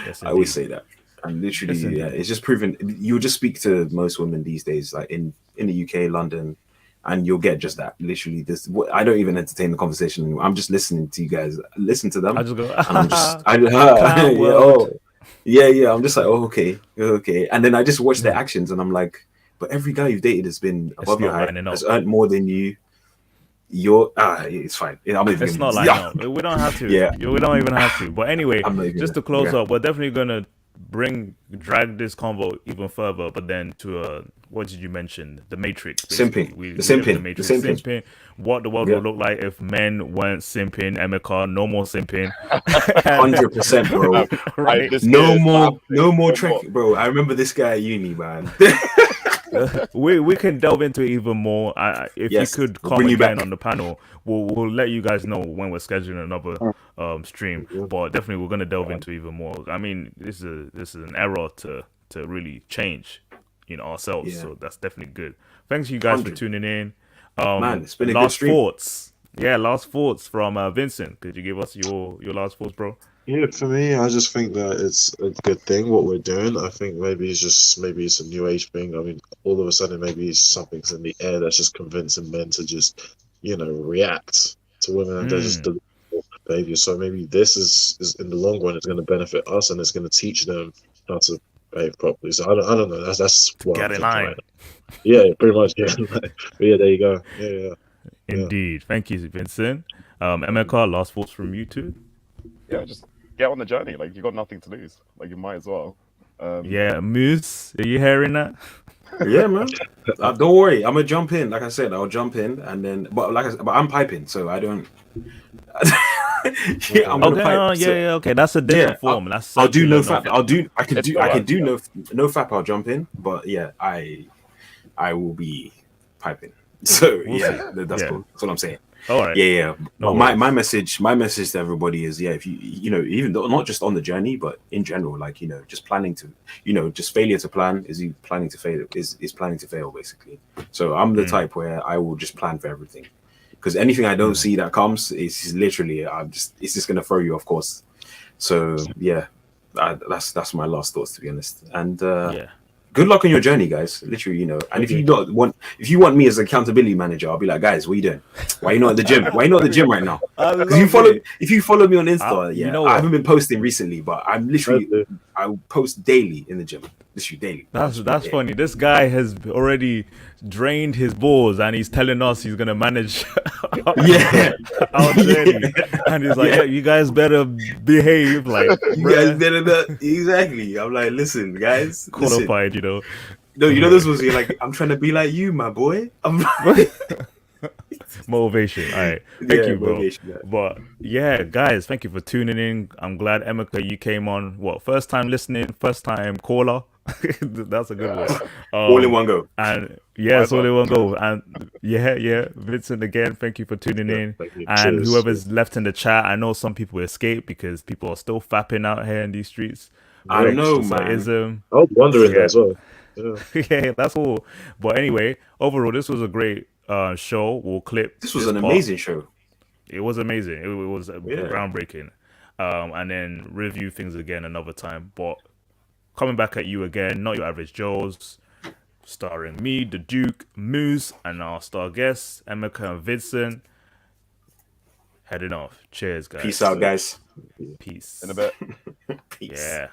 Yes, I always say that. And literally, it's just proven. You'll just speak to most women these days, like in the UK, London, and you'll get just that. Literally, I don't even entertain the conversation anymore. I'm just listening to you guys. Listen to them. I just go. And I'm just. I'm just like, okay. And then I just watch their actions, and I'm like, but every guy you've dated has been above your height, has earned more than you. it's fine. It's not like no, we don't have to. Yeah, we don't even have to. But anyway, just to close yeah. up, we're definitely gonna drag this convo even further. But then to what did you mention? The Matrix. Basically. Simping. What the world would look like if men weren't simping. Emeka, no more simping. 100%, bro. Right? No more trek, bro. I remember this guy at uni, man. we can delve into it even more. If you could come again on the panel, we'll let you guys know when we're scheduling another stream. But definitely, we're gonna delve into even more. I mean, this is an era to really change, ourselves. Yeah. So that's definitely good. Thanks you guys 100. For tuning in. Man, it's been a good stream. Last thoughts from Vincent. Could you give us your last thoughts, bro? Yeah, for me, I just think that it's a good thing what we're doing. I think maybe it's a new age thing. I mean, all of a sudden maybe something's in the air that's just convincing men to just, react to women and they're just deliver behavior. So maybe this is in the long run it's going to benefit us and it's going to teach them how to behave properly. So I don't know. That's what I'm thinking right now. Yeah, pretty much. Yeah, but yeah, there you go. Yeah. Indeed. Thank you, Vincent. Emeka, last thoughts from you too. Yeah, just get on the journey. Like, you got nothing to lose. Like, you might as well. Moose, are you hearing that? Yeah, man. Don't worry, I'm gonna jump in. Like I said, I'll jump in, and then, but I'm piping, so I don't. I'm gonna pipe. Okay. That's a different form. I'll do no fap. I can do no fap. I'll jump in, but yeah, I will be piping. So that's cool. That's what I'm saying. All right. Yeah. No, my message to everybody is, if you even though not just on the journey, but in general, like, just planning to, just failure to plan is you planning to fail is planning to fail, basically. So I'm the type where I will just plan for everything, because anything I don't see that comes is literally it's just gonna throw you off course. So that's my last thoughts, to be honest. And good luck on your journey, guys. Literally, And if you want me as accountability manager, I'll be like, guys, what are you doing? Why are you not at the gym? Why are you not at the gym right now? If you follow me on Insta, I haven't been posting recently, but I'm literally I post daily in the gym. Literally daily. That's funny. This guy has already drained his balls and he's telling us he's gonna manage our journey. And he's like, you guys better behave. Like, you guys better exactly. I'm like, listen, guys, qualified, No, this was like, I'm trying to be like you, my boy. I'm like... Motivation. All right. Thank you, bro. Yeah. But guys, thank you for tuning in. I'm glad, Emeka, you came on. First time listening, first time caller. That's a good one. All in one go. And it's all in one go. And Vincent, again, thank you for tuning in. And whoever's left in the chat, I know some people escape because people are still fapping out here in these streets. I know, man. I was wondering that as well. Yeah, that's cool. But anyway, overall, this was a great show. We'll clip. This was an amazing show. It was amazing. It was groundbreaking. And then review things again another time. But coming back at you again, Not Your Average Joes, starring me, the Duke, Moose, and our star guests, Emeka and Vincent. Heading off. Cheers, guys. Peace out, guys. Peace. In a bit. Peace. Yeah.